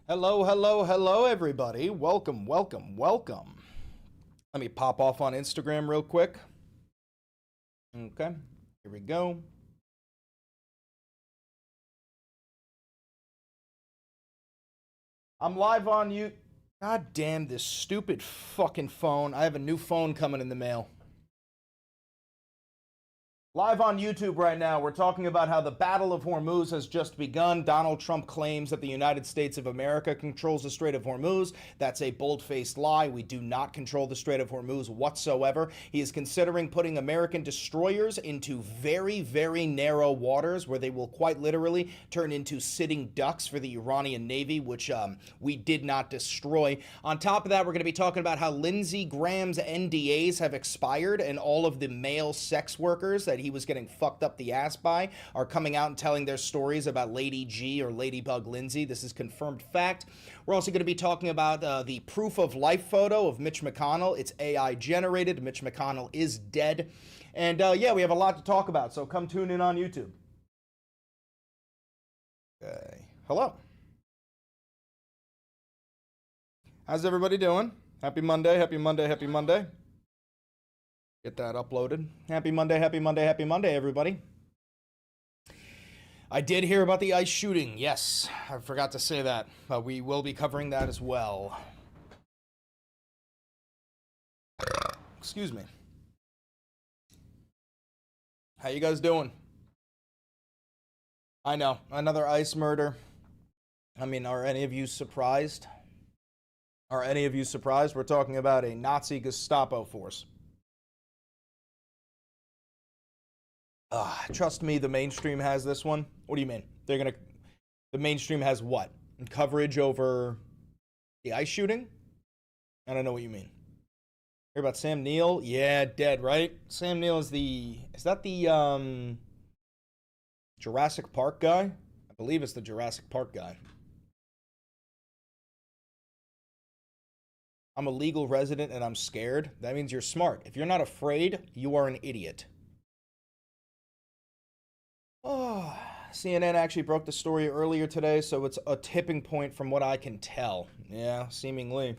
Hello, hello, hello, everybody. Welcome, welcome, welcome. Let me pop off on Instagram real quick. Okay, here we go. I'm live on you. God damn this stupid fucking phone. I have a new phone coming in the mail. Live on YouTube right now, we're talking about how the Battle of Hormuz has just begun. Donald Trump claims that the United States of America controls the Strait of Hormuz. That's a bold-faced lie. We do not control the Strait of Hormuz whatsoever. He is considering putting American destroyers into very, very narrow waters where they will quite literally turn into sitting ducks for the Iranian Navy, which we did not destroy. On top of that, we're going to be talking about how Lindsey Graham's NDAs have expired and all of the male sex workers that he was getting fucked up the ass by are coming out and telling their stories about Lady G or Ladybug Lindsay. This is confirmed fact. We're also going to be talking about the proof of life photo of Mitch McConnell. It's AI generated. Mitch McConnell is dead. And yeah, we have a lot to talk about, so come tune in on YouTube. Okay. Hello. How's everybody doing? Happy Monday, happy Monday, happy Monday. Get that uploaded. Happy Monday, happy Monday, happy Monday, everybody. I did hear about the ICE shooting. Yes, I forgot to say that. But we will be covering that as well. Excuse me. How you guys doing? I know, another ICE murder. I mean, are any of you surprised? Are any of you surprised? We're talking about a Nazi Gestapo force. Trust me, the mainstream has this one. What do you mean? The mainstream has what? Coverage over the ICE shooting? I don't know what you mean. Hear about Sam Neill? Yeah, dead, right? Sam Neill is that the Jurassic Park guy? I believe it's the Jurassic Park guy. I'm a legal resident and I'm scared. That means you're smart. If you're not afraid, you are an idiot. Oh, CNN actually broke the story earlier today, so it's a tipping point from what I can tell. Yeah, seemingly.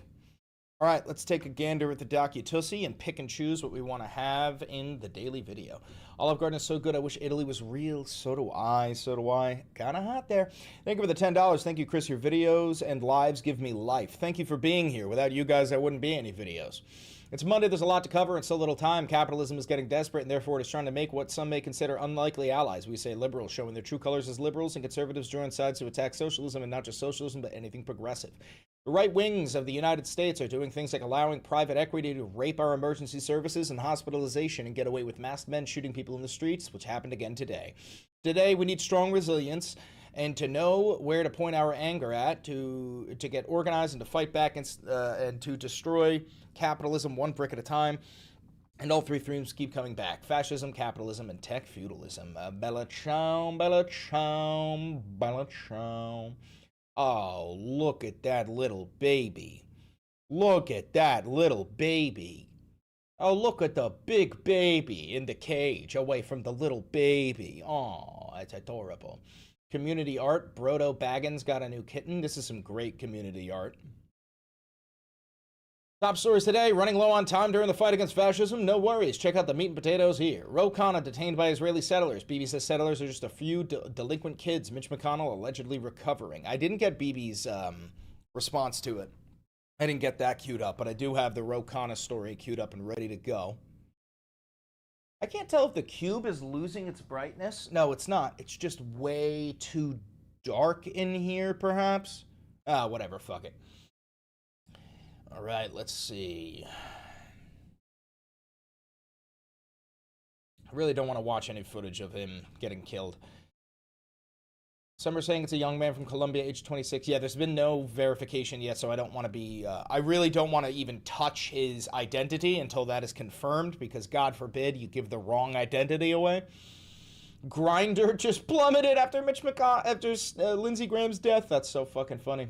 All right, let's take a gander at the docutussie and pick and choose what we want to have in the daily video. Olive Garden is so good, I wish Italy was real. So do I, so do I. Kind of hot there. Thank you for the $10. Thank you, Chris. Your videos and lives give me life. Thank you for being here. Without you guys, there wouldn't be any videos. It's Monday, there's a lot to cover and so little time. Capitalism is getting desperate and therefore it is trying to make what some may consider unlikely allies. We say liberals, showing their true colors as liberals, and conservatives join sides to attack socialism, and not just socialism, but anything progressive. The right wings of the United States are doing things like allowing private equity to rape our emergency services and hospitalization and get away with masked men shooting people in the streets, which happened again today. Today, we need strong resilience and to know where to point our anger at, to get organized and to fight back and to destroy capitalism one brick at a time. And all three themes keep coming back. Fascism, capitalism, and tech feudalism. Bella ciao, bella ciao, bella ciao. Oh, look at that little baby. Look at that little baby. Oh, look at the big baby in the cage away from the little baby. Oh, it's adorable. Community art. Brodo Baggins got a new kitten. This is some great community art. Top stories today. Running low on time during the fight against fascism? No worries. Check out the meat and potatoes here. Ro Khanna detained by Israeli settlers. Bibi says settlers are just a few delinquent kids. Mitch McConnell allegedly recovering. I didn't get Bibi's response to it. I didn't get that queued up, but I do have the Ro Khanna story queued up and ready to go. I can't tell if the cube is losing its brightness. No, it's not. It's just way too dark in here, perhaps. Whatever. Fuck it. All right, let's see. I really don't want to watch any footage of him getting killed. Some are saying it's a young man from Colombia, age 26. Yeah, there's been no verification yet, so I don't want to be... I really don't want to even touch his identity until that is confirmed, because God forbid you give the wrong identity away. Grindr just plummeted after Lindsey Graham's death. That's so fucking funny.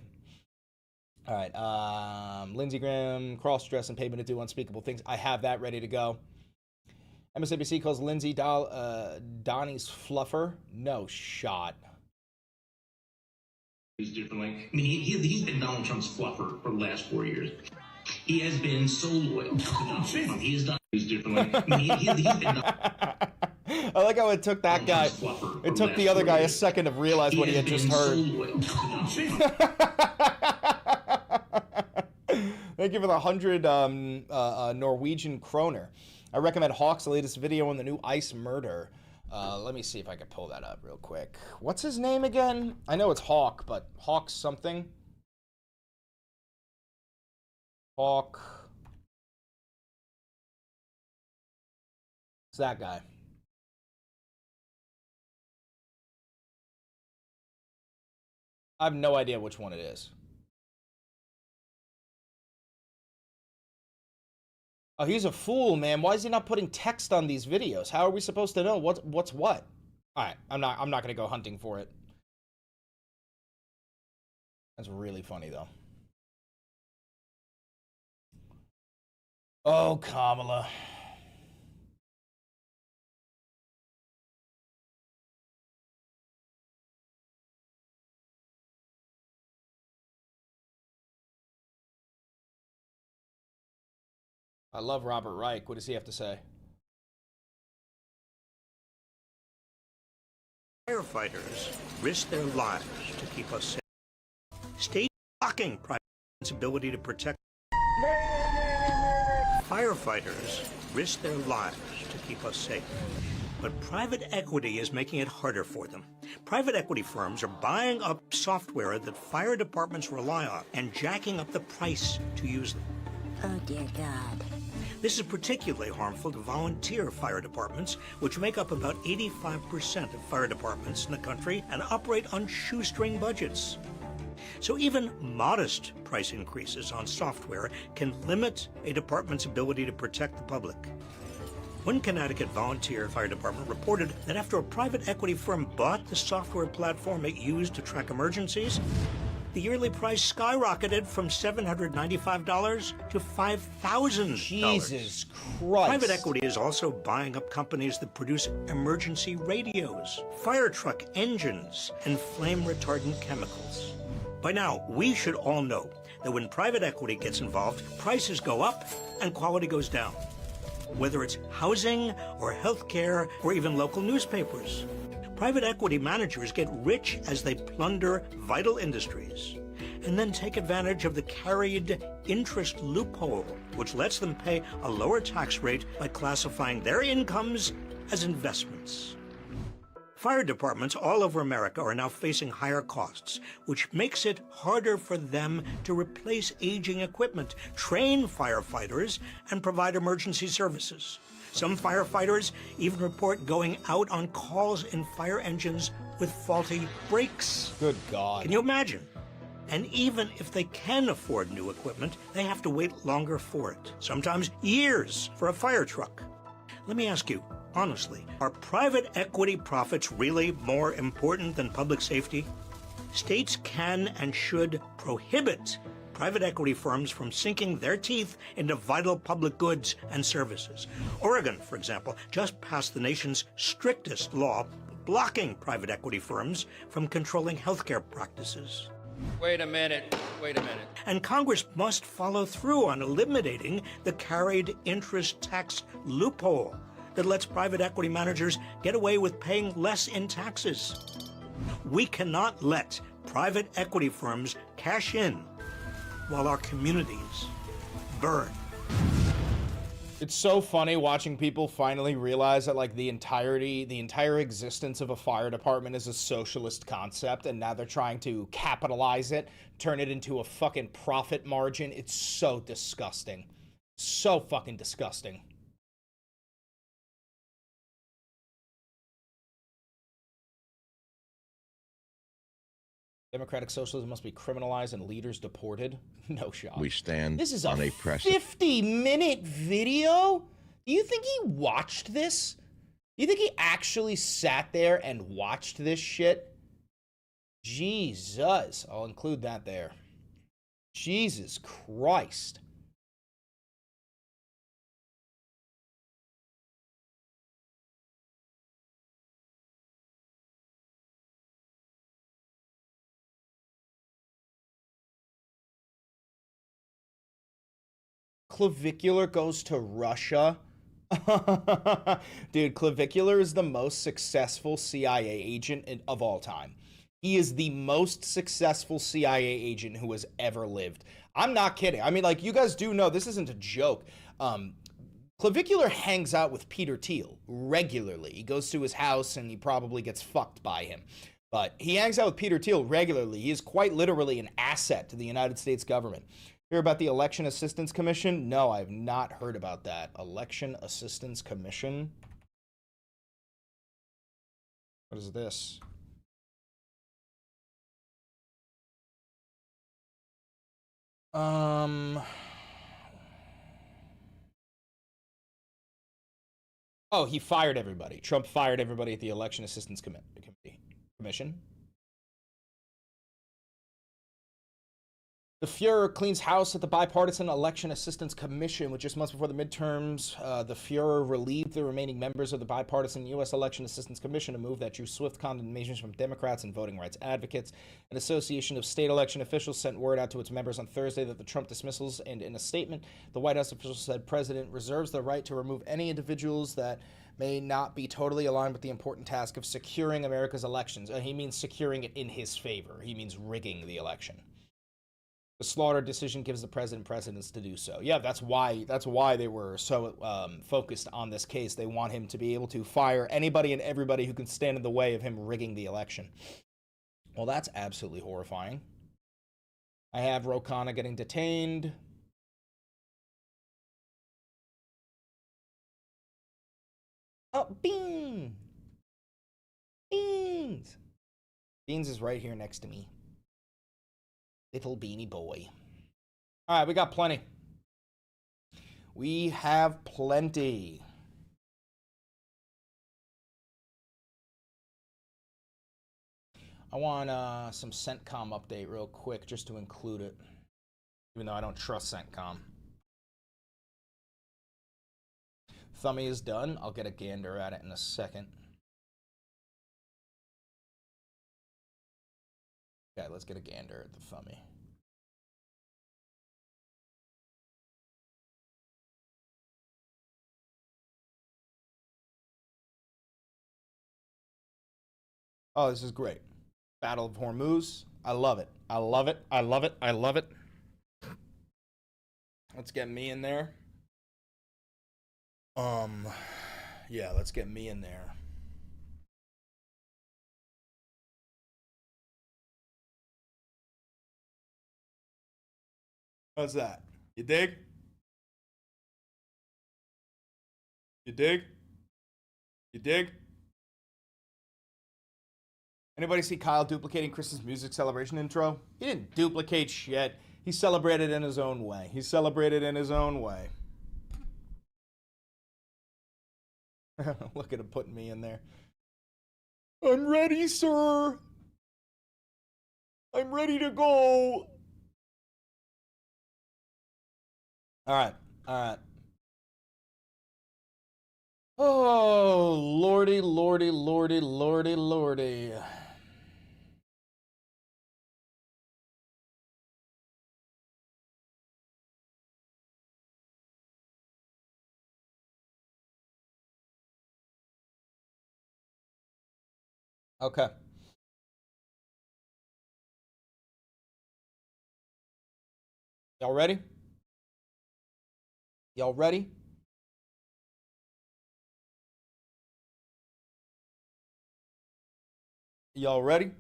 All right, Lindsey Graham, cross-dress and payment to do unspeakable things. I have that ready to go. MSNBC calls Lindsey Donnie's fluffer. No shot. differently. I mean, he's been Donald Trump's fluffer for the last 4 years. He has been so loyal to Donald Trump. He has done things differently. I mean, he's been I like how it took that guy. It took the other guy a second to realize what he had just heard. Thank you for the 100 Norwegian kroner. I recommend Hawk's latest video on the new ICE murder. Let me see if I can pull that up real quick. What's his name again? I know it's Hawk, but Hawk something. Hawk. It's that guy. I have no idea which one it is. Oh, he's a fool, man. Why is he not putting text on these videos? How are we supposed to know what's what? All right, I'm not going to go hunting for it. That's really funny though. Oh, Kamala. I love Robert Reich. What does he have to say? Firefighters risk their lives to keep us safe. State blocking private's ability to protect. Firefighters risk their lives to keep us safe. But private equity is making it harder for them. Private equity firms are buying up software that fire departments rely on and jacking up the price to use them. Oh, dear God. This is particularly harmful to volunteer fire departments, which make up about 85% of fire departments in the country and operate on shoestring budgets. So even modest price increases on software can limit a department's ability to protect the public. One Connecticut volunteer fire department reported that after a private equity firm bought the software platform it used to track emergencies, the yearly price skyrocketed from $795 to $5,000. Jesus Christ. Private equity is also buying up companies that produce emergency radios, fire truck engines, and flame retardant chemicals. By now, we should all know that when private equity gets involved, prices go up and quality goes down. Whether it's housing or healthcare or even local newspapers. Private equity managers get rich as they plunder vital industries and then take advantage of the carried interest loophole, which lets them pay a lower tax rate by classifying their incomes as investments. Fire departments all over America are now facing higher costs, which makes it harder for them to replace aging equipment, train firefighters, and provide emergency services. Some firefighters even report going out on calls in fire engines with faulty brakes. Good God. Can you imagine? And even if they can afford new equipment, they have to wait longer for it, sometimes years, for a fire truck. Let me ask you, honestly, are private equity profits really more important than public safety? States can and should prohibit private equity firms from sinking their teeth into vital public goods and services. Oregon, for example, just passed the nation's strictest law blocking private equity firms from controlling healthcare practices. Wait a minute. And Congress must follow through on eliminating the carried interest tax loophole that lets private equity managers get away with paying less in taxes. We cannot let private equity firms cash in while our communities burn. It's so funny watching people finally realize that like the entire existence of a fire department is a socialist concept, and now they're trying to capitalize it, turn it into a fucking profit margin. It's so disgusting. So fucking disgusting. Democratic socialism must be criminalized and leaders deported. No shot. We stand This is on a a precedent. 50-minute video? Do you think he watched this? Do you think he actually sat there and watched this shit? Jesus. I'll include that there. Jesus Christ. Clavicular goes to Russia? Dude, Clavicular is the most successful CIA agent of all time. He is the most successful CIA agent who has ever lived. I'm not kidding. I mean, like, you guys do know this isn't a joke. Clavicular hangs out with Peter Thiel regularly. He goes to his house and he probably gets fucked by him. But he hangs out with Peter Thiel regularly. He is quite literally an asset to the United States government. Hear about the Election Assistance Commission? No, I have not heard about that. Election Assistance Commission? What is this? Oh, he fired everybody. Trump fired everybody at the Election Assistance Commission. The Fuhrer cleans house at the Bipartisan Election Assistance Commission, which just months before the midterms, the Fuhrer relieved the remaining members of the Bipartisan U.S. Election Assistance Commission, a move that drew swift condemnations from Democrats and voting rights advocates. An association of state election officials sent word out to its members on Thursday that the Trump dismissals, and in a statement, the White House official said President reserves the right to remove any individuals that may not be totally aligned with the important task of securing America's elections. And he means securing it in his favor. He means rigging the election. The Slaughter decision gives the president precedence to do so. Yeah, that's why they were so focused on this case. They want him to be able to fire anybody and everybody who can stand in the way of him rigging the election. Well, that's absolutely horrifying. I have Ro Khanna getting detained. Oh, Bean! Beans! Beans is right here next to me. Little beanie boy. All right, we got plenty. We have plenty. I want some CENTCOM update real quick just to include it, even though I don't trust CENTCOM. Thummy is done. I'll get a gander at it in a second. Okay, let's get a gander at the Thummy. Oh, this is great. Battle of Hormuz. I love it. I love it. I love it. I love it. Let's get me in there. Yeah, let's get me in there. How's that? You dig? You dig? You dig? Anybody see Kyle duplicating Chris's music celebration intro? He didn't duplicate shit. He celebrated in his own way. He celebrated in his own way. Look at him putting me in there. I'm ready, sir. I'm ready to go. All right. All right. Oh, lordy, lordy, lordy, lordy, lordy. Okay. Y'all ready? Y'all ready? Y'all ready?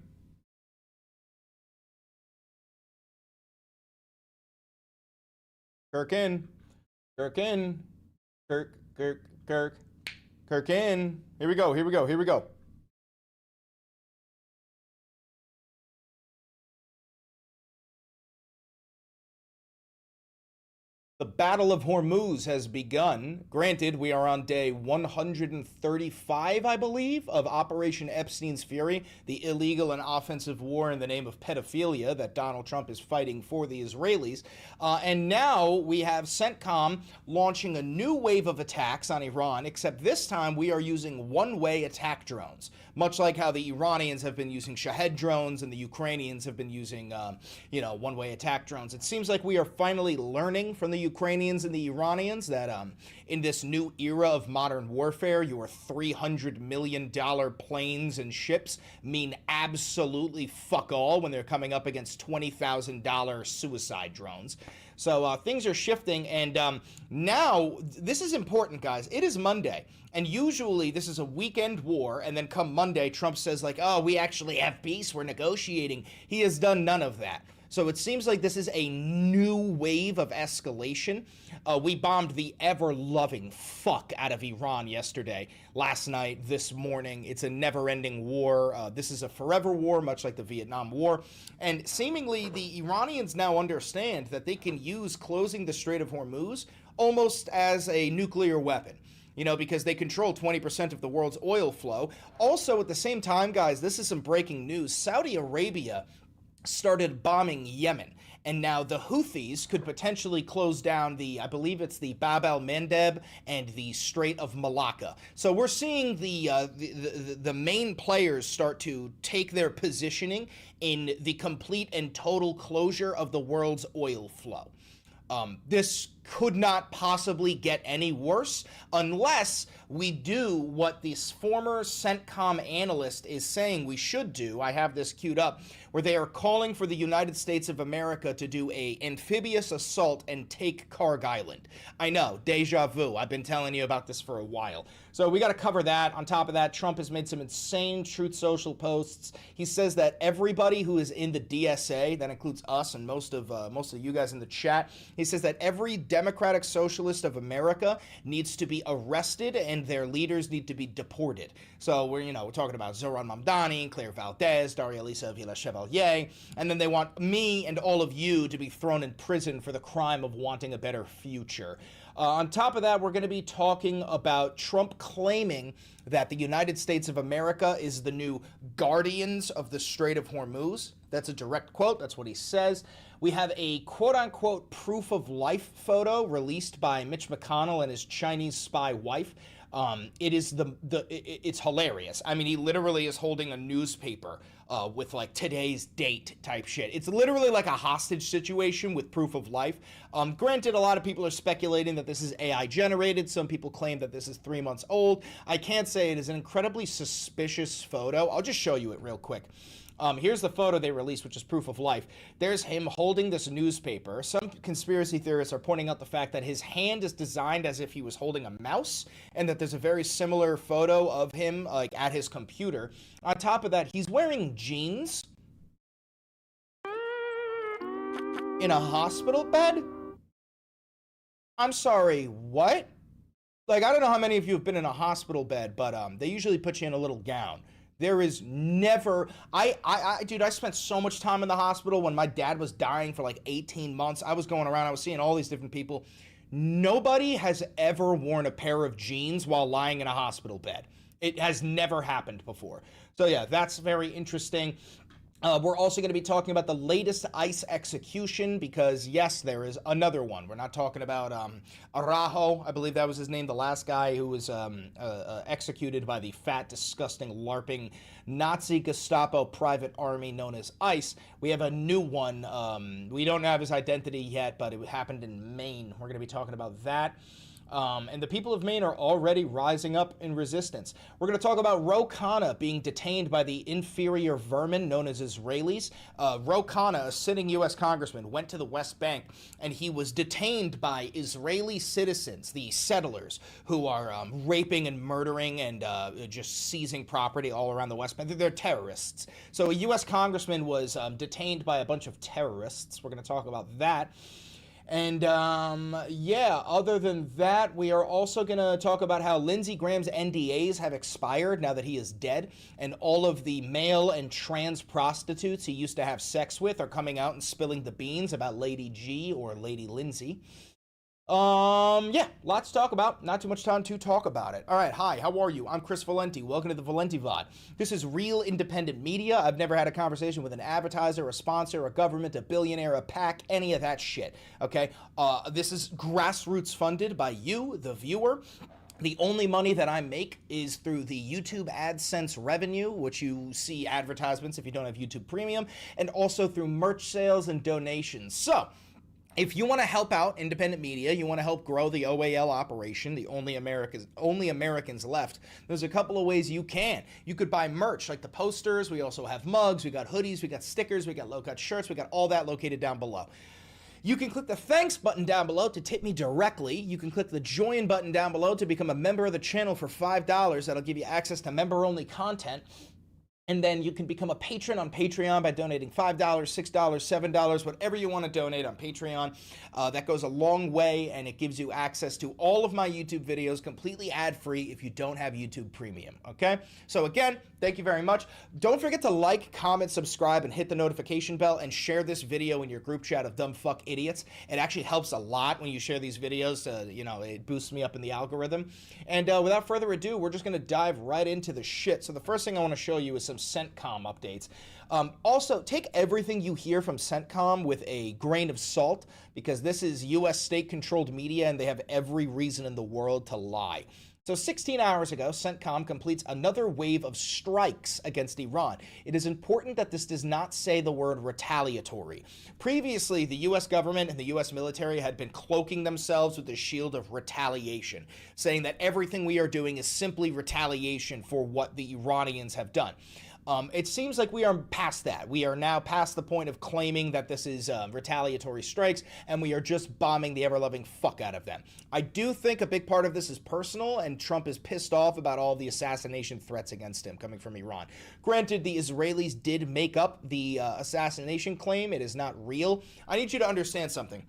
Kirk in. Kirk in. Kirk. Kirk in. Here we go. Here we go. Here we go. The Battle of Hormuz has begun. Granted, we are on day 135, I believe, of Operation Epstein's Fury, the illegal and offensive war in the name of pedophilia that Donald Trump is fighting for the Israelis. And now we have CENTCOM launching a new wave of attacks on Iran, except this time we are using one-way attack drones. much like how the Iranians have been using Shahed drones and the Ukrainians have been using, one-way attack drones. It seems like we are finally learning from the Ukrainians and the Iranians that in this new era of modern warfare, your $300 million planes and ships mean absolutely fuck all when they're coming up against $20,000 suicide drones. So things are shifting, and now, this is important, guys. It is Monday, and usually this is a weekend war, and then come Monday, Trump says, like, oh, we actually have peace, we're negotiating. He has done none of that. So it seems like this is a new wave of escalation. We bombed the ever-loving fuck out of Iran yesterday, last night, this morning. It's a never-ending war. This is a forever war, much like the Vietnam War. And seemingly, the Iranians now understand that they can use closing the Strait of Hormuz almost as a nuclear weapon. Because they control 20% of the world's oil flow. Also, at the same time, guys, this is some breaking news. Saudi Arabia started bombing Yemen, and now the Houthis could potentially close down I believe it's the Bab el-Mandeb and the Strait of Malacca. So we're seeing the main players start to take their positioning in the complete and total closure of the world's oil flow. This could not possibly get any worse unless we do what this former CENTCOM analyst is saying we should do. I have this queued up, where they are calling for the United States of America to do a amphibious assault and take Karg Island. I know, deja vu. I've been telling you about this for a while. So we got to cover that. On top of that, Trump has made some insane Truth Social posts. He says that everybody who is in the DSA, that includes us and most of you guys in the chat, he says that every Democratic Socialist of America needs to be arrested and their leaders need to be deported. So we're talking about Zoran Mamdani, Claire Valdez, Daria Lisa Villa Chevalier, and then they want me and all of you to be thrown in prison for the crime of wanting a better future. On top of that, we're going to be talking about Trump claiming that the United States of America is the new guardians of the Strait of Hormuz. That's a direct quote. That's what he says. We have a quote-unquote proof of life photo released by Mitch McConnell and his Chinese spy wife. It's hilarious. I mean, he literally is holding a newspaper with like today's date type shit. It's literally like a hostage situation with proof of life. Granted, a lot of people are speculating that this is AI generated. Some people claim that this is 3 months old. I can't say it is an incredibly suspicious photo. I'll just show you it real quick. Here's the photo they released, which is proof of life. There's him holding this newspaper. Some conspiracy theorists are pointing out the fact that his hand is designed as if he was holding a mouse, and that there's a very similar photo of him like at his computer. On top of that, he's wearing jeans in a hospital bed. I'm sorry, what? Like, I don't know how many of you have been in a hospital bed, but they usually put you in a little gown. There is never, dude, I spent so much time in the hospital when my dad was dying for like 18 months. I was going around, I was seeing all these different people. Nobody has ever worn a pair of jeans while lying in a hospital bed. It has never happened before. So yeah, that's very interesting. We're also going to be talking about the latest ICE execution because, yes, there is another one. We're not talking about Araujo, I believe that was his name, the last guy who was executed by the fat, disgusting, LARPing Nazi Gestapo private army known as ICE. We have a new one. We don't have his identity yet, but it happened in Maine. We're going to be talking about that. And the people of Maine are already rising up in resistance. We're going to talk about Ro Khanna being detained by the inferior vermin known as Israelis. Ro Khanna, a sitting U.S. congressman, went to the West Bank, and he was detained by Israeli citizens, the settlers, who are raping and murdering and just seizing property all around the West Bank. They're terrorists. So a U.S. congressman was detained by a bunch of terrorists. We're going to talk about that. And, yeah, other than that, we are also going to talk about how Lindsey Graham's NDAs have expired now that he is dead, and all of the male and trans prostitutes he used to have sex with are coming out and spilling the beans about Lady G or Lady Lindsay. Yeah, lots to talk about. Not too much time to talk about it. All right, hi, how are you? I'm Chris Valenti. Welcome to the Valenti VOD. This is real independent media. I've never had a conversation with an advertiser, a sponsor, a government, a billionaire, a PAC, any of that shit, okay? This is grassroots funded by you, the viewer. The only money that I make is through the YouTube AdSense revenue, which you see advertisements if you don't have YouTube Premium, and also through merch sales and donations. So, if you want to help out independent media, you want to help grow the OAL operation, the only Americans left, there's a couple of ways you can. You could buy merch like the posters. We also have mugs. We got hoodies. We got stickers. We got low-cut shirts. We got all that located down below. You can click the thanks button down below to tip me directly. You can click the join button down below to become a member of the channel for $5. That'll give you access to member-only content. And then you can become a patron on Patreon by donating $5, $6, $7, whatever you want to donate on Patreon. That goes a long way, and it gives you access to all of my YouTube videos completely ad-free if you don't have YouTube Premium, okay? So again, thank you very much. Don't forget to like, comment, subscribe, and hit the notification bell, and share this video in your group chat of dumb fuck idiots. It actually helps a lot when you share these videos. It boosts me up in the algorithm. And without further ado, we're just going to dive right into the shit. So the first thing I want to show you is some CENTCOM updates. Also, take everything you hear from CENTCOM with a grain of salt, because this is U.S. state-controlled media, and they have every reason in the world to lie. So 16 hours ago, CENTCOM completes another wave of strikes against Iran. It is important that this does not say the word retaliatory. Previously, the U.S. government and the U.S. military had been cloaking themselves with the shield of retaliation, saying that everything we are doing is simply retaliation for what the Iranians have done. It seems like we are past that. We are now past the point of claiming that this is retaliatory strikes, and we are just bombing the ever-loving fuck out of them. I do think a big part of this is personal, and Trump is pissed off about all the assassination threats against him coming from Iran. Granted, the Israelis did make up the assassination claim. It is not real. I need you to understand something.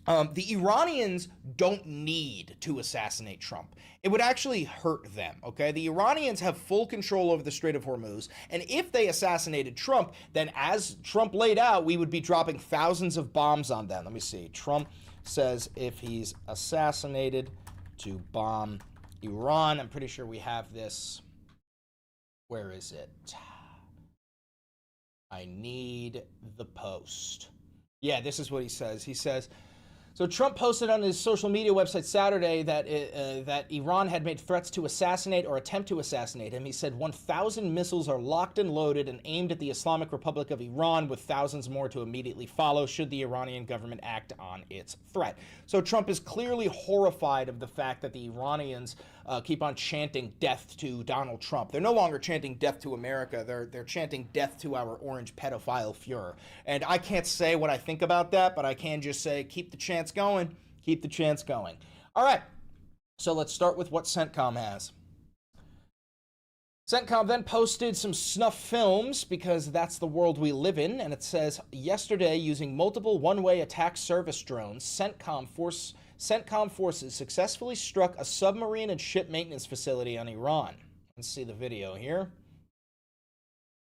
The Iranians don't need to assassinate Trump. It would actually hurt them, okay? The Iranians have full control over the Strait of Hormuz, and if they assassinated Trump, then as Trump laid out, we would be dropping thousands of bombs on them. Let me see. Trump says if he's assassinated to bomb Iran. I'm pretty sure we have this. Where is it? I need the post. Yeah, this is what he says. He says, so Trump posted on his social media website Saturday that Iran had made threats to assassinate or attempt to assassinate him. He said 1,000 missiles are locked and loaded and aimed at the Islamic Republic of Iran, with thousands more to immediately follow should the Iranian government act on its threat. So Trump is clearly horrified of the fact that the Iranians keep on chanting death to Donald Trump. They're no longer chanting death to America. They're chanting death to our orange pedophile Fuhrer. And I can't say what I think about that, but I can just say keep the chants going. Keep the chants going. All right. So let's start with what CENTCOM has. CENTCOM then posted some snuff films, because that's the world we live in, and it says, yesterday, using multiple one-way attack service drones, CENTCOM forces successfully struck a submarine and ship maintenance facility on Iran. Let's see the video here.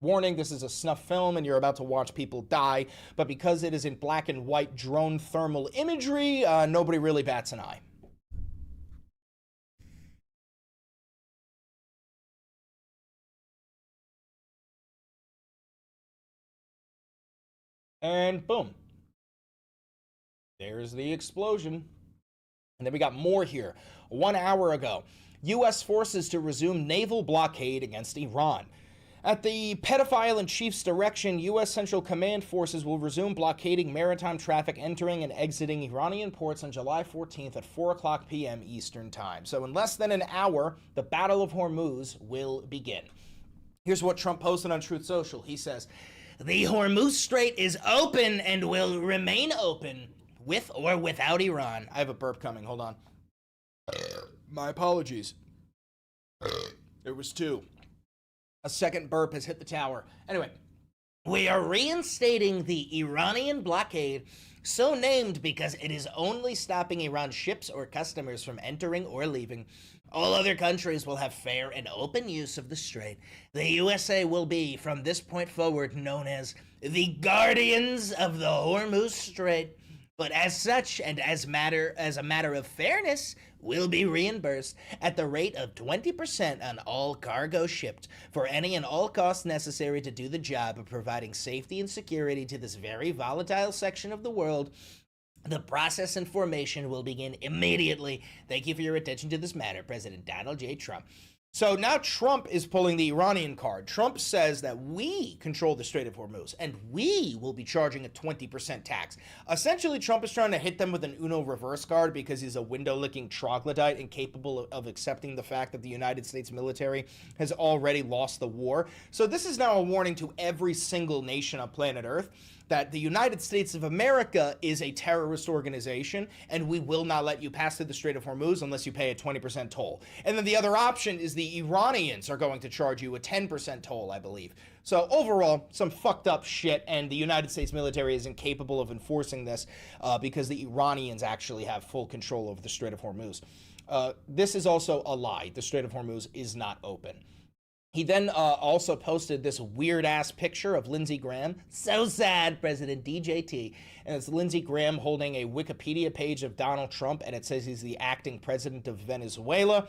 Warning, this is a snuff film and you're about to watch people die, but because it is in black and white drone thermal imagery, nobody really bats an eye. And boom. There's the explosion. And then we got more here. 1 hour ago, U.S. forces to resume naval blockade against Iran. At the pedophile-in-chief's direction, U.S. Central Command forces will resume blockading maritime traffic entering and exiting Iranian ports on July 14th at 4:00 p.m. Eastern Time. So in less than an hour, the Battle of Hormuz will begin. Here's what Trump posted on Truth Social. He says, "The Hormuz Strait is open and will remain open, with or without Iran." I have a burp coming. Hold on. My apologies. There was two. A second burp has hit the tower. Anyway, "We are reinstating the Iranian blockade, so named because it is only stopping Iran ships or customers from entering or leaving. All other countries will have fair and open use of the strait. The USA will be, from this point forward, known as the Guardians of the Hormuz Strait. But as such, and as a matter of fairness, will be reimbursed at the rate of 20% on all cargo shipped for any and all costs necessary to do the job of providing safety and security to this very volatile section of the world. The process and formation will begin immediately. Thank you for your attention to this matter, President Donald J. Trump. So now Trump is pulling the Iranian card. Trump says that we control the Strait of Hormuz and we will be charging a 20% tax. Essentially, Trump is trying to hit them with an Uno reverse card because he's a window-licking troglodyte incapable of accepting the fact that the United States military has already lost the war. So this is now a warning to every single nation on planet Earth that the United States of America is a terrorist organization, and we will not let you pass through the Strait of Hormuz unless you pay a 20% toll. And then the other option is the Iranians are going to charge you a 10% toll, I believe. So overall, some fucked up shit, and the United States military is incapable of enforcing this because the Iranians actually have full control over the Strait of Hormuz. This is also a lie. The Strait of Hormuz is not open. He then also posted this weird-ass picture of Lindsey Graham. So sad, President DJT. And it's Lindsey Graham holding a Wikipedia page of Donald Trump, and it says he's the acting president of Venezuela.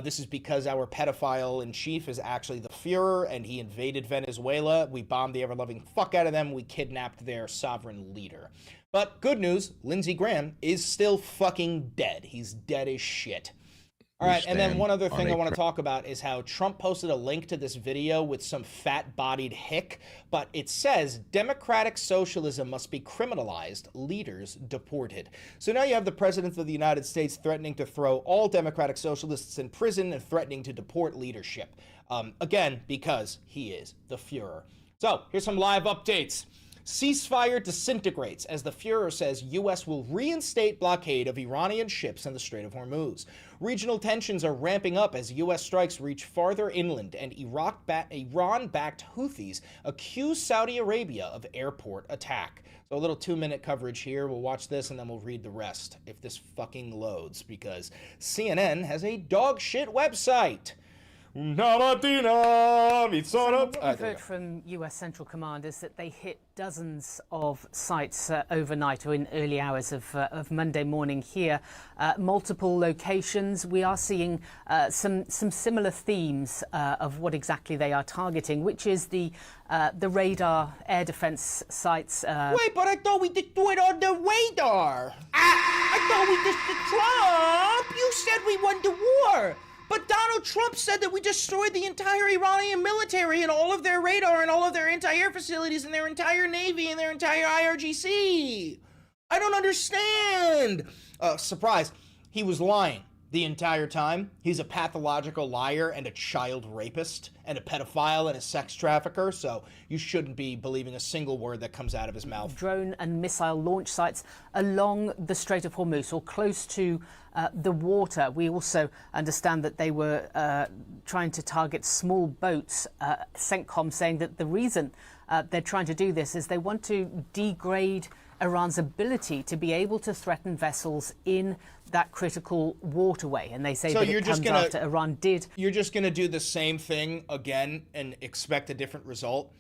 This is because our pedophile-in-chief is actually the Fuhrer, and he invaded Venezuela. We bombed the ever-loving fuck out of them. We kidnapped their sovereign leader. But good news, Lindsey Graham is still fucking dead. He's dead as shit. All right, and then one other thing I want to talk about is how Trump posted a link to this video with some fat-bodied hick, but it says democratic socialism must be criminalized, leaders deported. So now you have the president of the United States threatening to throw all democratic socialists in prison and threatening to deport leadership. Again, because he is the Fuhrer. So here's some live updates. Ceasefire disintegrates as the Fuhrer says U.S. will reinstate blockade of Iranian ships in the Strait of Hormuz. Regional tensions are ramping up as U.S. strikes reach farther inland, and Iran-backed Houthis accuse Saudi Arabia of airport attack. So a little 2-minute coverage here. We'll watch this and then we'll read the rest if this fucking loads, because CNN has a dog shit website. What we've heard from US Central Command is that they hit dozens of sites overnight or in early hours of Monday morning here. Multiple locations. We are seeing some similar themes of what exactly they are targeting, which is the radar air defense sites. Wait, but I thought we did do it on the radar. I thought we just did Trump. You said we won the war. But Donald Trump said that we destroyed the entire Iranian military and all of their radar and all of their anti-air facilities and their entire Navy and their entire IRGC. I don't understand. Surprise. He was lying the entire time. He's a pathological liar and a child rapist and a pedophile and a sex trafficker, so you shouldn't be believing a single word that comes out of his mouth. Drone and missile launch sites along the Strait of Hormuz or close to the water. We also understand that they were trying to target small boats. CENTCOM saying that the reason they're trying to do this is they want to degrade Iran's ability to be able to threaten vessels in that critical waterway. And they say so that it comes after Iran did. You're just going to do the same thing again and expect a different result?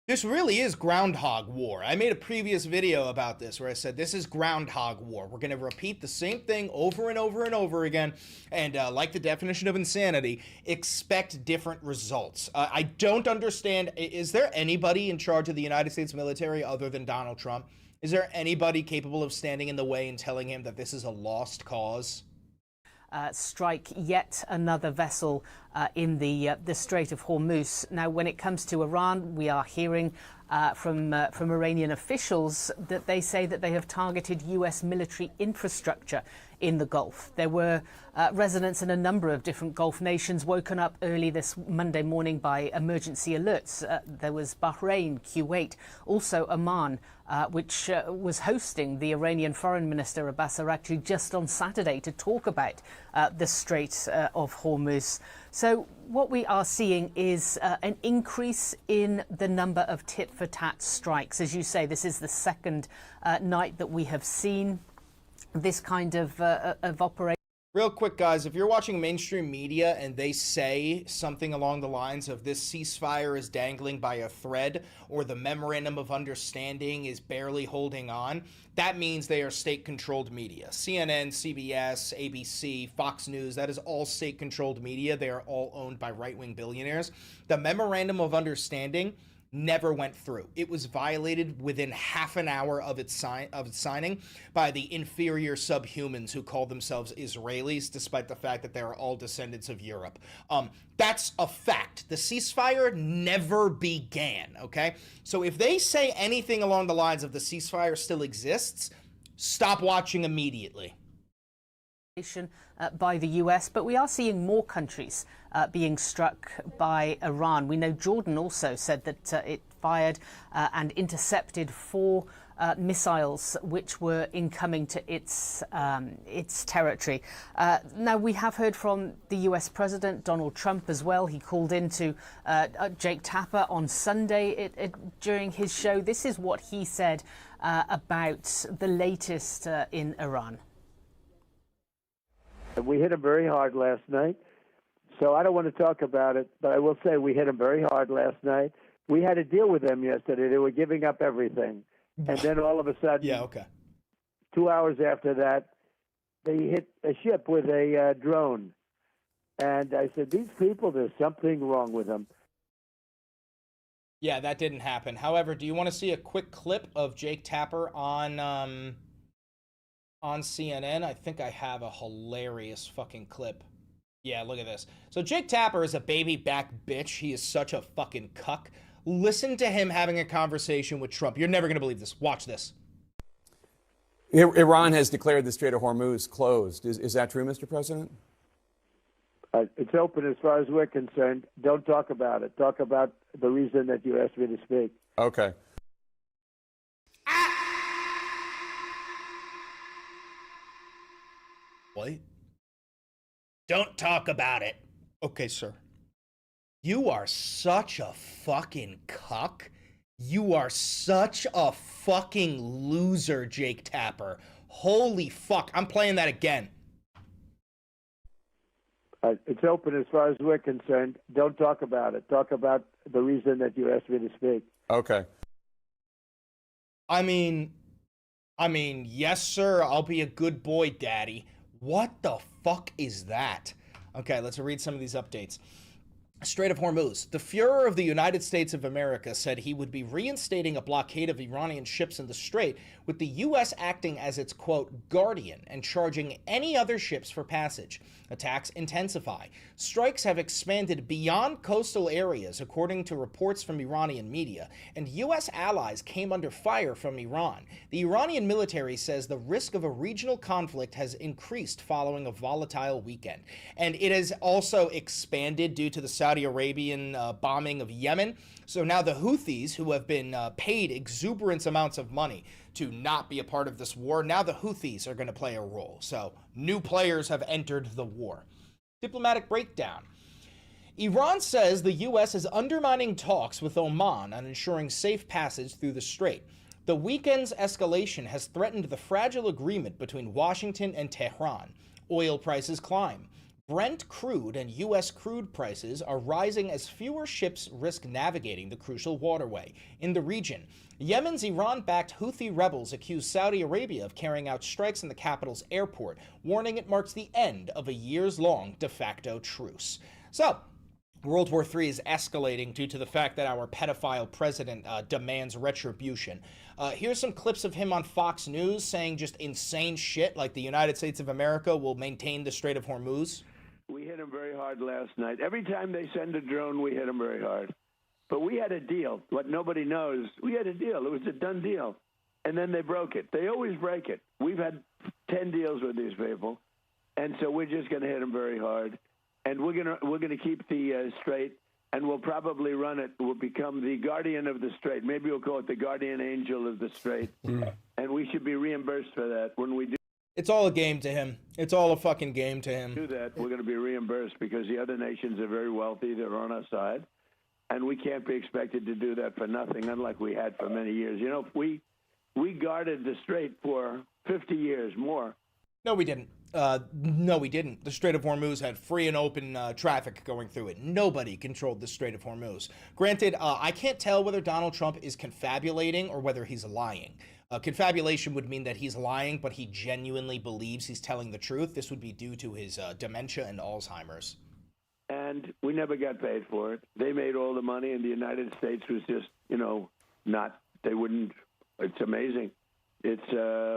This really is Groundhog War. I made a previous video about this where I said this is Groundhog War. We're going to repeat the same thing over and over and over again. And like the definition of insanity, expect different results. I don't understand. Is there anybody in charge of the United States military other than Donald Trump? Is there anybody capable of standing in the way and telling him that this is a lost cause? Strike yet another vessel in the Strait of Hormuz. Now, when it comes to Iran, we are hearing from Iranian officials that they say that they have targeted U.S. military infrastructure in the Gulf. There were residents in a number of different Gulf nations woken up early this Monday morning by emergency alerts. There was Bahrain, Kuwait, also Oman, which was hosting the Iranian Foreign Minister Abbas Araghchi just on Saturday to talk about the Strait of Hormuz. So what we are seeing is an increase in the number of tit-for-tat strikes. As you say, this is the second night that we have seen this kind of operation. Real quick, guys, if you're watching mainstream media and they say something along the lines of this ceasefire is dangling by a thread or the memorandum of understanding is barely holding on, that means they are state-controlled media. CNN, CBS, ABC, Fox News, that is all state-controlled media. They are all owned by right-wing billionaires. The memorandum of understanding never went through. It was violated within half an hour of its signing by the inferior subhumans who call themselves Israelis, despite the fact that they are all descendants of Europe. That's a fact. The ceasefire never began, okay? So if they say anything along the lines of the ceasefire still exists, stop watching immediately. By the US, but we are seeing more countries being struck by Iran. We know Jordan also said that it fired and intercepted 4 missiles which were incoming to its territory. Now, we have heard from the US President Donald Trump as well. He called into Jake Tapper on Sunday during his show. This is what he said about the latest in Iran. We hit him very hard last night, so I don't want to talk about it, but I will say we hit him very hard last night. We had to deal with them yesterday. They were giving up everything. And then all of a sudden, 2 hours after that, they hit a ship with a drone. And I said, these people, there's something wrong with them. Yeah, that didn't happen. However, do you want to see a quick clip of Jake Tapper on CNN? I think I have a hilarious fucking clip. Yeah, look at this. So Jake Tapper is a baby back bitch. He is such a fucking cuck. Listen to him having a conversation with Trump. You're never going to believe this. Watch this. Iran has declared the Strait of Hormuz closed. Is that true, Mr. President? It's open as far as we're concerned. Don't talk about it. Talk about the reason that you asked me to speak. Okay. What? Don't talk about it. Okay, sir. You are such a fucking cuck. You are such a fucking loser, Jake Tapper. Holy fuck. I'm playing that again. It's open as far as we're concerned. Don't talk about it. Talk about the reason that you asked me to speak. Okay. I mean, yes, sir. I'll be a good boy, daddy. What the fuck is that? Okay, let's read some of these updates. Strait of Hormuz. The Fuhrer of the United States of America said he would be reinstating a blockade of Iranian ships in the strait, with the U.S. acting as its, quote, guardian and charging any other ships for passage. Attacks intensify. Strikes have expanded beyond coastal areas, according to reports from Iranian media, and U.S. allies came under fire from Iran. The Iranian military says the risk of a regional conflict has increased following a volatile weekend, and it has also expanded due to the Saudi Arabian bombing of Yemen. So now the Houthis, who have been paid exuberant amounts of money to not be a part of this war, now the Houthis are going to play a role. So new players have entered the war. Diplomatic breakdown. Iran says the U.S. is undermining talks with Oman on ensuring safe passage through the strait. The weekend's escalation has threatened the fragile agreement between Washington and Tehran. Oil prices climb. Brent crude and U.S. crude prices are rising as fewer ships risk navigating the crucial waterway. In the region, Yemen's Iran-backed Houthi rebels accuse Saudi Arabia of carrying out strikes in the capital's airport, warning it marks the end of a years-long de facto truce. So, World War III is escalating due to the fact that our pedophile president demands retribution. Here's some clips of him on Fox News saying just insane shit like the United States of America will maintain the Strait of Hormuz. We hit them very hard last night. Every time they send a drone, we hit them very hard. But we had a deal. What nobody knows, we had a deal. It was a done deal. And then they broke it. They always break it. We've had 10 deals with these people. And so we're just going to hit them very hard. And we're gonna keep the strait, and we'll probably run it. We'll become the guardian of the strait. Maybe we'll call it the guardian angel of the strait. And we should be reimbursed for that when we do. It's all a game to him. It's all a fucking game to him. Do that, we're going to be reimbursed because the other nations are very wealthy. They're on our side. And we can't be expected to do that for nothing, unlike we had for many years. You know, we guarded the strait for 50 years more. No, we didn't. No, we didn't. The Strait of Hormuz had free and open traffic going through it. Nobody controlled the Strait of Hormuz. Granted, I can't tell whether Donald Trump is confabulating or whether he's lying. Confabulation would mean that he's lying, but he genuinely believes he's telling the truth. This would be due to his dementia and Alzheimer's. And we never got paid for it. They made all the money, and the United States was just they wouldn't. It's amazing. It's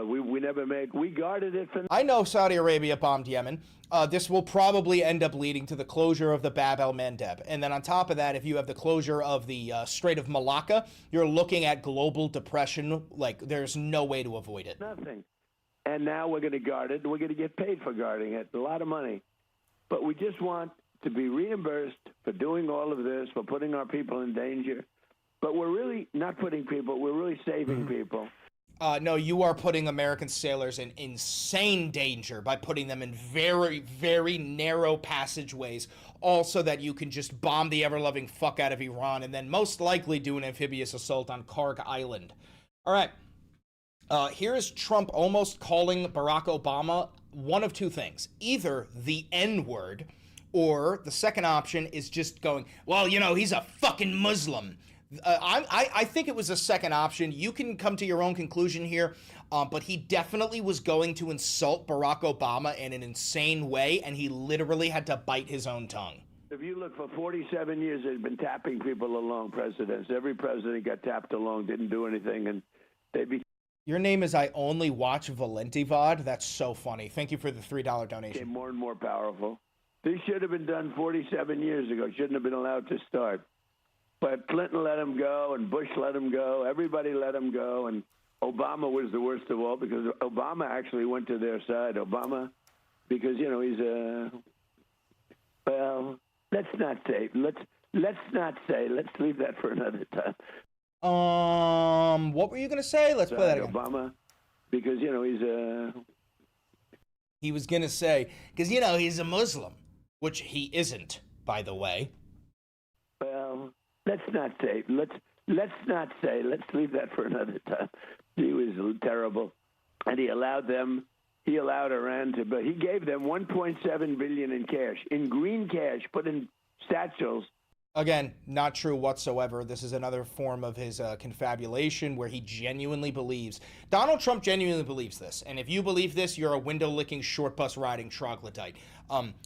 we never made. We guarded it for. I know Saudi Arabia bombed Yemen. This will probably end up leading to the closure of the Bab el-Mandeb. And then on top of that, if you have the closure of the Strait of Malacca, you're looking at global depression. Like, there's no way to avoid it. Nothing. And now we're going to guard it. We're going to get paid for guarding it. A lot of money. But we just want to be reimbursed for doing all of this, for putting our people in danger. But we're really not putting people, we're really saving people. No, you are putting American sailors in insane danger by putting them in very, very narrow passageways, all so that you can just bomb the ever-loving fuck out of Iran and then most likely do an amphibious assault on Karg Island. All right. Here is Trump almost calling Barack Obama one of two things. Either the N-word, or the second option is just going, well, he's a fucking Muslim. I think it was a second option. You can come to your own conclusion here, but he definitely was going to insult Barack Obama in an insane way, and he literally had to bite his own tongue. If you look, for 47 years, they've been tapping people along, presidents. Every president got tapped along, didn't do anything, and they became... Your name is I Only Watch Valentivod. That's so funny. Thank you for the $3 donation. Became more and more powerful. This should have been done 47 years ago. Shouldn't have been allowed to start. But Clinton let him go, and Bush let him go. Everybody let him go, and Obama was the worst of all because Obama actually went to their side. Obama, because he's a let's not say. Let's leave that for another time. What were you gonna say? Let's play that again. Obama, because he was gonna say because he's a Muslim, which he isn't, by the way. Well. Let's not say. Let's leave that for another time. He was terrible, and he allowed Iran to. But he gave them 1.7 billion in cash, in green cash, put in satchels. Again, not true whatsoever. This is another form of his confabulation where he genuinely believes. Donald Trump genuinely believes this. And if you believe this, you're a window-licking, short bus-riding troglodyte.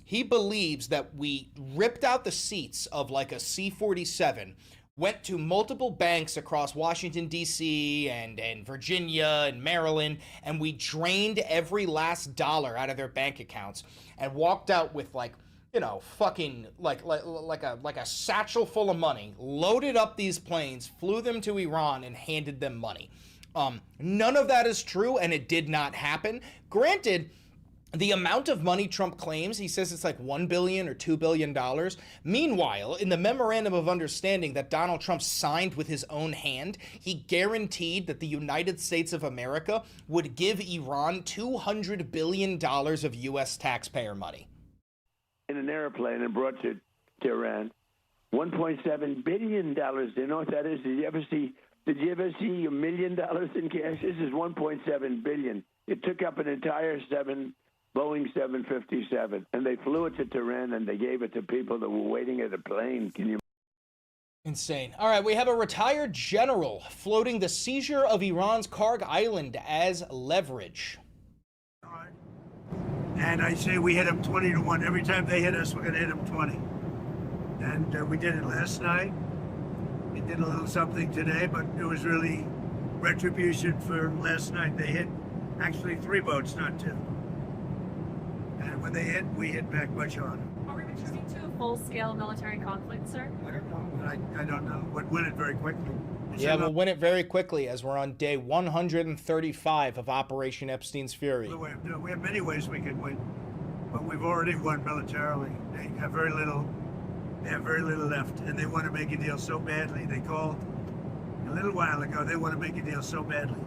He believes that we ripped out the seats of like a C-47, went to multiple banks across Washington, D.C. and Virginia and Maryland, and we drained every last dollar out of their bank accounts and walked out with fucking like a satchel full of money, loaded up these planes, flew them to Iran, and handed them money. None of that is true, and it did not happen. Granted, the amount of money Trump claims, he says it's like $1 billion or $2 billion. Meanwhile, in the memorandum of understanding that Donald Trump signed with his own hand, he guaranteed that the United States of America would give Iran $200 billion of U.S. taxpayer money. In an airplane and brought to Iran, $1.7 billion. Do you know what that is? Did you ever see $1 million in cash? This is $1.7 billion. It took up an entire Boeing 757, and they flew it to Tehran, and they gave it to people that were waiting at a plane. Can you? Insane. All right, we have a retired general floating the seizure of Iran's Karg Island as leverage. And I say we hit them 20-1. Every time they hit us, we're going to hit them 20. And we did it last night. We did a little something today, but it was really retribution for last night. They hit actually 3 boats, not 2. And when they hit, we hit back much harder. Are we returning to a full-scale military conflict, sir? I don't know. I don't know. We'll win it very quickly. Yeah, we'll win it very quickly as we're on day 135 of Operation Epstein's Fury. We have many ways we can win, but we've already won militarily. They have very little left, and they want to make a deal so badly. They called a little while ago. They want to make a deal so badly.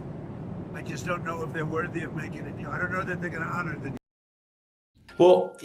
I just don't know if they're worthy of making a deal. I don't know that they're going to honor the deal. Well,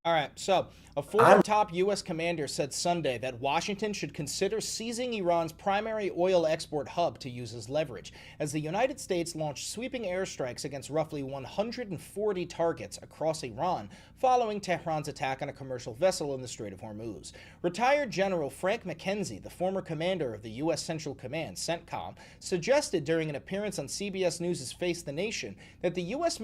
All right, so a former top U.S. commander said Sunday that Washington should consider seizing Iran's primary oil export hub to use as leverage, as the United States launched sweeping airstrikes against roughly 140 targets across Iran following Tehran's attack on a commercial vessel in the Strait of Hormuz. Retired General Frank McKenzie, the former commander of the U.S. Central Command, CENTCOM, suggested during an appearance on CBS News' Face the Nation that the U.S.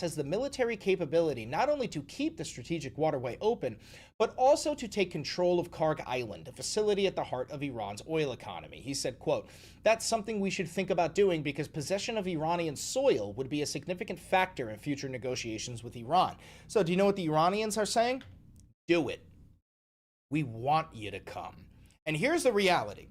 has the military capability capability not only to keep the strategic waterway open, but also to take control of Karg Island, a facility at the heart of Iran's oil economy. He said, quote, "That's something we should think about doing because possession of Iranian soil would be a significant factor in future negotiations with Iran." So do you know what the Iranians are saying? Do it. We want you to come. And here's the reality.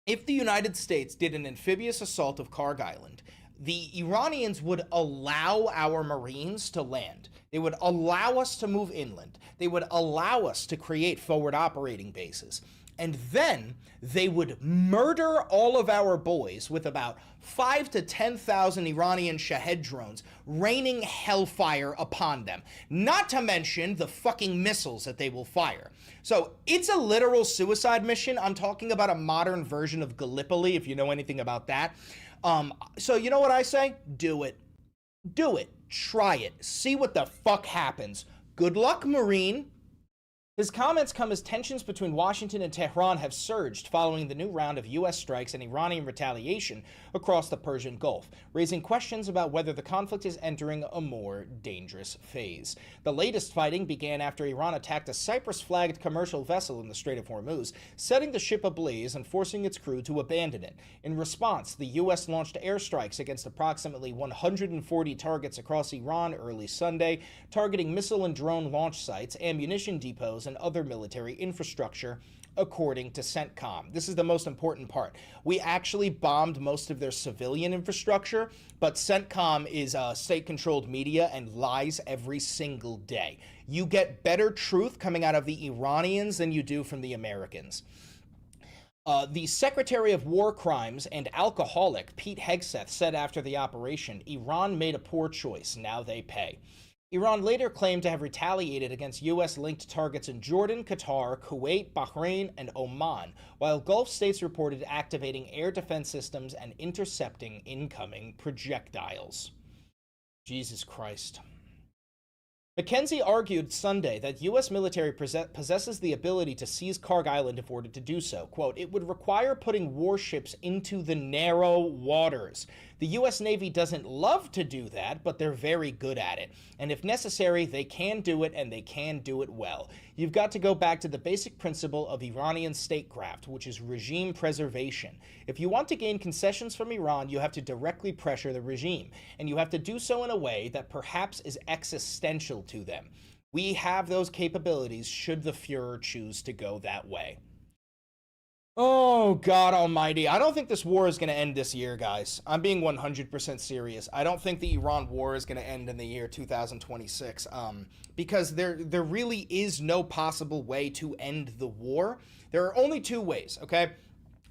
If the United States did an amphibious assault of Karg Island, the Iranians would allow our Marines to land. They would allow us to move inland. They would allow us to create forward operating bases. And then they would murder all of our boys with about 5,000 to 10,000 Iranian Shahed drones raining hellfire upon them. Not to mention the fucking missiles that they will fire. So it's a literal suicide mission. I'm talking about a modern version of Gallipoli, if you know anything about that. So you know what I say? Do it. Do it. Try it. See what the fuck happens. Good luck, Marine. His comments come as tensions between Washington and Tehran have surged following the new round of U.S. strikes and Iranian retaliation across the Persian Gulf, raising questions about whether the conflict is entering a more dangerous phase. The latest fighting began after Iran attacked a Cyprus-flagged commercial vessel in the Strait of Hormuz, setting the ship ablaze and forcing its crew to abandon it. In response, the U.S. launched airstrikes against approximately 140 targets across Iran early Sunday, targeting missile and drone launch sites, ammunition depots, and other military infrastructure, according to CENTCOM. This is the most important part. We actually bombed most of their civilian infrastructure, but CENTCOM is state-controlled media and lies every single day. You get better truth coming out of the Iranians than you do from the Americans. The Secretary of War Crimes and alcoholic, Pete Hegseth, said after the operation, "Iran made a poor choice. Now they pay." Iran later claimed to have retaliated against U.S.-linked targets in Jordan, Qatar, Kuwait, Bahrain, and Oman, while Gulf states reported activating air defense systems and intercepting incoming projectiles. Jesus Christ. McKenzie argued Sunday that U.S. military possesses the ability to seize Karg Island if ordered to do so. Quote, "It would require putting warships into the narrow waters. The U.S. Navy doesn't love to do that, but they're very good at it. And if necessary, they can do it, and they can do it well. You've got to go back to the basic principle of Iranian statecraft, which is regime preservation. If you want to gain concessions from Iran, you have to directly pressure the regime, and you have to do so in a way that perhaps is existential to them. We have those capabilities should the Fuhrer choose to go that way." Oh, God almighty. I don't think this war is going to end this year, guys. I'm being 100% serious. I don't think the Iran war is going to end in the year 2026, because there really is no possible way to end the war. There are only two ways, okay?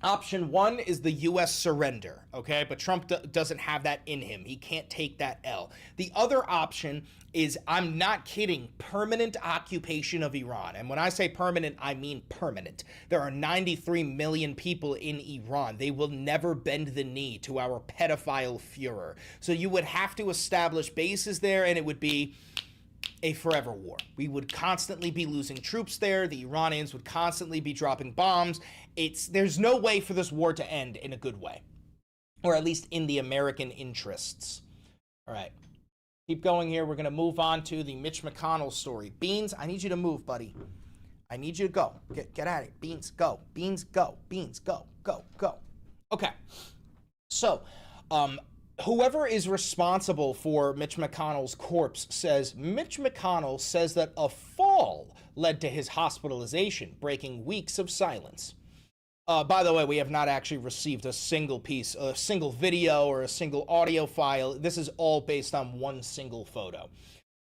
Option one is the U.S. surrender, okay? But Trump doesn't have that in him. He can't take that L. The other option is, I'm not kidding, permanent occupation of Iran. And when I say permanent, I mean permanent. There are 93 million people in Iran. They will never bend the knee to our pedophile Fuhrer. So you would have to establish bases there, and it would be a forever war. We would constantly be losing troops there. The Iranians would constantly be dropping bombs. There's no way for this war to end in a good way, or at least in the American interests. All right, keep going here. We're going to move on to the Mitch McConnell story. Beans, I need you to move, buddy. I need you to go. Get at it. Beans, go. Beans, go. Beans, go. Go. Go. Okay. So, whoever is responsible for Mitch McConnell's corpse says Mitch McConnell says that a fall led to his hospitalization, breaking weeks of silence. By the way, we have not actually received a single video or a single audio file. This is all based on one single photo.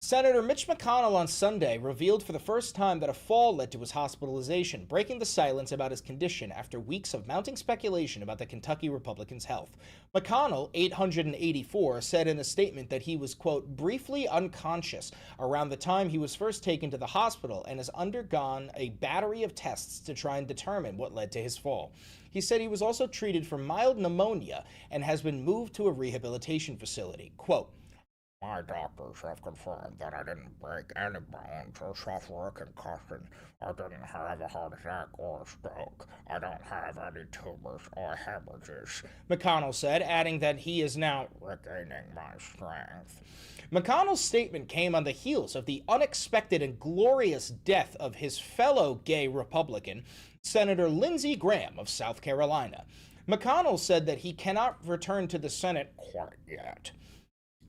Senator Mitch McConnell on Sunday revealed for the first time that a fall led to his hospitalization, breaking the silence about his condition after weeks of mounting speculation about the Kentucky Republican's health. McConnell, 884, said in a statement that he was, quote, briefly unconscious around the time he was first taken to the hospital and has undergone a battery of tests to try and determine what led to his fall. He said he was also treated for mild pneumonia and has been moved to a rehabilitation facility. Quote, My doctors have confirmed that I didn't break any bones or suffer a concussion. I didn't have a heart attack or a stroke. I don't have any tumors or hemorrhages, McConnell said, adding that he is now regaining my strength. McConnell's statement came on the heels of the unexpected and glorious death of his fellow gay Republican, Senator Lindsey Graham of South Carolina. McConnell said that he cannot return to the Senate quite yet.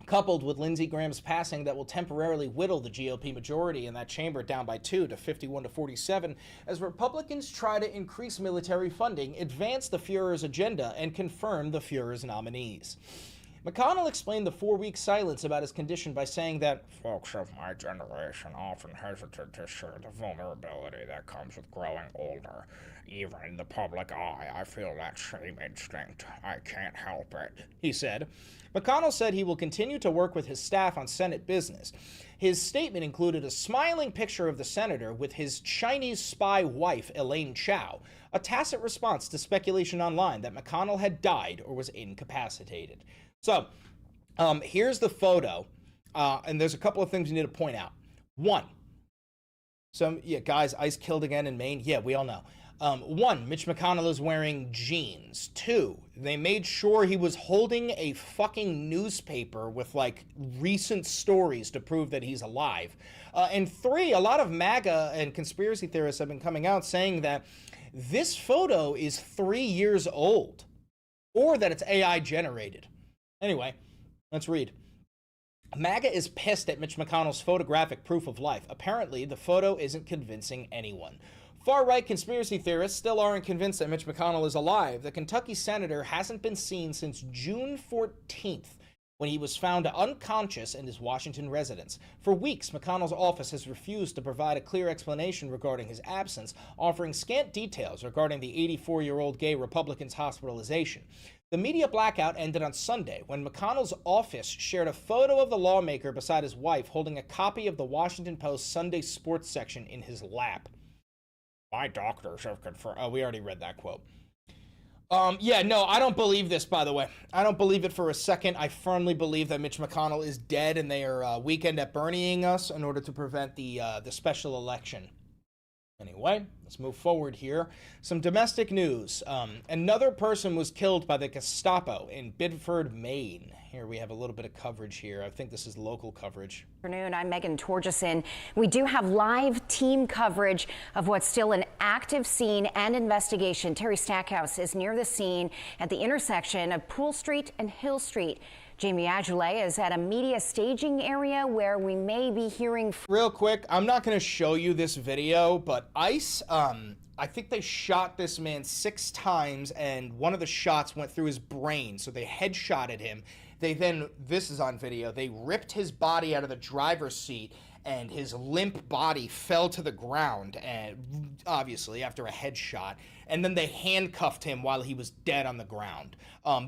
Coupled with Lindsey Graham's passing, that will temporarily whittle the GOP majority in that chamber down by 2 to 51 to 47, as Republicans try to increase military funding, advance the Fuhrer's agenda, and confirm the Fuhrer's nominees. McConnell explained the 4-week silence about his condition by saying that folks of my generation often hesitate to share the vulnerability that comes with growing older. Even in the public eye, I feel that same instinct. I can't help it, he said. McConnell said he will continue to work with his staff on Senate business. His statement included a smiling picture of the senator with his Chinese spy wife, Elaine Chao, a tacit response to speculation online that McConnell had died or was incapacitated. So, here's the photo, and there's a couple of things you need to point out. One, guys, ICE killed again in Maine. Yeah, we all know. 1, Mitch McConnell is wearing jeans. 2, they made sure he was holding a fucking newspaper with, like, recent stories to prove that he's alive. And 3, a lot of MAGA and conspiracy theorists have been coming out saying that this photo is 3 years old, or that it's AI generated. Anyway, let's read. MAGA is pissed at Mitch McConnell's photographic proof of life. Apparently, the photo isn't convincing anyone. Far-right conspiracy theorists still aren't convinced that Mitch McConnell is alive. The Kentucky senator hasn't been seen since June 14th, when he was found unconscious in his Washington residence. For weeks, McConnell's office has refused to provide a clear explanation regarding his absence, offering scant details regarding the 84-year-old gay Republican's hospitalization. The media blackout ended on Sunday when McConnell's office shared a photo of the lawmaker beside his wife holding a copy of the Washington Post Sunday sports section in his lap. My doctors have confirmed. Oh, we already read that quote. No, I don't believe this, by the way. I don't believe it for a second. I firmly believe that Mitch McConnell is dead and they are weekend at Bernieing us in order to prevent the special election. Anyway, let's move forward here. Some domestic news. Another person was killed by the Gestapo in Biddeford, Maine. Here we have a little bit of coverage here. I think this is local coverage. Good afternoon. I'm Megan Torgeson. We do have live team coverage of what's still an active scene and investigation. Terry Stackhouse is near the scene at the intersection of Poole Street and Hill Street. Jamie Ajoulay is at a media staging area where we may be hearing. Real quick, I'm not going to show you this video, but ICE, I think they shot this man 6 times, and one of the shots went through his brain, so they headshotted him. They then, this is on video, they ripped his body out of the driver's seat, and his limp body fell to the ground, and obviously after a headshot, and then they handcuffed him while he was dead on the ground.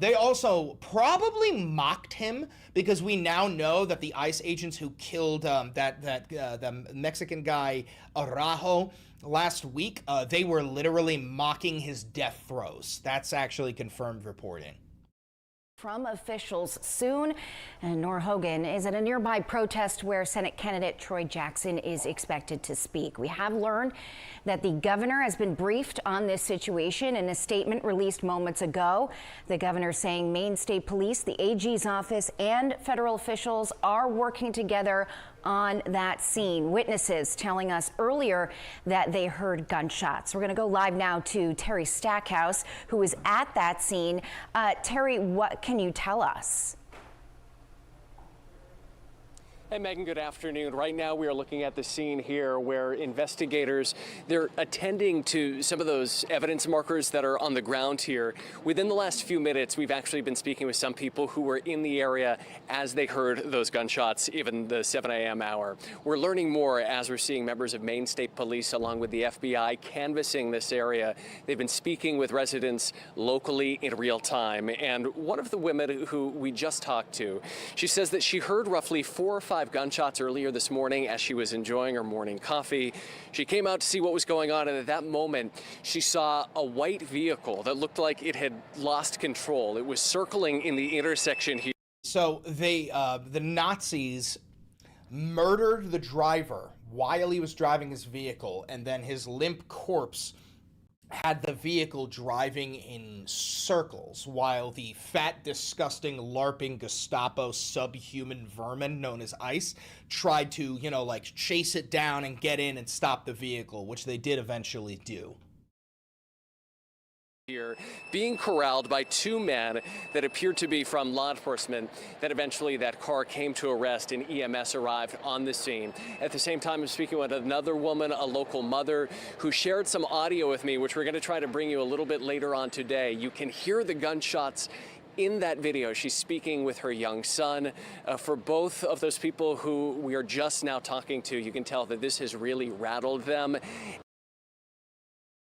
They also probably mocked him because we now know that the ICE agents who killed the Mexican guy Araujo last week, they were literally mocking his death throes. That's actually confirmed reporting. From officials soon. And Nora Hogan is at a nearby protest where Senate candidate Troy Jackson is expected to speak. We have learned that the governor has been briefed on this situation in a statement released moments ago. The governor saying Maine State Police, the AG's office, and federal officials are working together on that scene. Witnesses telling us earlier that they heard gunshots. We're going to go live now to Terry Stackhouse, who is at that scene. Terry, what can you tell us? Hey, Megan, good afternoon. Right now we are looking at the scene here where investigators, they're attending to some of those evidence markers that are on the ground here. Within the last few minutes, we've actually been speaking with some people who were in the area as they heard those gunshots, even the 7 a.m. hour. We're learning more as we're seeing members of Maine State Police along with the FBI canvassing this area. They've been speaking with residents locally in real time. And one of the women who we just talked to, she says that she heard roughly 4 or 5 gunshots earlier this morning as she was enjoying her morning coffee. She came out to see what was going on, and at that moment, she saw a white vehicle that looked like it had lost control. It was circling in the intersection here. So the Nazis murdered the driver while he was driving his vehicle, and then his limp corpse had the vehicle driving in circles while the fat, disgusting, LARPing Gestapo subhuman vermin known as ICE tried to, like chase it down and get in and stop the vehicle, which they did eventually do. Here, being corralled by two men that appeared to be from law enforcement, that eventually that car came to arrest and EMS arrived on the scene. At the same time, I'm speaking with another woman, a local mother, who shared some audio with me, which we're going to try to bring you a little bit later on today. You can hear the gunshots in that video. She's speaking with her young son. For both of those people who we are just now talking to, you can tell that this has really rattled them.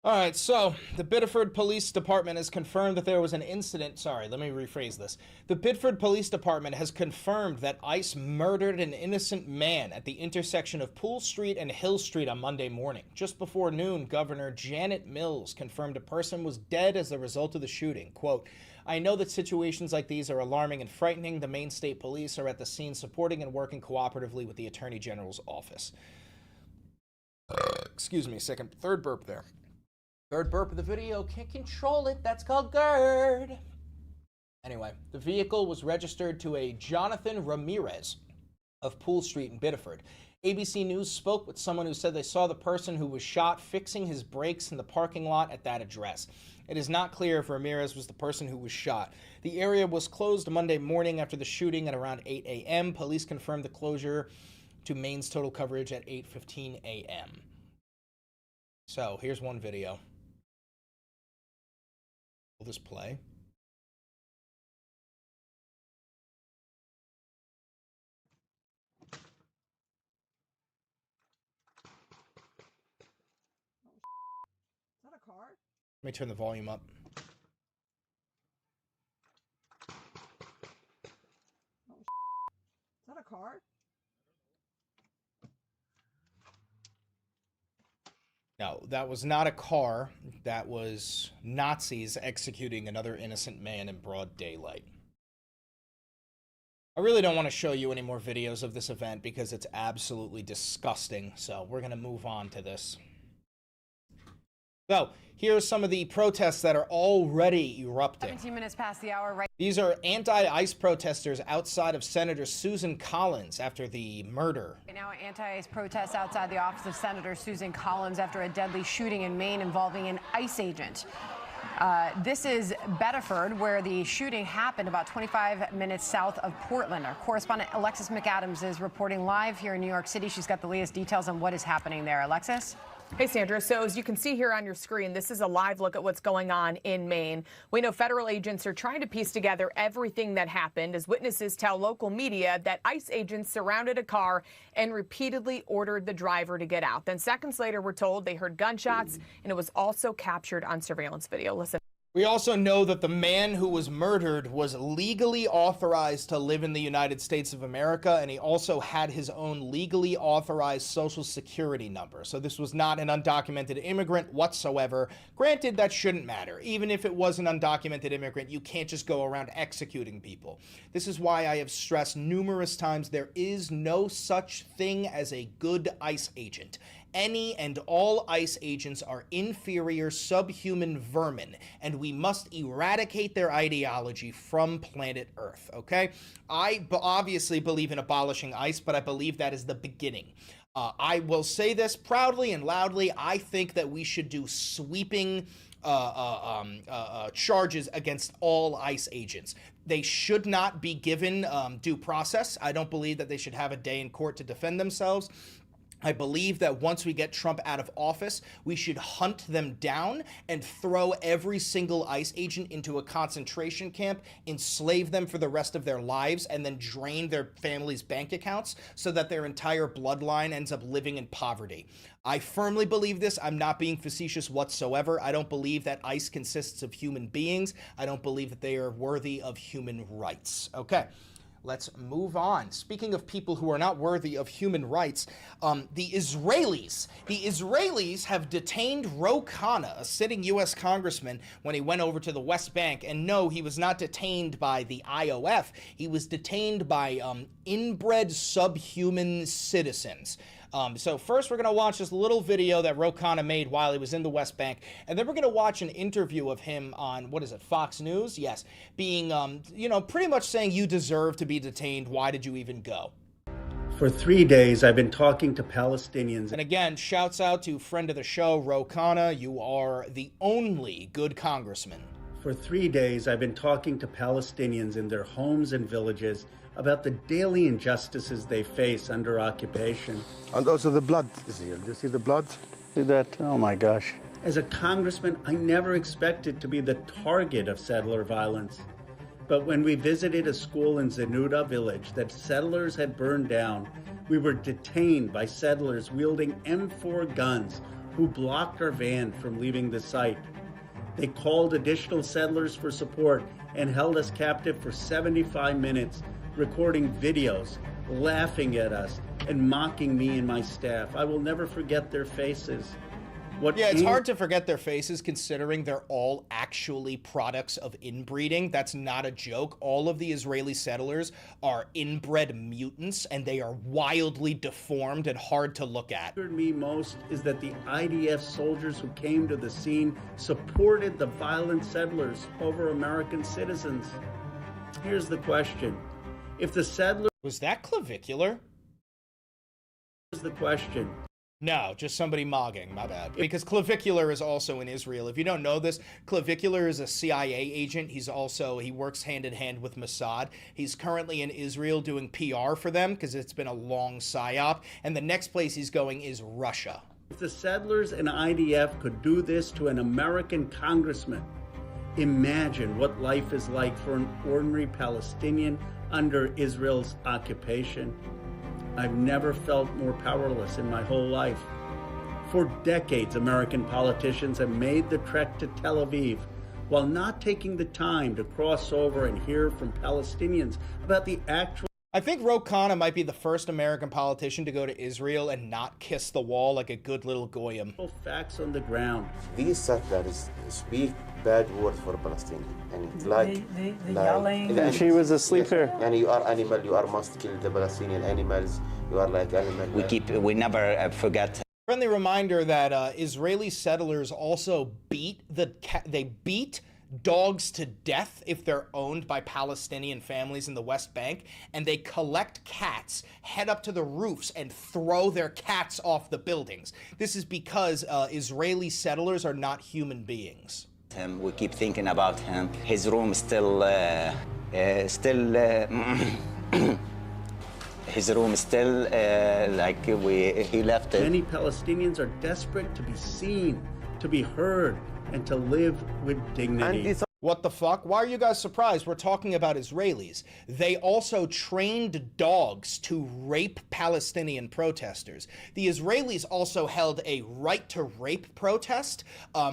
All right, so the Biddeford Police Department has confirmed that there was an incident. Sorry, let me rephrase this. The Biddeford Police Department has confirmed that ICE murdered an innocent man at the intersection of Poole Street and Hill Street on Monday morning. Just before noon, Governor Janet Mills confirmed a person was dead as a result of the shooting. Quote, "I know that situations like these are alarming and frightening. The Maine State Police are at the scene supporting and working cooperatively with the Attorney General's office." Excuse me a second. Third burp there. Third burp of the video, can't control it, that's called GERD. Anyway, the vehicle was registered to a Jonathan Ramirez of Poole Street in Biddeford. ABC News spoke with someone who said they saw the person who was shot fixing his brakes in the parking lot at that address. It is not clear if Ramirez was the person who was shot. The area was closed Monday morning after the shooting at around 8 a.m. Police confirmed the closure to Maine's total coverage at 8:15 a.m. So, here's one video. Will this play? Is that a car? Let me turn the volume up. Is that a car? No, that was not a car. That was Nazis executing another innocent man in broad daylight. I really don't want to show you any more videos of this event because it's absolutely disgusting. So we're going to move on to this. So here are some of the protests that are already erupting. 17 minutes past the hour, right? These are anti-ICE protesters outside of Senator Susan Collins after the murder. Right now, anti-ICE protests outside the office of Senator Susan Collins after a deadly shooting in Maine involving an ICE agent. This is Bedford, where the shooting happened about 25 minutes south of Portland. Our correspondent Alexis McAdams is reporting live here in New York City. She's got the latest details on what is happening there. Alexis? Hey, Sandra. So as you can see here on your screen, this is a live look at what's going on in Maine. We know federal agents are trying to piece together everything that happened as witnesses tell local media that ICE agents surrounded a car and repeatedly ordered the driver to get out. Then seconds later, we're told they heard gunshots, and it was also captured on surveillance video. Listen. We also know that the man who was murdered was legally authorized to live in the United States of America, and he also had his own legally authorized Social Security number. So this was not an undocumented immigrant whatsoever. Granted, that shouldn't matter. Even if it was an undocumented immigrant, you can't just go around executing people. This is why I have stressed numerous times there is no such thing as a good ICE agent. Any and all ICE agents are inferior, subhuman vermin, and we must eradicate their ideology from planet Earth, okay? I obviously believe in abolishing ICE, but I believe that is the beginning. I will say this proudly and loudly. I think that we should do sweeping charges against all ICE agents. They should not be given due process. I don't believe that they should have a day in court to defend themselves. I believe that once we get Trump out of office, we should hunt them down and throw every single ICE agent into a concentration camp, enslave them for the rest of their lives, and then drain their families' bank accounts so that their entire bloodline ends up living in poverty. I firmly believe this. I'm not being facetious whatsoever. I don't believe that ICE consists of human beings. I don't believe that they are worthy of human rights. Okay. let's move on. Speaking of people who are not worthy of human rights, the Israelis have detained Ro Khanna, a sitting U.S. congressman, when he went over to the West Bank. And no, he was not detained by the IOF. He was detained by inbred subhuman citizens. So first we're going to watch this little video that Ro Khanna made while he was in the West Bank, and then we're going to watch an interview of him on, what is it, Fox News? Yes, being, pretty much saying you deserve to be detained. Why did you even go? For 3 days, I've been talking to Palestinians. And again, shouts out to friend of the show, Ro Khanna. You are the only good congressman. For 3 days, I've been talking to Palestinians in their homes and villages about the daily injustices they face under occupation. And also the blood is here. Do you see the blood? See that? Oh my gosh. As a congressman, I never expected to be the target of settler violence. But when we visited a school in Zenuda village that settlers had burned down, we were detained by settlers wielding M4 guns who blocked our van from leaving the site. They called additional settlers for support and held us captive for 75 minutes, recording videos, laughing at us, and mocking me and my staff. I will never forget their faces. It's hard to forget their faces considering they're all actually products of inbreeding. That's not a joke. All of the Israeli settlers are inbred mutants, and they are wildly deformed and hard to look at. What angered me most is that the IDF soldiers who came to the scene supported the violent settlers over American citizens. Here's the question. If the settlers... Was that clavicular? Here's the question. No, just somebody mogging, my bad. Because clavicular is also in Israel. If you don't know this, clavicular is a CIA agent. He works hand in hand with Mossad. He's currently in Israel doing PR for them because it's been a long psyop. And the next place he's going is Russia. If the settlers and IDF could do this to an American congressman, imagine what life is like for an ordinary Palestinian under Israel's occupation. I've never felt more powerless in my whole life. For decades, American politicians have made the trek to Tel Aviv while not taking the time to cross over and hear from Palestinians about the actual... I think Ro Khanna might be the first American politician to go to Israel and not kiss the wall like a good little goyim. Facts on the ground. These settlers speak bad words for Palestinians. And they yelling. And she was asleep here. And you are animal, you are must kill the Palestinian animals. You are like animal. We never forget. Friendly reminder that Israeli settlers also beat dogs to death if they're owned by Palestinian families in the West Bank, and they collect cats, head up to the roofs, and throw their cats off the buildings. This is because Israeli settlers are not human beings. We keep thinking about him. His room still his room is still he left it. Many Palestinians are desperate to be seen, to be heard, and to live with dignity. What the fuck? Why are you guys surprised? We're talking about Israelis. They also trained dogs to rape Palestinian protesters. The Israelis also held a right to rape protest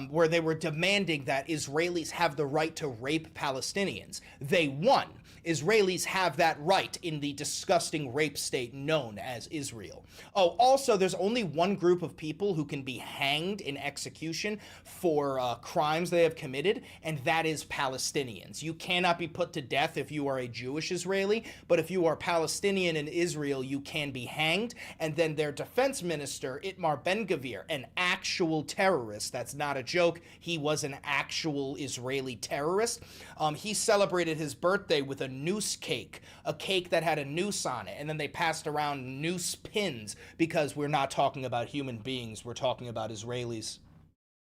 where they were demanding that Israelis have the right to rape Palestinians. They won. Israelis have that right in the disgusting rape state known as Israel. Oh, also, there's only one group of people who can be hanged in execution for crimes they have committed, and that is Palestinians. You cannot be put to death if you are a Jewish Israeli, but if you are Palestinian in Israel, you can be hanged. And then their defense minister, Itamar Ben-Gvir, an actual terrorist, that's not a joke, he was an actual Israeli terrorist, he celebrated his birthday with a noose cake, a cake that had a noose on it, and then they passed around noose pins because we're not talking about human beings, we're talking about Israelis.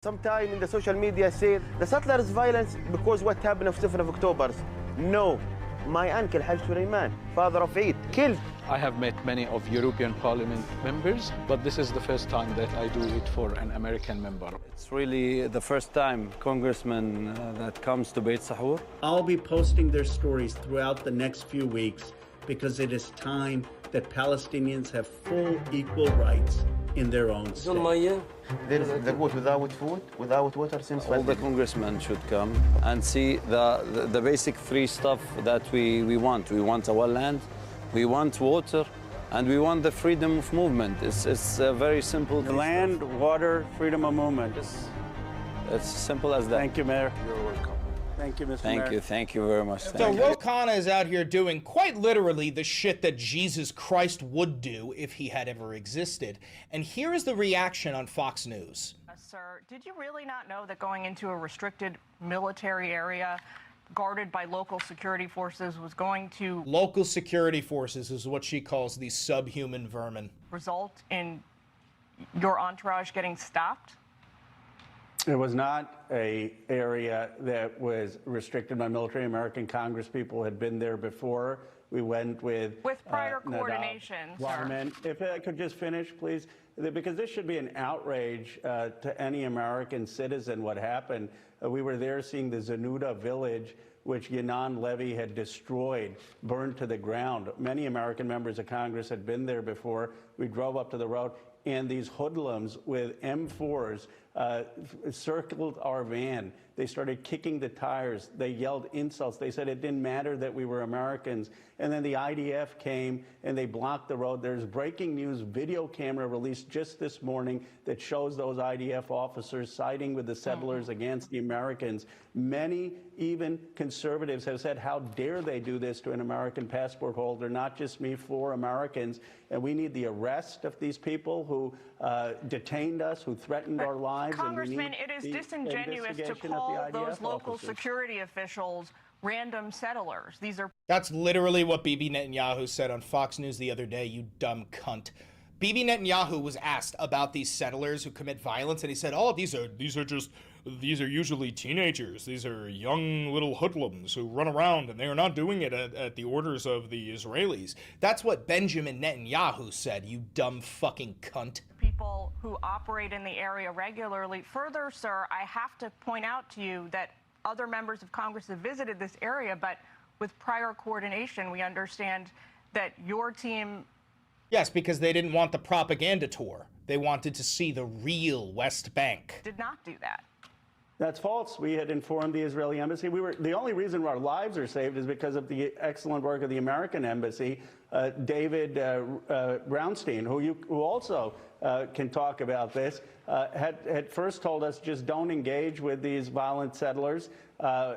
Sometime in the social media say the settlers violence because what happened on 7th of October. No, my uncle Haj Suleiman, father of Eid, killed. I have met many of European Parliament members, but this is the first time that I do it for an American member. It's really the first time congressman that comes to Beit Sahur. I'll be posting their stories throughout the next few weeks because it is time that Palestinians have full equal rights in their own state. There is the good without food, without water since All the congressmen should come and see the basic three stuff that we want. We want our land, we want water, and we want the freedom of movement. It's very simple. The land, water, freedom of movement. It's simple as that. Thank you, Mayor. You're welcome. Thank you, Mr. Mayor. Thank you very much. So Ro Khanna is out here doing quite literally the shit that Jesus Christ would do if he had ever existed. And here is the reaction on Fox News. Sir, did you really not know that going into a restricted military area guarded by local security forces was going to... Local security forces is what she calls these subhuman vermin. ...result in your entourage getting stopped? It was not an area that was restricted by military. American Congress people had been there before. We went with prior coordination, sir. If I could just finish, please, because this should be an outrage to any American citizen what happened. We were there seeing the Zenuda village, which Yanan Levy had destroyed, burned to the ground. Many American members of Congress had been there before. We drove up to the road, and these hoodlums with M4s circled our van. They started kicking the tires. They yelled insults. They said it didn't matter that we were Americans. And then the IDF came and they blocked the road. There's breaking news video camera released just this morning that shows those IDF officers siding with the settlers against the Americans. Many, even conservatives, have said, how dare they do this to an American passport holder, not just me, 4 Americans. And we need the arrest of these people who detained us, who threatened our lives. Congressman, it is disingenuous to call those local security officials random settlers. That's literally what Bibi Netanyahu said on Fox News the other day, you dumb cunt. Bibi Netanyahu was asked about these settlers who commit violence, and he said, oh, these are usually teenagers. These are young little hoodlums who run around, and they are not doing it at the orders of the Israelis. That's what Benjamin Netanyahu said, you dumb fucking cunt. People who operate in the area regularly. Further, sir, I have to point out to you that other members of Congress have visited this area, but with prior coordination, we understand that your team... Yes, because they didn't want the propaganda tour. They wanted to see the real West Bank. ...did not do that. That's false. We had informed the Israeli embassy. The only reason our lives are saved is because of the excellent work of the American embassy. David Brownstein, who also can talk about this, had first told us just don't engage with these violent settlers.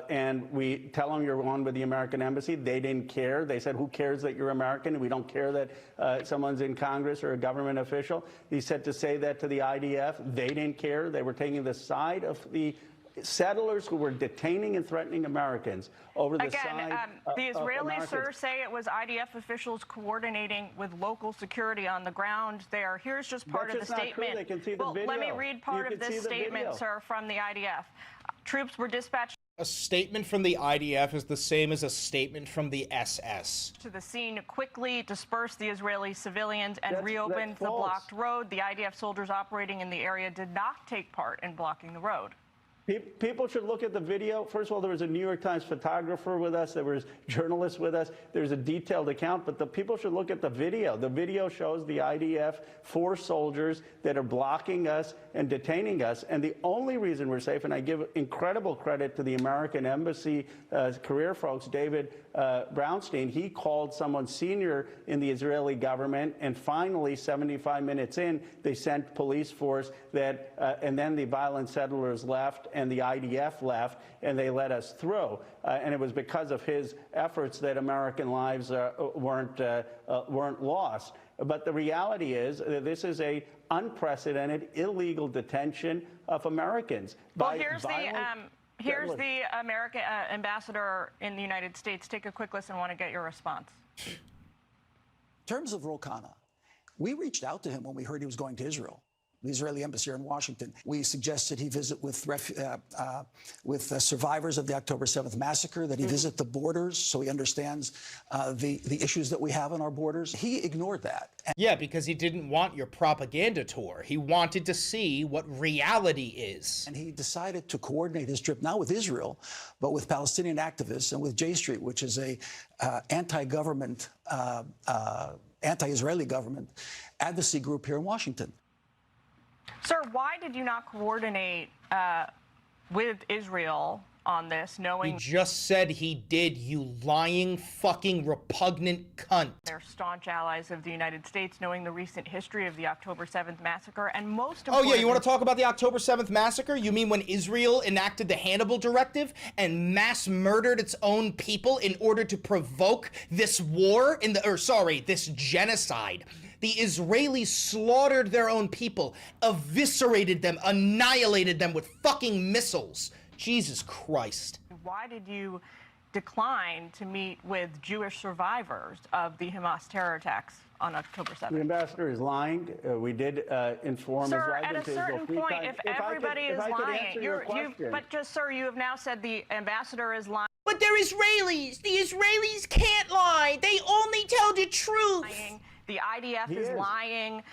And we tell them you're on with the American embassy. They didn't care. They said, who cares that you're American? We don't care that someone's in Congress or a government official. He said to say that to the IDF. They didn't care. They were taking the side of the settlers who were detaining and threatening Americans over the side the Israelis, sir, Americans. say it was IDF officials coordinating with local security on the ground there. Here's just part of the statement. They can see the video. Let me read part of this statement, sir, from the IDF. Troops were dispatched. A statement from the IDF is the same as a statement from the SS. To the scene, quickly dispersed the Israeli civilians and reopened the blocked road. The IDF soldiers operating in the area did not take part in blocking the road. People should look at the video. First of all, there was a New York Times photographer with us. There was journalists with us. There's a detailed account, but the people should look at the video. The video shows the IDF 4 soldiers that are blocking us and detaining us. And the only reason we're safe, and I give incredible credit to the American Embassy career folks, David Brownstein, he called someone senior in the Israeli government, and finally, 75 minutes in, they sent police force and then the violent settlers left, and the IDF left, and they let us through. And it was because of his efforts that American lives weren't lost. But the reality is that this is a unprecedented, illegal detention of Americans. Well, here's the American ambassador in the United States. Take a quick listen. I want to get your response. In terms of Ro Khanna, we reached out to him when we heard he was going to Israel. The Israeli embassy here in Washington. We suggested he visit with survivors of the October 7th massacre, that he visit the borders so he understands the issues that we have on our borders. He ignored that. Yeah, because he didn't want your propaganda tour. He wanted to see what reality is. And he decided to coordinate his trip, not with Israel, but with Palestinian activists and with J Street, which is a anti-government, anti-Israeli government advocacy group here in Washington. Sir, why did you not coordinate with Israel on this, knowing He just said he did, you lying fucking repugnant cunt. they're staunch allies of the United States, knowing the recent history of the October 7th massacre, and most Oh importantly... yeah, you want to talk about the October 7th massacre? You mean when Israel enacted the Hannibal Directive and mass murdered its own people in order to provoke this war this genocide? The Israelis slaughtered their own people, eviscerated them, annihilated them with fucking missiles. Jesus Christ. Why did you decline to meet with Jewish survivors of the Hamas terror attacks on October 7th? The ambassador is lying. We did inform Sir, Israel. at a certain point, if everybody is lying, but sir, you have now said the ambassador is lying. But they're Israelis. The Israelis can't lie. They only tell the truth. The IDF is lying.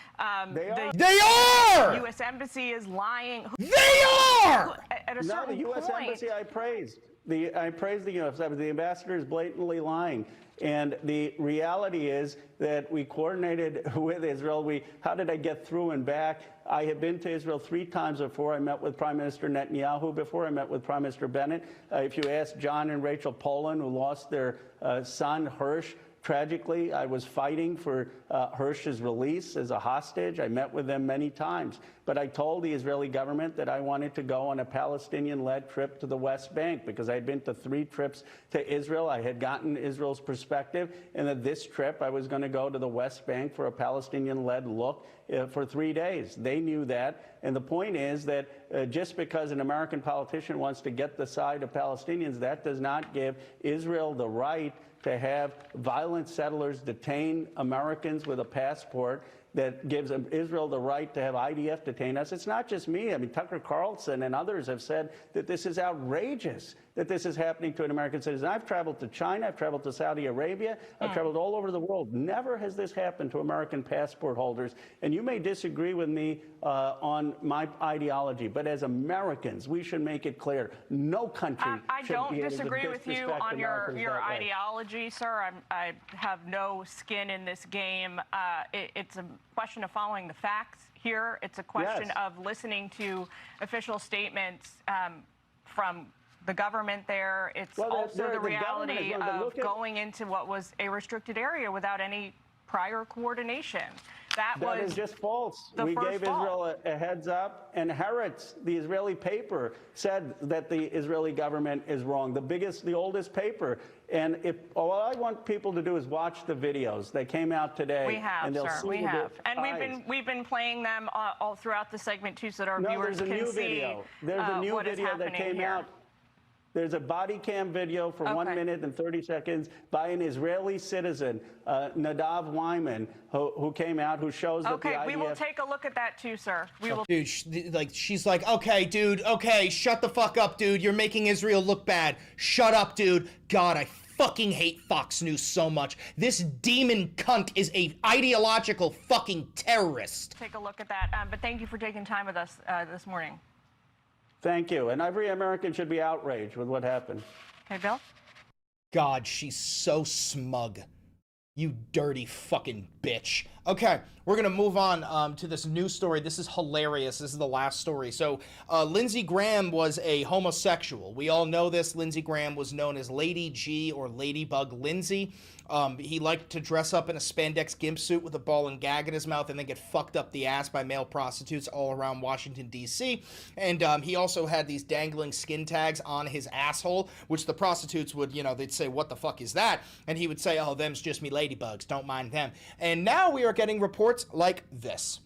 They are! The U.S. Embassy is lying. They are! At a No, certain the U.S. point... Embassy I praised. I praised the U.S. Embassy. The ambassador is blatantly lying. And the reality is that we coordinated with Israel. How did I get through and back? I have been to Israel 3 times before. I met with Prime Minister Netanyahu, before I met with Prime Minister Bennett. If you ask John and Rachel Poland, who lost their son, Hirsch, tragically, I was fighting for Hirsch's release as a hostage. I met with them many times. But I told the Israeli government that I wanted to go on a Palestinian-led trip to the West Bank because I had been to 3 trips to Israel. I had gotten Israel's perspective, and that this trip I was going to go to the West Bank for a Palestinian-led look for 3 days. They knew that. And the point is that just because an American politician wants to get the side of Palestinians, that does not give Israel the right to have violent settlers detain Americans with a passport, that gives Israel the right to have IDF detain us. It's not just me. I mean, Tucker Carlson and others have said that this is outrageous, that this is happening to an American citizen. I've traveled to China. I've traveled to Saudi Arabia. I've traveled all over the world. Never has this happened to American passport holders. And you may disagree with me on my ideology, but as Americans, we should make it clear, no country I should don't be able to disagree with you disrespect on Americans your that way. ideology, sir. I have no skin in this game. It's a question of following the facts here. It's a question of listening to official statements from the government there. It's also the reality of going into what was a restricted area without any prior coordination. That is just false. We gave Israel a heads up, and Haaretz, the Israeli paper, said that the Israeli government is wrong. The oldest paper. And all I want people to do is watch the videos. They came out today. We have, and they'll sir. see We have, and we've been playing them all throughout the segment too, so that our viewers can see There's a new what is video that happening came here. out. There's a body cam video for 1 minute and 30 seconds by an Israeli citizen, Nadav Wyman, who came out, who shows that the IDF... we will take a look at that too, sir. We will. Dude, she's like, okay, dude, okay, shut the fuck up, dude. You're making Israel look bad. Shut up, dude. God, I fucking hate Fox News so much. This demon cunt is a ideological fucking terrorist. Take a look at that. But thank you for taking time with us this morning. Thank you. And every American should be outraged with what happened. Okay, Bill? God, she's so smug. You dirty fucking bitch. Okay, we're going to move on to this news story. This is hilarious. This is the last story. So, Lindsey Graham was a homosexual. We all know this. Lindsey Graham was known as Lady G or Ladybug Lindsey. He liked to dress up in a spandex gimp suit with a ball and gag in his mouth and then get fucked up the ass by male prostitutes all around Washington, D.C. And he also had these dangling skin tags on his asshole, which the prostitutes would, they'd say, what the fuck is that? And he would say, oh, them's just me ladybugs. Don't mind them. And now we are getting reports like this.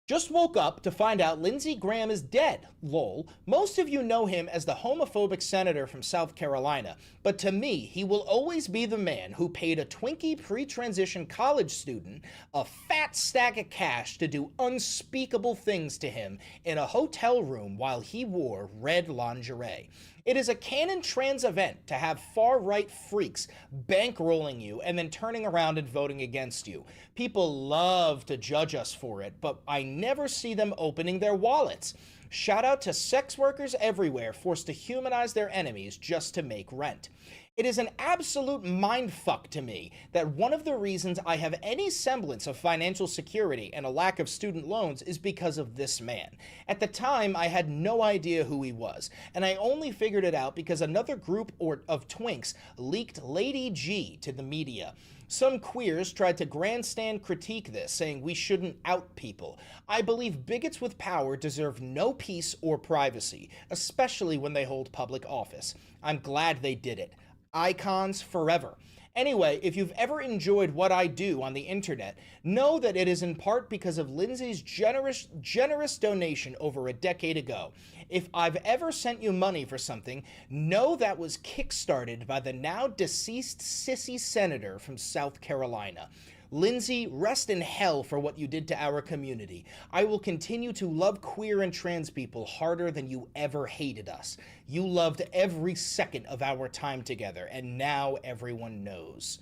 Just woke up to find out Lindsey Graham is dead. Lol. Most of you know him as the homophobic senator from South Carolina, but to me, he will always be the man who paid a Twinkie pre-transition college student a fat stack of cash to do unspeakable things to him in a hotel room while he wore red lingerie. It is a canon trans event to have far-right freaks bankrolling you and then turning around and voting against you. People love to judge us for it, but I never see them opening their wallets. Shout out to sex workers everywhere forced to humanize their enemies just to make rent. It is an absolute mindfuck to me that one of the reasons I have any semblance of financial security and a lack of student loans is because of this man. At the time, I had no idea who he was, and I only figured it out because another group of twinks leaked Lady G to the media. Some queers tried to grandstand critique this, saying we shouldn't out people. I believe bigots with power deserve no peace or privacy, especially when they hold public office. I'm glad they did it. Icons forever. Anyway, if you've ever enjoyed what I do on the internet, know that it is in part because of Lindsay's generous donation over a decade ago. If I've ever sent you money for something, know that was kickstarted by the now deceased sissy senator from South Carolina. Lindsay, rest in hell for what you did to our community. I will continue to love queer and trans people harder than you ever hated us. You loved every second of our time together, and now everyone knows.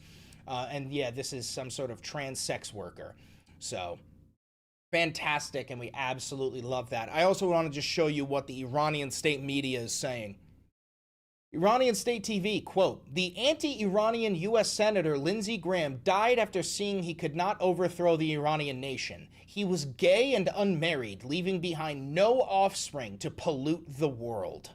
And yeah, this is some sort of trans sex worker. So, fantastic, and we absolutely love that. I also want to just show you what the Iranian state media is saying. Iranian State TV, quote, the anti-Iranian U.S. Senator Lindsey Graham died after seeing he could not overthrow the Iranian nation. He was gay and unmarried, leaving behind no offspring to pollute the world.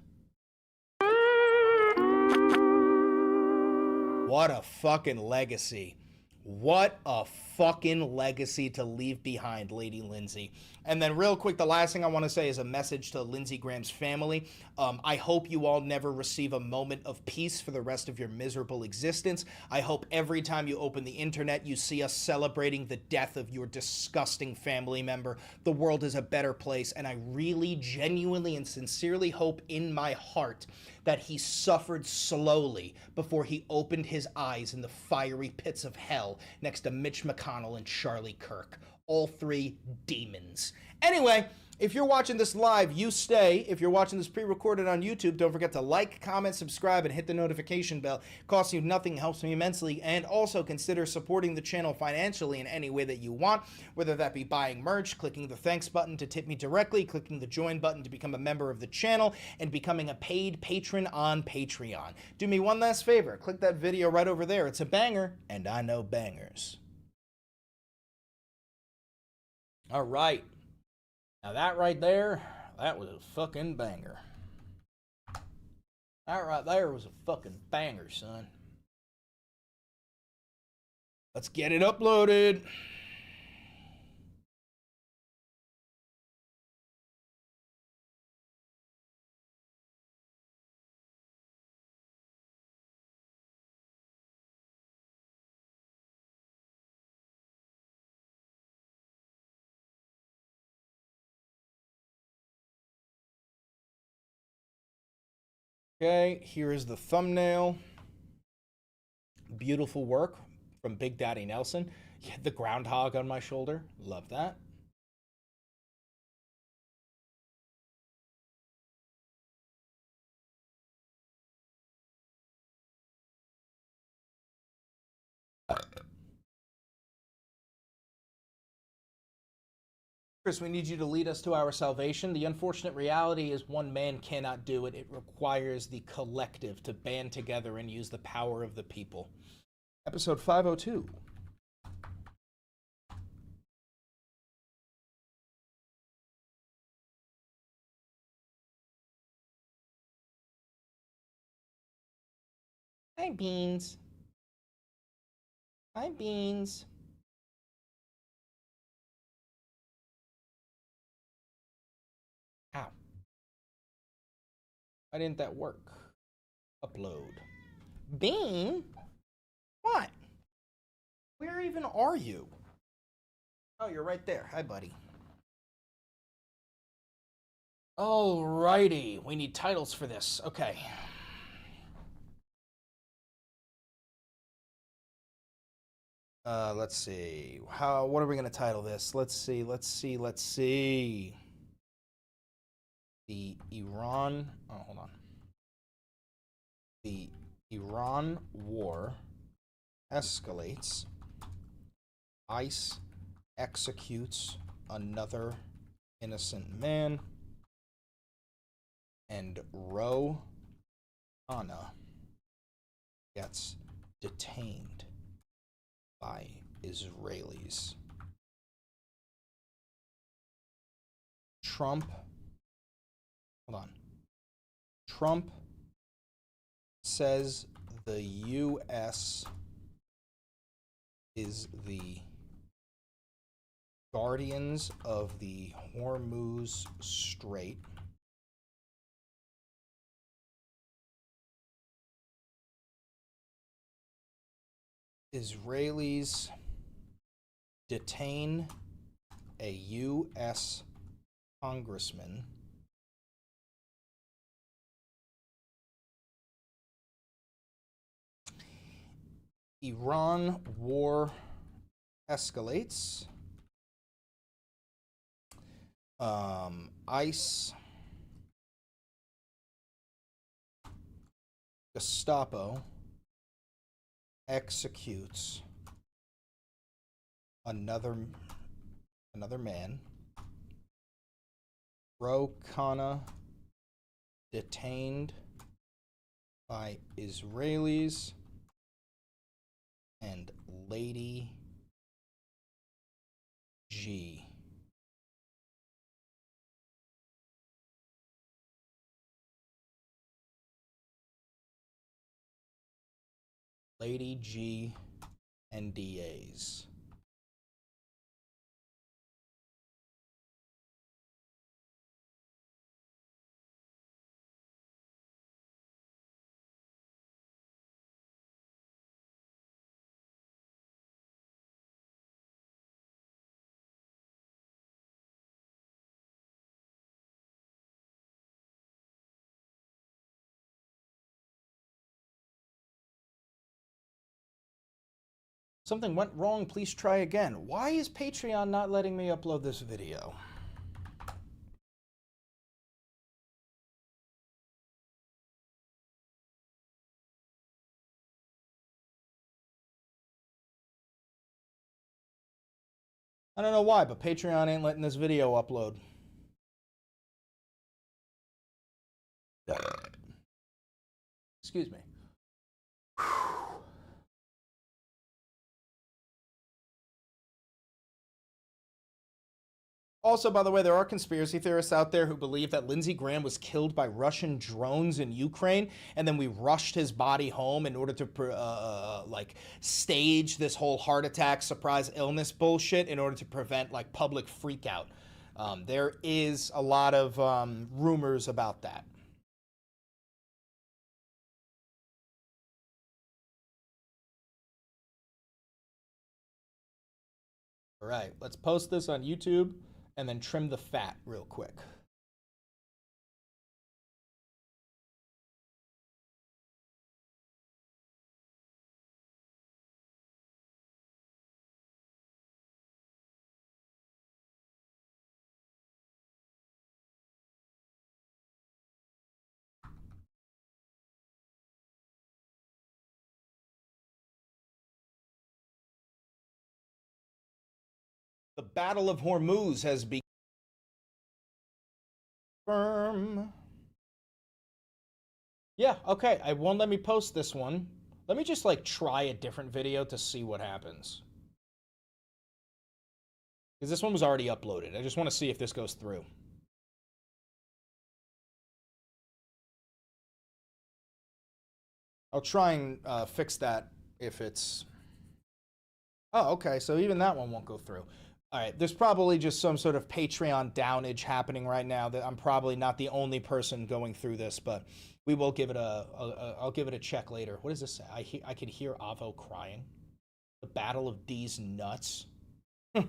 What a fucking legacy. What a fucking legacy to leave behind, Lady Lindsay. And then real quick, the last thing I want to say is a message to Lindsey Graham's family. I hope you all never receive a moment of peace for the rest of your miserable existence. I hope every time you open the internet, you see us celebrating the death of your disgusting family member. The world is a better place, and I really, genuinely, and sincerely hope in my heart that he suffered slowly before he opened his eyes in the fiery pits of hell next to Mitch McConnell and Charlie Kirk. All three demons. Anyway, if you're watching this live, you stay. If you're watching this pre-recorded on YouTube, don't forget to like, comment, subscribe, and hit the notification bell. It costs you nothing, helps me immensely, and also consider supporting the channel financially in any way that you want, whether that be buying merch, clicking the thanks button to tip me directly, clicking the join button to become a member of the channel, and becoming a paid patron on Patreon. Do me one last favor, click that video right over there. It's a banger, and I know bangers. All right. Now that right there, that was a fucking banger. That right there was a fucking banger, son. Let's get it uploaded. Okay, here is the thumbnail. Beautiful work from Big Daddy Nelson. Yeah, the groundhog on my shoulder. Love that. Chris, we need you to lead us to our salvation. The unfortunate reality is one man cannot do it. It requires the collective to band together and use the power of the people. Episode 502. Hi, Beans. Hi, Beans. Ow. Why didn't that work? Upload. Bean? What? Where even are you? Oh, you're right there. Hi, buddy. Alrighty. We need titles for this. Okay. Let's see. What are we going to title this? Let's see. The Iran, hold on. The Iran war escalates. ICE executes another innocent man. And Ro Anna gets detained by Israelis. Trump says the U.S. is the guardians of the Hormuz Strait. Israelis detain a U.S. congressman Iran war escalates. ICE, Gestapo executes another man. Ro Khanna detained by Israelis, and Lady G. Lady G NDAs. Something went wrong, please try again. Why is Patreon not letting me upload this video? I don't know why, but Patreon ain't letting this video upload. Excuse me. Also, by the way, there are conspiracy theorists out there who believe that Lindsey Graham was killed by Russian drones in Ukraine, and then we rushed his body home in order to like stage this whole heart attack, surprise illness bullshit in order to prevent like public freakout. There is a lot of rumors about that. All right, let's post this on YouTube and then trim the fat real quick. The Battle of Hormuz has begun. Yeah, okay, it won't let me post this one. Let me just like try a different video to see what happens. Because this one was already uploaded. I just want to see if this goes through. I'll try and fix that if it's... Oh, okay, so even that one won't go through. All right, there's probably just some sort of Patreon downage happening right now that I'm probably not the only person going through this, but we will give it I'll give it a check later. What does this say? I can hear Avo crying. The Battle of D's nuts. All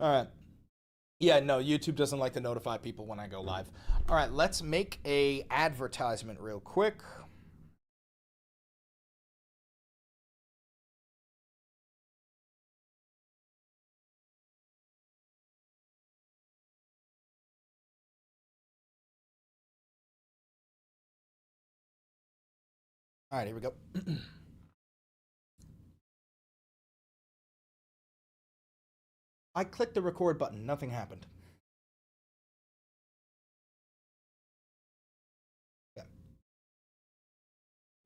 right. Yeah, no, YouTube doesn't like to notify people when I go live. All right, let's make a advertisement real quick. All right, here we go. I clicked the record button. Nothing happened.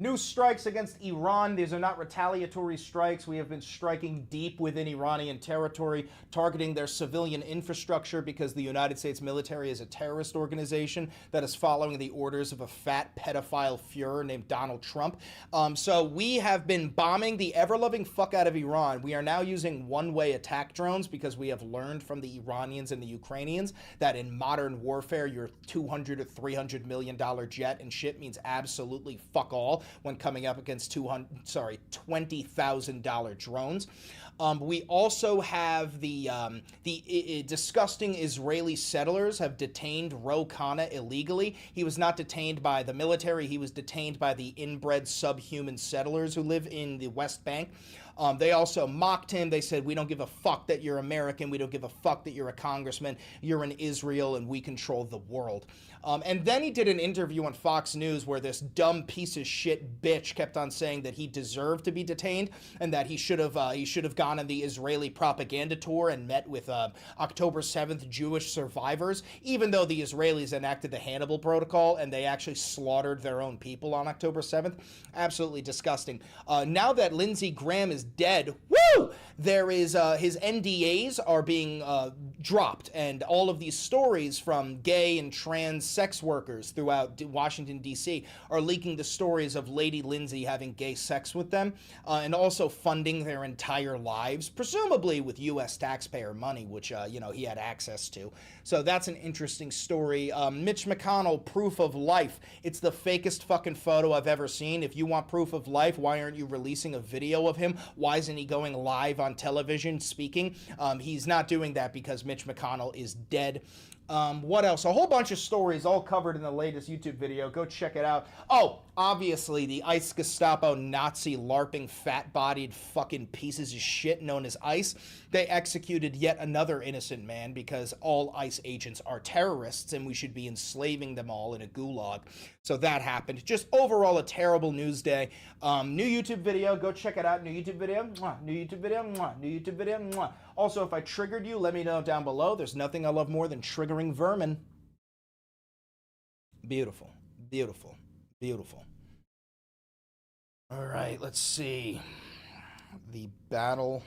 New strikes against Iran. These are not retaliatory strikes. We have been striking deep within Iranian territory, targeting their civilian infrastructure because the United States military is a terrorist organization that is following the orders of a fat pedophile Fuhrer named Donald Trump. So we have been bombing the ever-loving fuck out of Iran. We are now using one-way attack drones because we have learned from the Iranians and the Ukrainians that in modern warfare, your $200 or $300 million jet and shit means absolutely fuck all when coming up against $20,000 drones. We also have the disgusting Israeli settlers have detained Ro Khanna illegally. He was not detained by the military. He was detained by the inbred subhuman settlers who live in the West Bank. They also mocked him. They said, we don't give a fuck that you're American. We don't give a fuck that you're a congressman. You're in Israel and we control the world. And then he did an interview on Fox News where this dumb piece of shit bitch kept on saying that he deserved to be detained and that he should have gone on the Israeli propaganda tour and met with October 7th Jewish survivors, even though the Israelis enacted the Hannibal Protocol and they actually slaughtered their own people on October 7th. Absolutely disgusting. Now that Lindsey Graham is dead, woo! There is his NDAs are being dropped, and all of these stories from gay and trans sex workers throughout Washington, D.C. are leaking the stories of Lady Lindsay having gay sex with them and also funding their entire lives, presumably with U.S. taxpayer money, which, he had access to. So that's an interesting story. Mitch McConnell, proof of life. It's the fakest fucking photo I've ever seen. If you want proof of life, why aren't you releasing a video of him? Why isn't he going live on television speaking? He's not doing that because Mitch McConnell is dead. What else? A whole bunch of stories all covered in the latest YouTube video. Go check it out. Oh, obviously the ICE Gestapo Nazi LARPing fat-bodied fucking pieces of shit known as ICE. They executed yet another innocent man because all ICE agents are terrorists and we should be enslaving them all in a gulag. So that happened. Just overall a terrible news day. New YouTube video. Go check it out. New YouTube video. Mwah. New YouTube video. Mwah. New YouTube video. Mwah. Also, if I triggered you, let me know down below. There's nothing I love more than triggering vermin. Beautiful. Beautiful. Beautiful. All right, let's see. The Battle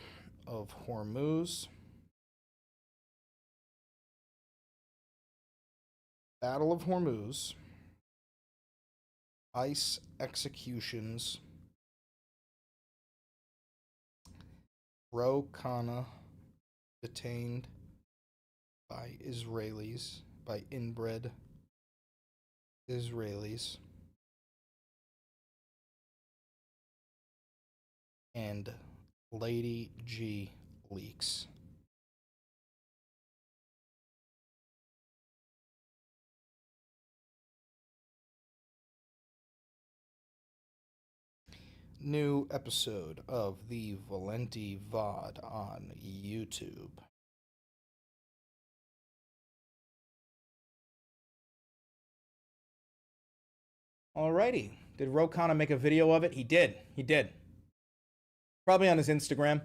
of Hormuz. Battle of Hormuz. ICE executions. Ro Khanna detained by Israelis, by inbred Israelis. And Lady G leaks. New episode of the Valenti VOD on YouTube. Alrighty. Did Ro Khanna make a video of it? He did. He did. Probably on his Instagram.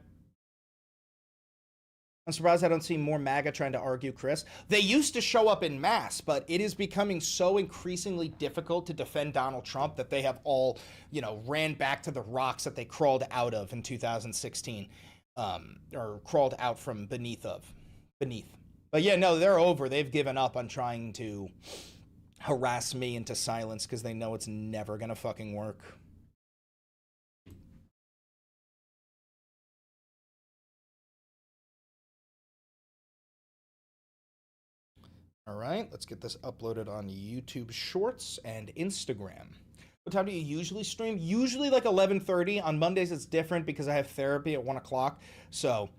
I'm surprised I don't see more MAGA trying to argue Chris. They used to show up in mass, but it is becoming so increasingly difficult to defend Donald Trump that they have all, ran back to the rocks that they crawled out of in 2016, or crawled out from beneath. But yeah, no, they're over. They've given up on trying to harass me into silence because they know it's never gonna fucking work. All right, let's get this uploaded on YouTube Shorts and Instagram. What time do you usually stream? Usually like 11:30. On Mondays it's different because I have therapy at 1 o'clock. So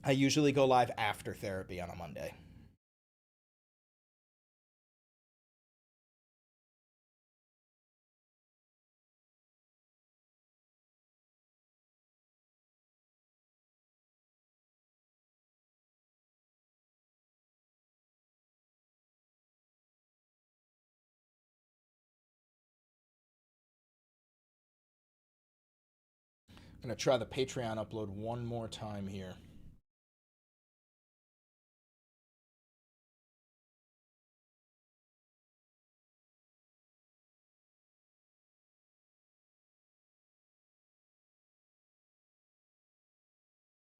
I usually go live after therapy on a Monday. I'm going to try the Patreon upload one more time here.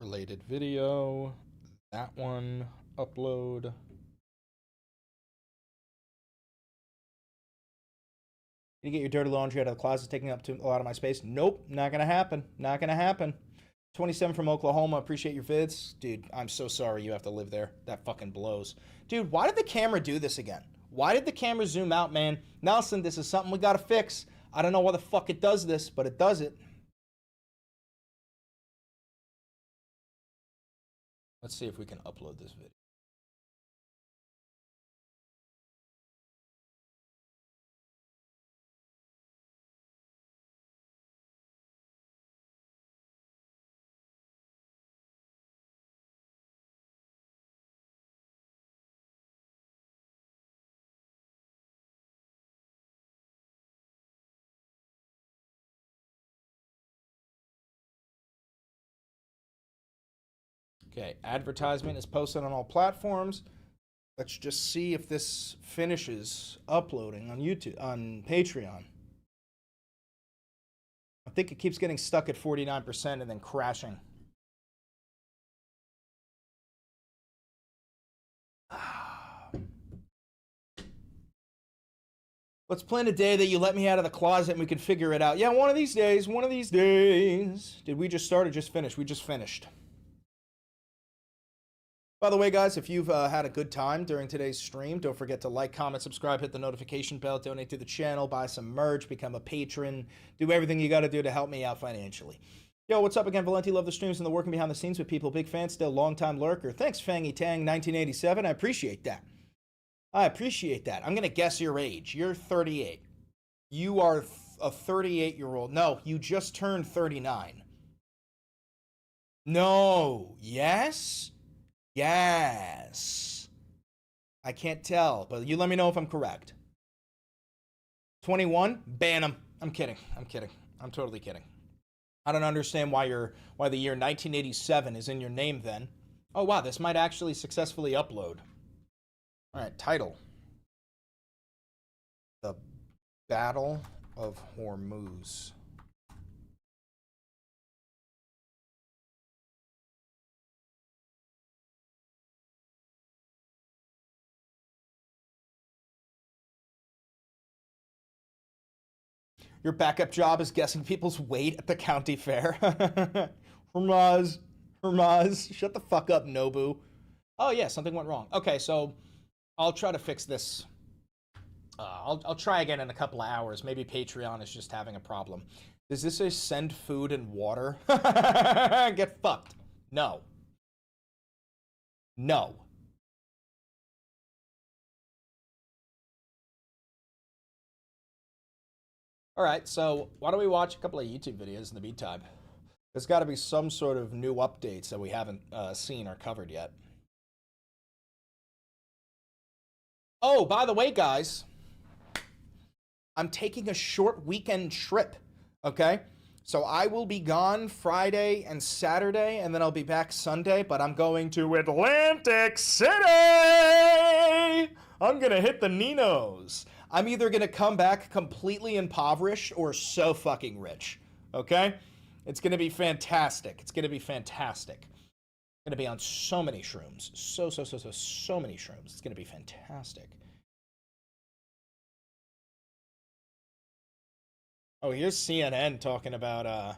Related video. That one. Upload. You get your dirty laundry out of the closet, taking up a lot of my space? Nope, not gonna happen. Not gonna happen. 27 from Oklahoma, appreciate your vids. Dude, I'm so sorry you have to live there. That fucking blows. Dude, why did the camera do this again? Why did the camera zoom out, man? Nelson, this is something we gotta fix. I don't know why the fuck it does this, but it does it. Let's see if we can upload this video. Okay, advertisement is posted on all platforms. Let's just see if this finishes uploading on YouTube, on Patreon. I think it keeps getting stuck at 49% and then crashing. Let's plan a day that you let me out of the closet and we can figure it out. Yeah, one of these days, one of these days. Did we just start or just finish? We just finished. By the way, guys, if you've had a good time during today's stream, don't forget to like, comment, subscribe, hit the notification bell, donate to the channel, buy some merch, become a patron, do everything you got to do to help me out financially. Yo, what's up again? Valenti, love the streams and the working behind the scenes with people. Big fan, still long-time lurker. Thanks, Fangy Tang, 1987. I appreciate that. I appreciate that. I'm going to guess your age. You're 38. You are a 38-year-old. No, you just turned 39. No. Yes? Yes. I can't tell, but you let me know if I'm correct. 21? Ban him. I'm kidding. I'm kidding. I'm totally kidding. I don't understand why the year 1987 is in your name then. Oh wow, this might actually successfully upload. All right, title. The Battle of Hormuz. Your backup job is guessing people's weight at the county fair. Hormuz. Shut the fuck up, Nobu. Oh yeah, something went wrong. Okay, so I'll try to fix this. I'll try again in a couple of hours. Maybe Patreon is just having a problem. Does this say send food and water? Get fucked. No. No. All right, so why don't we watch a couple of YouTube videos in the meantime? There's got to be some sort of new updates that we haven't seen or covered yet. Oh, by the way, guys, I'm taking a short weekend trip, okay? So I will be gone Friday and Saturday, and then I'll be back Sunday, but I'm going to Atlantic City! I'm going to hit the Ninos. I'm either going to come back completely impoverished or so fucking rich, okay? It's going to be fantastic. It's going to be fantastic. I'm going to be on so many shrooms. So many shrooms. It's going to be fantastic. Oh, here's CNN talking about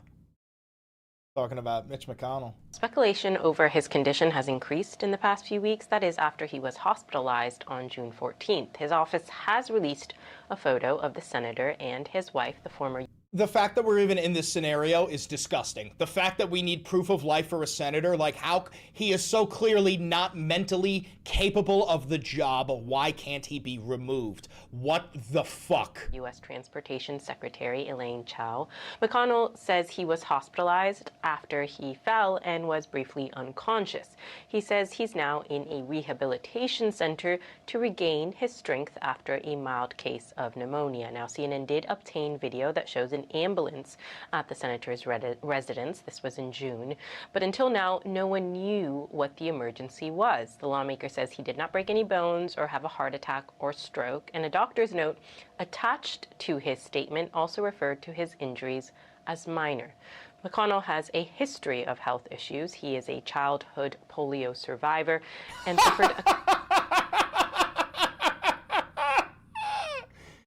Mitch McConnell. Speculation over his condition has increased in the past few weeks. That is after he was hospitalized on June 14th. His office has released a photo of the senator and his wife, the former. The fact that we're even in this scenario is disgusting. The fact that we need proof of life for a senator, like how he is so clearly not mentally capable of the job. Why can't he be removed? What the fuck? U.S. Transportation Secretary Elaine Chao. McConnell says he was hospitalized after he fell and was briefly unconscious. He says he's now in a rehabilitation center to regain his strength after a mild case of pneumonia. Now, CNN did obtain video that shows an an ambulance at the senator's residence. This was in June. But until now, no one knew what the emergency was. The lawmaker says he did not break any bones or have a heart attack or stroke. And a doctor's note attached to his statement also referred to his injuries as minor. McConnell has a history of health issues. He is a childhood polio survivor and suffered a...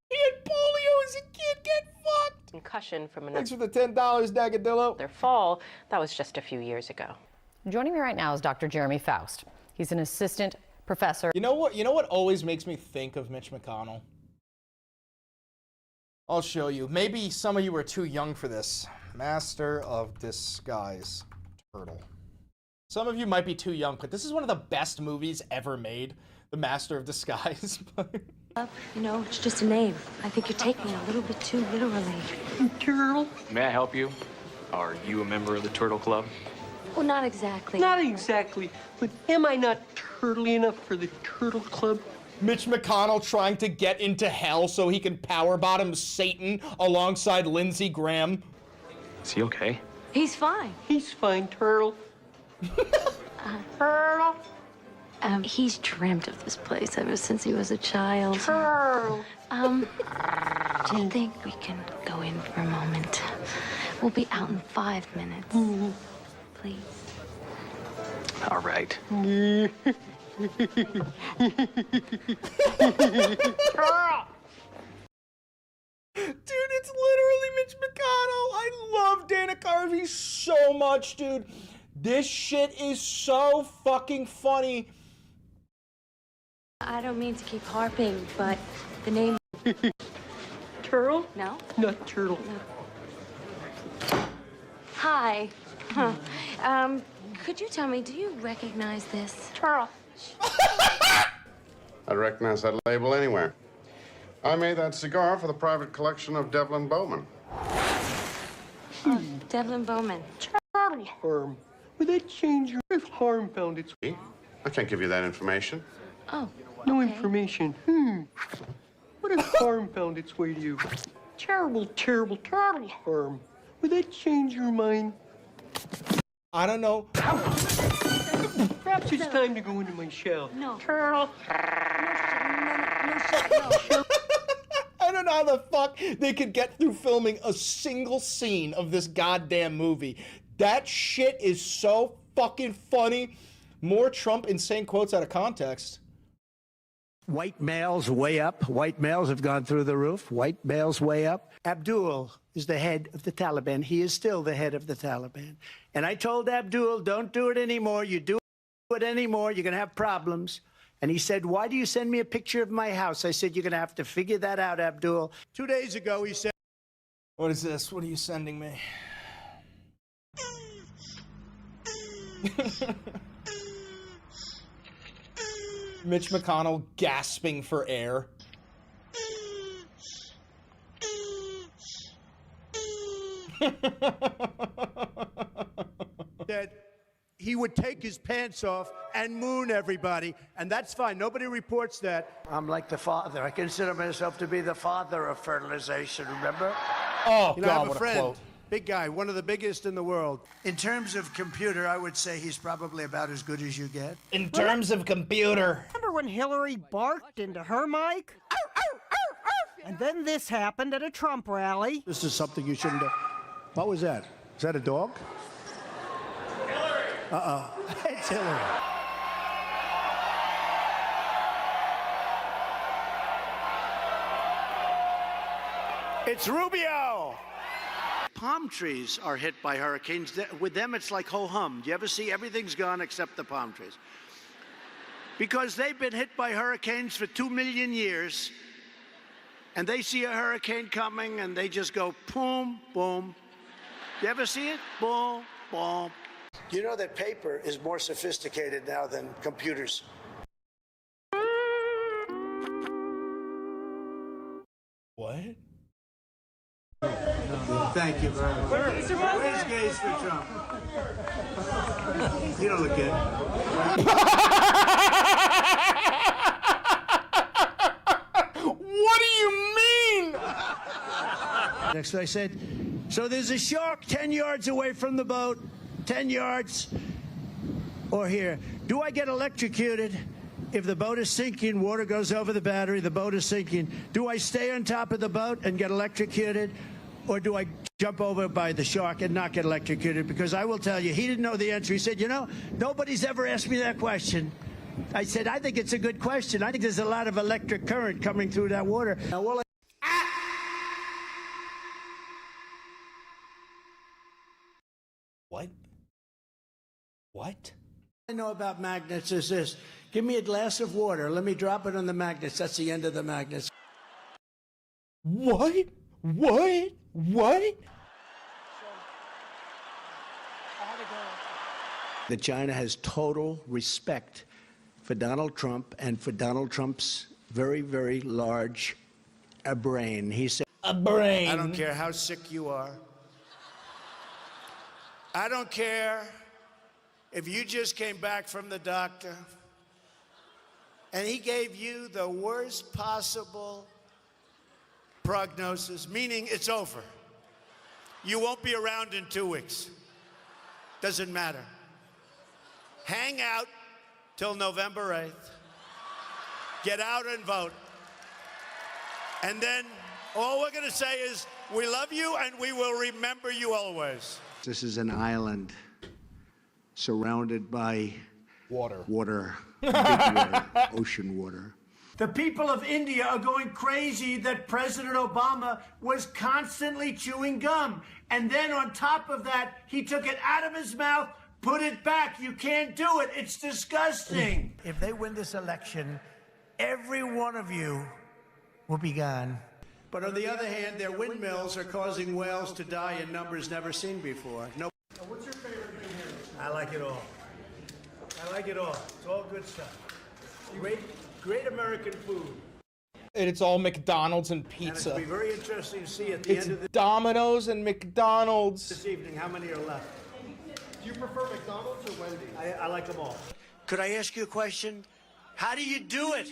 He had polio as a kid, get fucked! concussion from Thanks another for the $10, Dagadillo. their fall. That was just a few years ago. Joining me right now is Dr. Jeremy Faust. He's an assistant professor. You know what always makes me think of Mitch McConnell? I'll show you. Maybe some of you are too young for this. Master of Disguise Turtle. Some of you might be too young, but this is one of the best movies ever made. The Master of Disguise. You know, it's just a name. I think you're taking it a little bit too literally. Turtle. May I help you? Are you a member of the Turtle Club? Well, not exactly. Not exactly, but am I not turtly enough for the Turtle Club? Mitch McConnell trying to get into hell so he can power bottom Satan alongside Lindsey Graham. Is he okay? He's fine. He's fine, Turtle. Turtle. He's dreamt of this place ever since he was a child. Turtle. Do you think we can go in for a moment? We'll be out in 5 minutes. Please. All right. Dude, it's literally Mitch McConnell. I love Dana Carvey so much, dude. This shit is so fucking funny. I don't mean to keep harping, but the name... Turtle? No? Not Turtle. No. Hi. Huh. Could you tell me, do you recognize this? Turtle. I'd recognize that label anywhere. I made that cigar for the private collection of Devlin Bowman. Devlin Bowman. Turtle harm. Would that change your... If harm found its way? I can't give you that information. Oh, No okay. information. What if harm found its way to you? Terrible, terrible, terrible harm. Would that change your mind? I don't know. Perhaps it's time to go into my shell. No. Turtle. I don't know how the fuck they could get through filming a single scene of this goddamn movie. That shit is so fucking funny. More Trump insane quotes out of context. White males way up. White males have gone through the roof. White males way up. Abdul is the head of the Taliban. He is still the head of the Taliban. And I told Abdul, don't do it anymore. You do it anymore, you're going to have problems. And he said, why do you send me a picture of my house? I said, you're going to have to figure that out, Abdul. 2 days ago, he said... What is this? What are you sending me? Mitch McConnell gasping for air. That he would take his pants off and moon everybody, and that's fine. Nobody reports that. I'm like the father. I consider myself to be the father of fertilization, remember? Oh, you know, God, I have a what a friend, quote. big guy, one of the biggest in the world. In terms of computer, I would say he's probably about as good as you get. In terms of computer. Remember when Hillary barked into her mic? And then this happened at a Trump rally. This is something you shouldn't do. What was that? Is that a dog? Hillary! Uh-oh. It's Hillary. It's Rubio! Palm trees are hit by hurricanes. With them, it's like ho-hum. Do you ever see everything's gone except the palm trees? Because they've been hit by hurricanes for 2 million years, and they see a hurricane coming, and they just go boom, boom. You ever see it? Boom, boom. You know that paper is more sophisticated now than computers. What? Thank you very much. Where's gays for Trump? You don't look good. What do you mean? Next, I said, so there's a shark 10 yards away from the boat, 10 yards, or here. Do I get electrocuted if the boat is sinking, water goes over the battery, the boat is sinking? Do I stay on top of the boat and get electrocuted, or do I jump over by the shark and not get electrocuted? Because I will tell you, he didn't know the answer. He said, you know, nobody's ever asked me that question. I said, I think it's a good question. I think there's a lot of electric current coming through that water. Now, well, What? What? I know about magnets is this. Give me a glass of water. Let me drop it on the magnets. That's the end of the magnets. What? What? What? That China has total respect for Donald Trump and for Donald Trump's very, very large brain. He said, a brain. I don't care how sick you are. I don't care if you just came back from the doctor and he gave you the worst possible prognosis, meaning it's over. You won't be around in 2 weeks. Doesn't matter. Hang out till November 8th. Get out and vote. And then all we're going to say is, we love you and we will remember you always. This is an island surrounded by water, big water, ocean water. The people of India are going crazy that President Obama was constantly chewing gum. And then on top of that, he took it out of his mouth, put it back. You can't do it. It's disgusting. If they win this election, every one of you will be gone. But on the other hand, their windmills are causing whales to die in numbers never seen before. No. What's your favorite thing here? I like it all. I like it all. It's all good stuff. Great American food. And it's all McDonald's and And pizza. it'll be very interesting to see at the It's end of the Domino's and McDonald's. this evening how many are left. Do you prefer McDonald's or Wendy's? I like them all. Could I ask you a question? How do you do it?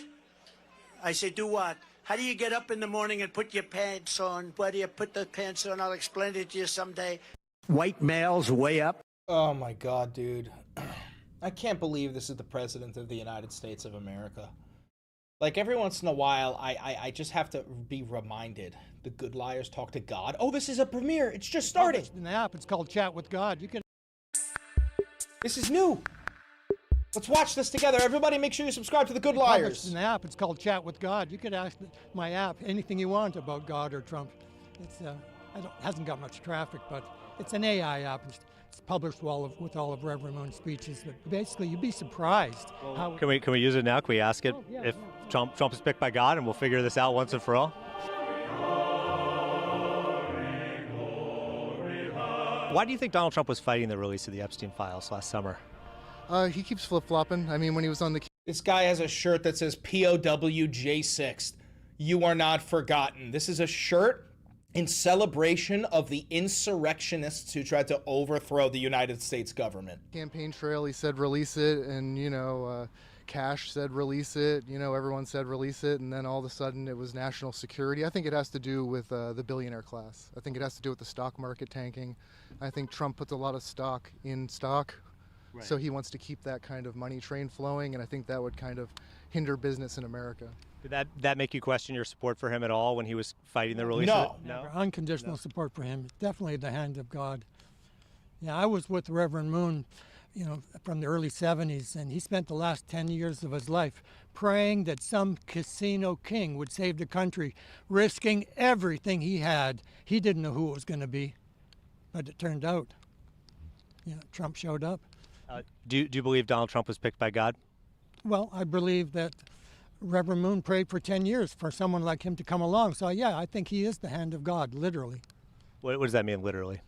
I say, do what? How do you get up in the morning and put your pants on? Where do you put the pants on? I'll explain it to you someday. White males way up. Oh my God, dude. I can't believe this is the president of the United States of America. Like, every once in a while, I just have to be reminded. The good liars talk to God. Oh, this is a premiere. It's just starting. It's an app. It's called Chat with God. You can. This is new. Let's watch this together. Everybody make sure you subscribe to The Good Liars. It's an app. It's called Chat with God. You can ask my app anything you want about God or Trump. It's hasn't got much traffic, but it's an AI app. It's published with all of Reverend Moon's speeches. But basically, you'd be surprised. How Can we use it now? Can we ask it if Trump is picked by God, and we'll figure this out once and for all? Why do you think Donald Trump was fighting the release of the Epstein files last summer? He keeps flip-flopping. I mean, when he was on the... This guy has a shirt that says POW J6. You are not forgotten. This is a shirt in celebration of the insurrectionists who tried to overthrow the United States government. Campaign trail, he said release it, and, you know, Cash said release it, you know, everyone said release it, and then all of a sudden it was national security. I think it has to do with the billionaire class. I think it has to do with the stock market tanking. I think Trump puts a lot of stock in stock. Right. So he wants to keep that kind of money train flowing, and I think that would kind of hinder business in America. Did that make you question your support for him at all when he was fighting the release? No. Never. Unconditional support for him. Definitely the hand of God. Yeah, I was with Reverend Moon, you know, from the early 70s, and he spent the last 10 years of his life praying that some casino king would save the country, risking everything he had. He didn't know who it was going to be, but it turned out, Trump showed up. Do you believe Donald Trump was picked by God? Well, I believe that Reverend Moon prayed for 10 years for someone like him to come along. So, yeah, I think he is the hand of God, literally. What does that mean, literally?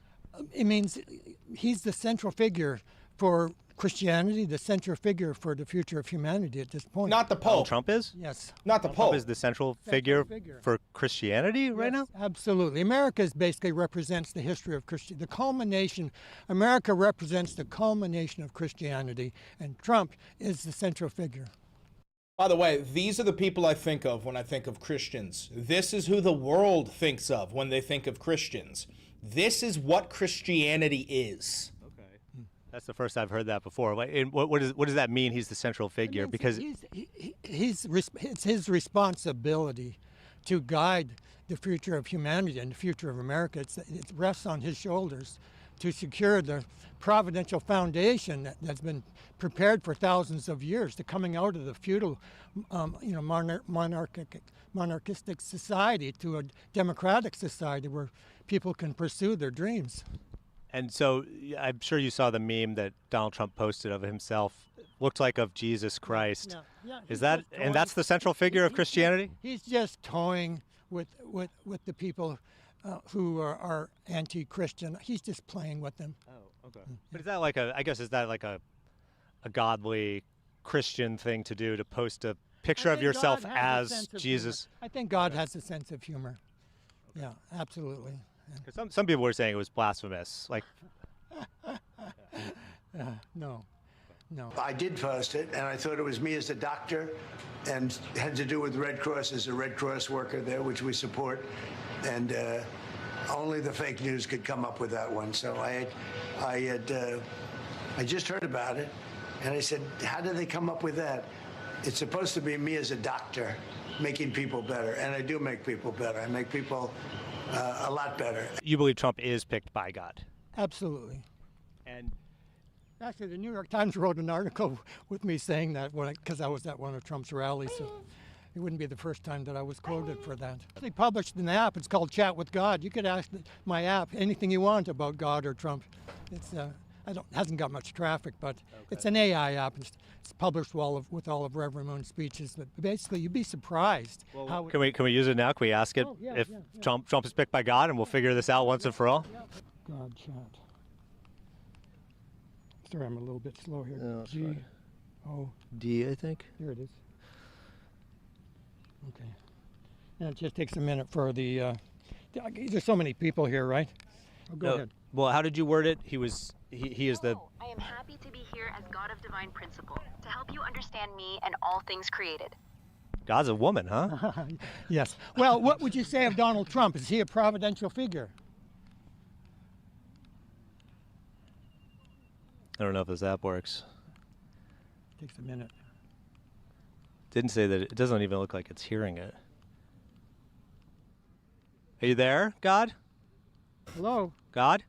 It means he's the central figure for Christianity, the central figure for the future of humanity at this point. Not the Pope. Donald Trump is? Yes. Not the Pope. Trump is the central figure for Christianity right now? Absolutely. America basically represents the history of Christianity. The culmination, America represents the culmination of Christianity, and Trump is the central figure. By the way, these are the people I think of when I think of Christians. This is who the world thinks of when they think of Christians. This is what Christianity is. Okay. That's the first I've heard that before. What does that mean? He's the central figure because it's his responsibility to guide the future of humanity and the future of America. It rests on his shoulders to secure the providential foundation that's been prepared for thousands of years, to coming out of the feudal, monarchistic society to a democratic society where people can pursue their dreams. And so I'm sure you saw the meme that Donald Trump posted of himself. Looked like of Jesus Christ. Yeah, is that, and that's the central figure of Christianity? He's just toying with the people who are anti-Christian. He's just playing with them. Oh, okay. But is that like is that like a godly Christian thing to do, to post a picture of yourself as Jesus? I think God has a sense of humor. Yeah, absolutely. Yeah. Some people were saying it was blasphemous. Like, no. I did post it, and I thought it was me as a doctor, and had to do with Red Cross as a Red Cross worker there, which we support, and only the fake news could come up with that one. So I just heard about it, and I said, how did they come up with that? It's supposed to be me as a doctor making people better, and I do make people better. I make people a lot better. You believe Trump is picked by God? Absolutely. And actually, the New York Times wrote an article with me saying that because I was at one of Trump's rallies. So it wouldn't be the first time that I was quoted for that. They published an app. It's called Chat with God. You could ask my app anything you want about God or Trump. It's hasn't got much traffic, but it's an AI app. It's published with all of Reverend Moon's speeches. But basically, you'd be surprised. Well, can we use it now? Can we ask it if Trump is picked by God, and we'll figure this out once and for all? God chat. Sorry, I'm a little bit slow here. No, G-O-D, I think. Here it is. Okay. And it just takes a minute for the. There's so many people here, right? Oh, go ahead. Well, how did you word it? He is the. I am happy to be here as God of divine principle to help you understand me and all things created. God's a woman, huh? Yes. Well, what would you say of Donald Trump? Is he a providential figure? I don't know if this app works. Takes a minute. Didn't say that. It doesn't even look like it's hearing it. Are you there, God? Hello? God?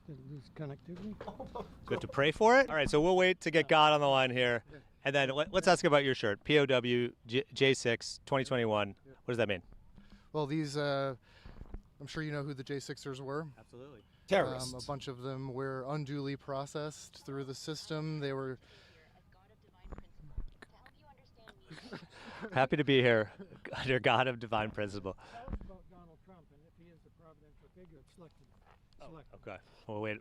Did it lose connectivity? Do we have to pray for it? All right, so we'll wait to get God on the line here. And then let's ask about your shirt. POW J6 2021. What does that mean? Well, these, I'm sure you know who the J6ers were. Absolutely. Terrorists. A bunch of them were unduly processed through the system. They were... Happy to be here under God of divine principle. About Donald Trump, and if he is a providential figure, it's selected. Okay.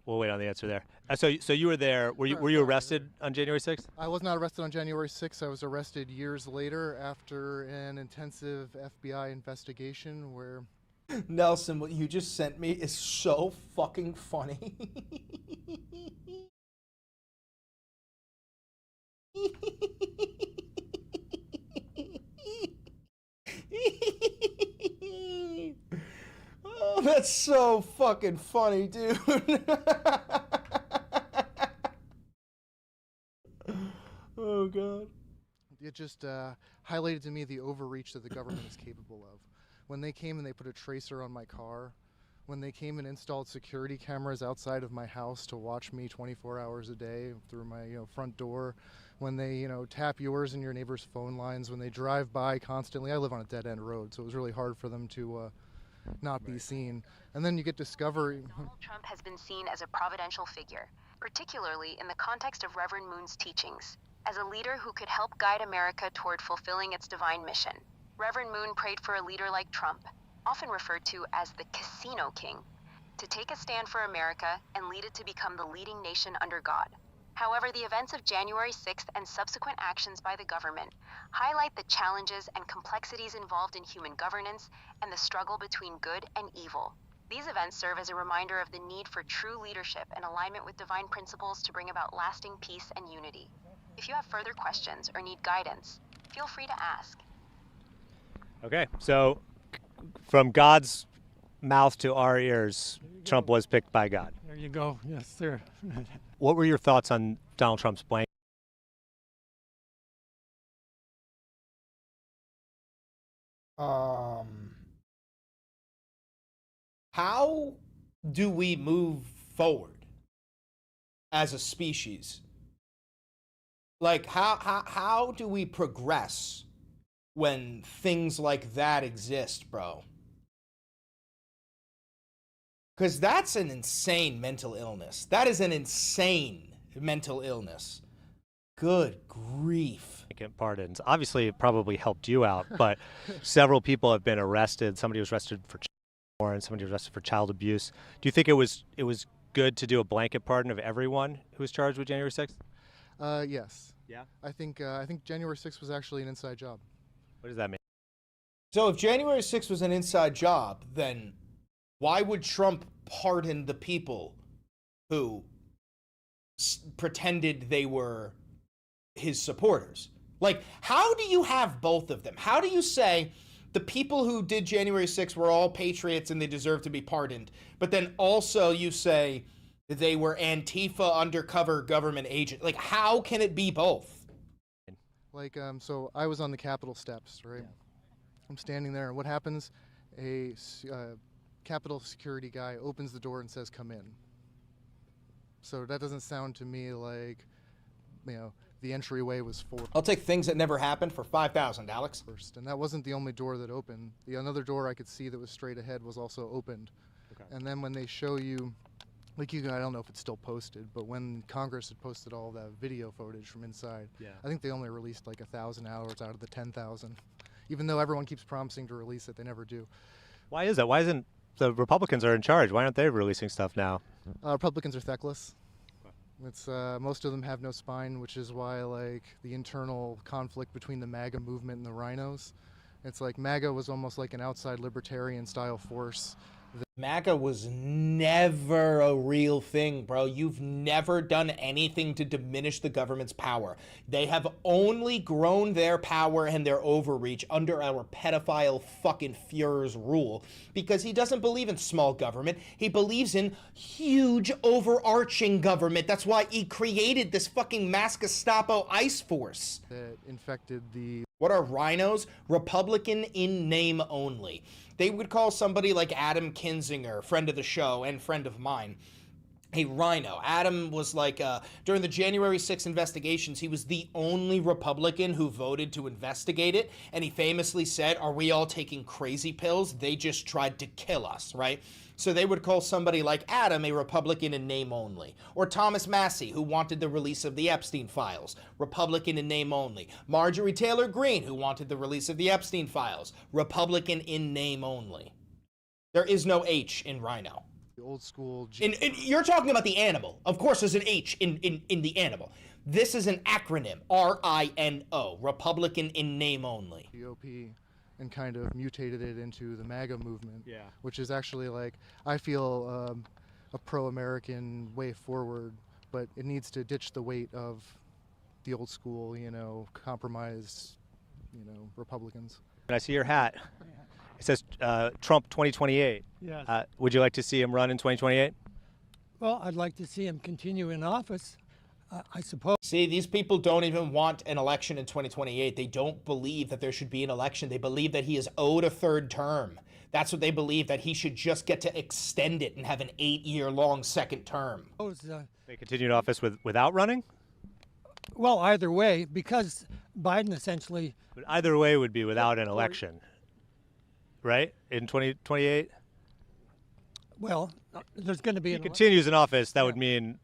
We'll wait on the answer there. So you were there. Were you arrested on January 6th? I was not arrested on January 6th. I was arrested years later after an intensive FBI investigation where... Nelson, what you just sent me is so fucking funny. Oh, that's so fucking funny, dude. Oh, God. It just highlighted to me the overreach that the government is capable of. When they came and they put a tracer on my car, when they came and installed security cameras outside of my house to watch me 24 hours a day through my front door, when they tap yours and your neighbor's phone lines, when they drive by constantly. I live on a dead-end road, so it was really hard for them to not be seen. And then you get discovery. Donald Trump has been seen as a providential figure, particularly in the context of Reverend Moon's teachings, as a leader who could help guide America toward fulfilling its divine mission. Reverend Moon prayed for a leader like Trump, often referred to as the Casino King, to take a stand for America and lead it to become the leading nation under God. However, the events of January 6th and subsequent actions by the government highlight the challenges and complexities involved in human governance and the struggle between good and evil. These events serve as a reminder of the need for true leadership and alignment with divine principles to bring about lasting peace and unity. If you have further questions or need guidance, Feel free to ask. Okay, so from God's mouth to our ears, Trump was picked by God. There you go. Yes, sir. What were your thoughts on Donald Trump's blank? How do we move forward as a species? Like, how do we progress when things like that exist, bro? Because that's an insane mental illness. That is an insane mental illness. Good grief. Pardons. Obviously, it probably helped you out, but several people have been arrested. Somebody was arrested for child and somebody was arrested for child abuse. Do you think it was good to do a blanket pardon of everyone who was charged with January 6th? Yes. Yeah. I think January 6th was actually an inside job. What does that mean? So if January 6th was an inside job, then why would Trump pardon the people who pretended they were his supporters? Like, how do you have both of them? How do you say the people who did January 6th were all patriots and they deserve to be pardoned, but then also you say they were Antifa undercover government agent? Like, how can it be both? Like, so I was on the Capitol steps, right? Yeah. I'm standing there, and what happens? A Capitol security guy opens the door and says, "Come in." So that doesn't sound to me like, the entryway was for. I'll take things that never happened for $5,000, Alex. First, and that wasn't the only door that opened. The another door I could see that was straight ahead was also opened. Okay. And then when they show you, like I don't know if it's still posted, but when Congress had posted all that video footage from inside, I think they only released like 1,000 hours out of the 10,000. Even though everyone keeps promising to release it, they never do. Why is that? Why isn't the Republicans are in charge? Why aren't they releasing stuff now? Republicans are feckless. It's most of them have no spine, which is why like the internal conflict between the MAGA movement and the rhinos. It's like MAGA was almost like an outside libertarian style force. MAGA was never a real thing, bro. You've never done anything to diminish the government's power. They have only grown their power and their overreach under our pedophile fucking Fuhrer's rule because he doesn't believe in small government. He believes in huge overarching government. That's why he created this fucking mass Gestapo ICE force. That infected the... What are rhinos? Republican in name only. They would call somebody like Adam Kinzinger, friend of the show and friend of mine, a rhino. Adam was like, during the January 6th investigations, he was the only Republican who voted to investigate it. And he famously said, "Are we all taking crazy pills? They just tried to kill us," right? So they would call somebody like Adam a Republican in name only. Or Thomas Massie, who wanted the release of the Epstein files, Republican in name only. Marjorie Taylor Greene, who wanted the release of the Epstein files, Republican in name only. There is no H in rhino. The old school... You're talking about the animal. Of course there's an H in the animal. This is an acronym, RINO, Republican in name only. GOP. And kind of mutated it into the MAGA movement, which is actually like, I feel a pro-American way forward, but it needs to ditch the weight of the old school, compromised, Republicans. And I see your hat. It says Trump 2028. Yes. Would you like to see him run in 2028? Well, I'd like to see him continue in office. I suppose. See, these people don't even want an election in 2028. They don't believe that there should be an election. They believe that he is owed a third term. That's what they believe, that he should just get to extend it and have an 8-year-long second term. They continue in office without running? Well, either way, because Biden essentially... But either way would be without an election, right? In 2028? Well, there's going to be... If he continues in office, that would mean...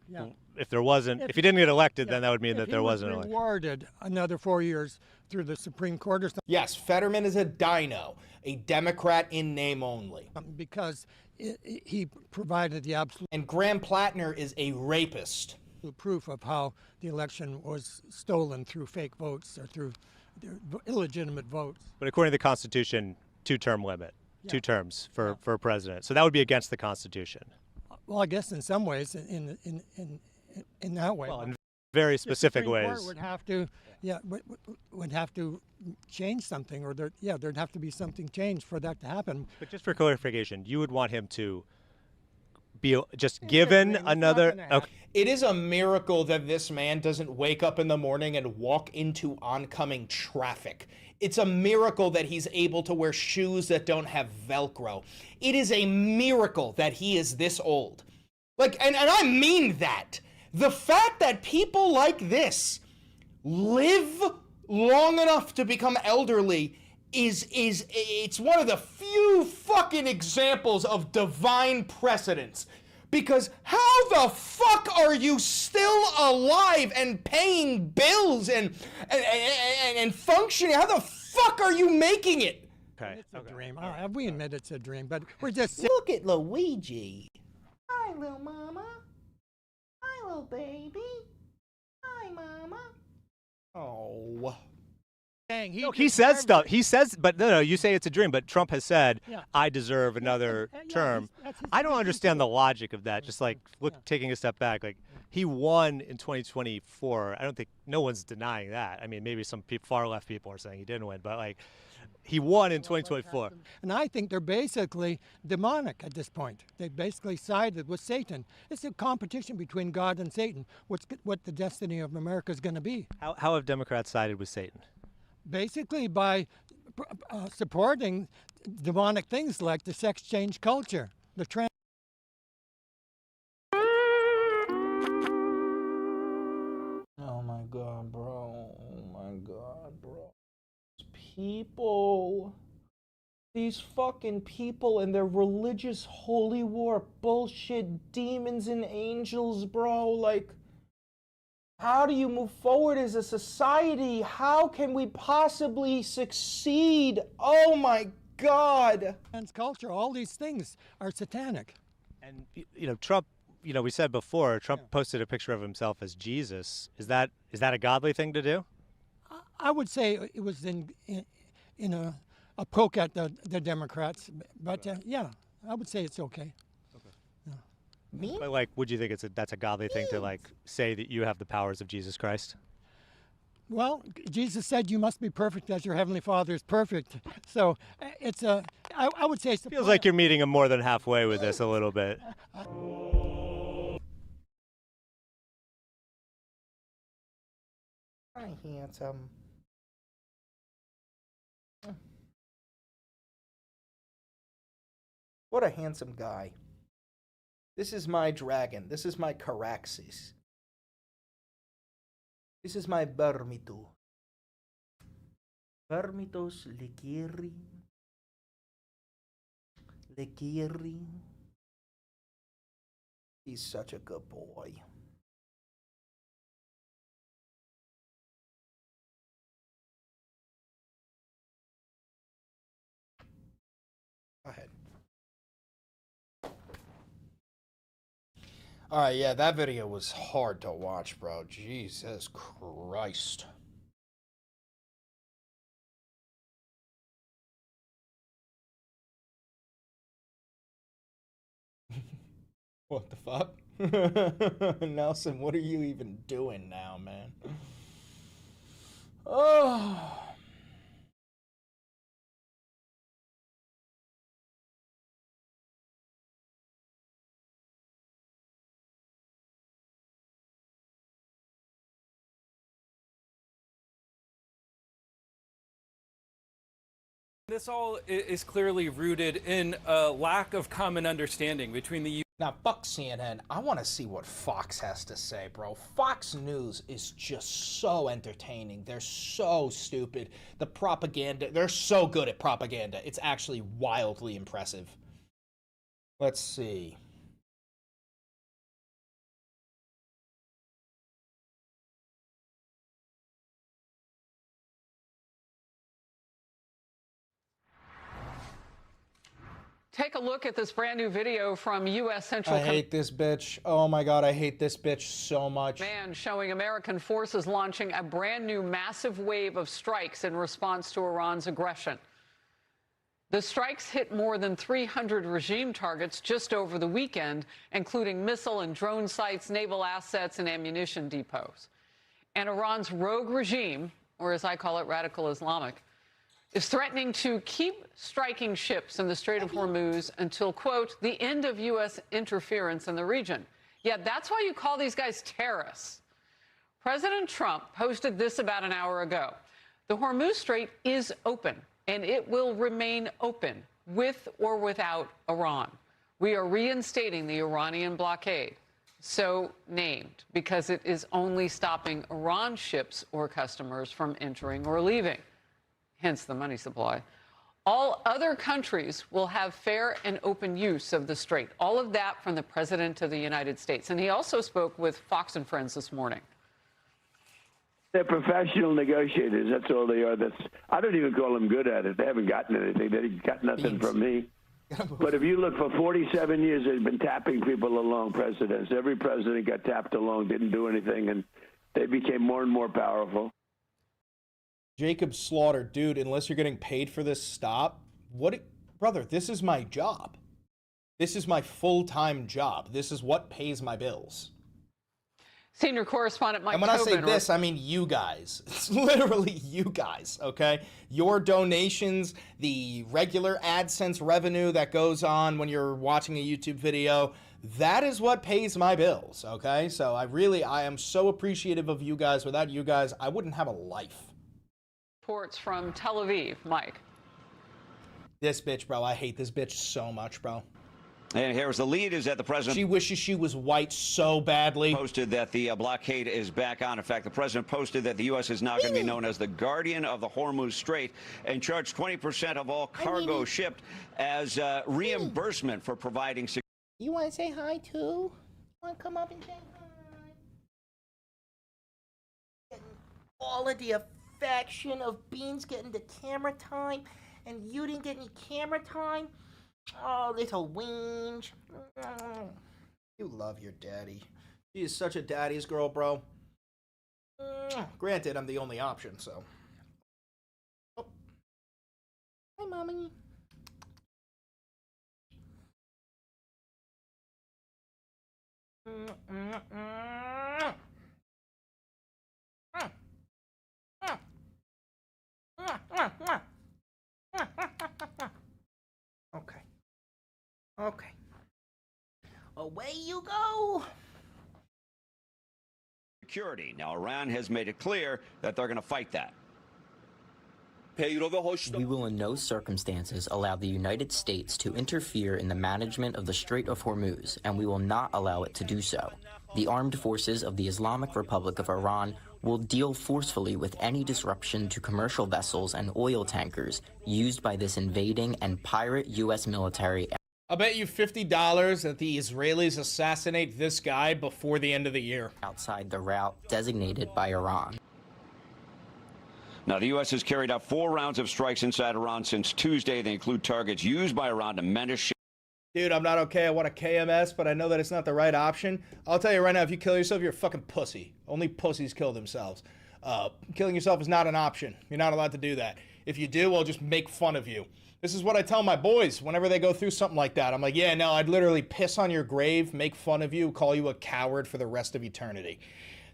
If there wasn't, if he didn't get elected, then that would mean that there wasn't an election. Rewarded another 4 years through the Supreme Court or something. Yes, Fetterman is a dino, a Democrat in name only. Because he provided the absolute... And Graham Plattner is a rapist. Proof of how the election was stolen through fake votes or through illegitimate votes. But according to the Constitution, 2-term limit, 2 terms for president. So that would be against the Constitution. Well, I guess in some ways, in that way. Well, in very specific the Supreme ways. Court would have to, would have to change something, or there'd have to be something changed for that to happen. But just for clarification, you would want him to be just given another. Okay. It is a miracle that this man doesn't wake up in the morning and walk into oncoming traffic. It's a miracle that he's able to wear shoes that don't have Velcro. It is a miracle that he is this old. Like, and I mean that. The fact that people like this live long enough to become elderly it's one of the few fucking examples of divine precedence. Because how the fuck are you still alive and paying bills and functioning? How the fuck are you making it? Okay. It's a dream. We admit it's a dream, but we're just... Look at Luigi. Hi, little mama. Hi, little baby. Hi, mama. Oh. Dang, He says stuff. He says, but no, you say it's a dream. But Trump has said, I deserve another term. I don't understand the logic of that. Just like taking a step back, like he won in 2024. I don't think no one's denying that. I mean, maybe some far left people are saying he didn't win, but like he won in 2024. And I think they're basically demonic at this point. They basically sided with Satan. It's a competition between God and Satan. What the destiny of America is going to be. How have Democrats sided with Satan? Basically by supporting demonic things like the sex change culture, the trans. Oh my God, bro. Oh my God, bro. People. These fucking people and their religious holy war bullshit, demons and angels, bro. Like, how do you move forward as a society? How can we possibly succeed? Oh my God. Trans culture, all these things are satanic. And, you know, Trump, you know, we said before, Trump posted a picture of himself as Jesus. Is that a godly thing to do? I would say it was in a poke at the Democrats, but yeah, I would say it's okay. But like, would you think that's a godly thing to like say that you have the powers of Jesus Christ? Well, Jesus said you must be perfect as your heavenly Father is perfect. So it's I would say it's feels like you're meeting him more than halfway with this a little bit. Hi, handsome. What a handsome guy. This is my dragon. This is my Caraxes. This is my Vermito. Vermitos Lekiri. Lekiri. He's such a good boy. Go ahead. Alright, yeah, that video was hard to watch, bro. Jesus Christ. What the fuck? Nelson, what are you even doing now, man? Oh. This all is clearly rooted in a lack of common understanding between the Now, fuck CNN. I want to see what Fox has to say, bro. Fox News is just so entertaining. They're so stupid. The propaganda, they're so good at propaganda. It's actually wildly impressive. Let's see. Take a look at this brand new video from U.S. Central. I hate this bitch. Oh my God, I hate this bitch so much. Man showing American forces launching a brand new massive wave of strikes in response to Iran's aggression. The strikes hit more than 300 regime targets just over the weekend, including missile and drone sites, naval assets, and ammunition depots. And Iran's rogue regime, or as I call it, radical Islamic, is threatening to keep striking ships in the Strait of Hormuz until, quote, the end of U.S. interference in the region. Yeah, that's why you call these guys terrorists. President Trump posted this about an hour ago. The Hormuz Strait is open, and it will remain open, with or without Iran. We are reinstating the Iranian blockade, so named because it is only stopping Iran ships or customers from entering or leaving, hence the money supply. All other countries will have fair and open use of the strait. All of that from the President of the United States. And he also spoke with Fox and Friends this morning. They're professional negotiators. That's all they are. I don't even call them good at it. They haven't gotten anything. They got nothing from me. But if you look, for 47 years, they've been tapping people along, presidents. Every president got tapped along, didn't do anything, and they became more and more powerful. Jacob Slaughter, dude, unless you're getting paid for this, stop. Brother, this is my job. This is my full-time job. This is what pays my bills. Senior correspondent Mike Tobin. And when I say this, I mean you guys. It's literally you guys, okay? Your donations, the regular AdSense revenue that goes on when you're watching a YouTube video, that is what pays my bills, okay? So I am so appreciative of you guys. Without you guys, I wouldn't have a life. Reports from Tel Aviv, Mike. This bitch, bro. I hate this bitch so much, bro. And here's the lead is that the president... She wishes she was white so badly. ...posted that the blockade is back on. In fact, the president posted that the U.S. is now going to be known as the guardian of the Hormuz Strait and charge 20% of all cargo shipped as reimbursement for providing security. You want to say hi, too? You want to come up and say hi? All of the affection of Beans getting the camera time, and you didn't get any camera time? Oh, little whinge. You love your daddy. She is such a daddy's girl, bro. Granted, I'm the only option, so. Oh. Hi, Mommy. Okay. Okay. Away you go. Security. Now, Iran has made it clear that they're going to fight that. We will in no circumstances allow the United States to interfere in the management of the Strait of Hormuz, and we will not allow it to do so. The armed forces of the Islamic Republic of Iran will deal forcefully with any disruption to commercial vessels and oil tankers used by this invading and pirate U.S. military. I'll bet you $50 that the Israelis assassinate this guy before the end of the year. Outside the route designated by Iran. Now, the U.S. has carried out 4 rounds of strikes inside Iran since Tuesday. They include targets used by Iran to menace ships. Dude, I'm not okay. I want a KMS, but I know that it's not the right option. I'll tell you right now, if you kill yourself, you're a fucking pussy. Only pussies kill themselves. Killing yourself is not an option. You're not allowed to do that. If you do, I'll just make fun of you. This is what I tell my boys whenever they go through something like that. I'm like, yeah, no, I'd literally piss on your grave, make fun of you, call you a coward for the rest of eternity.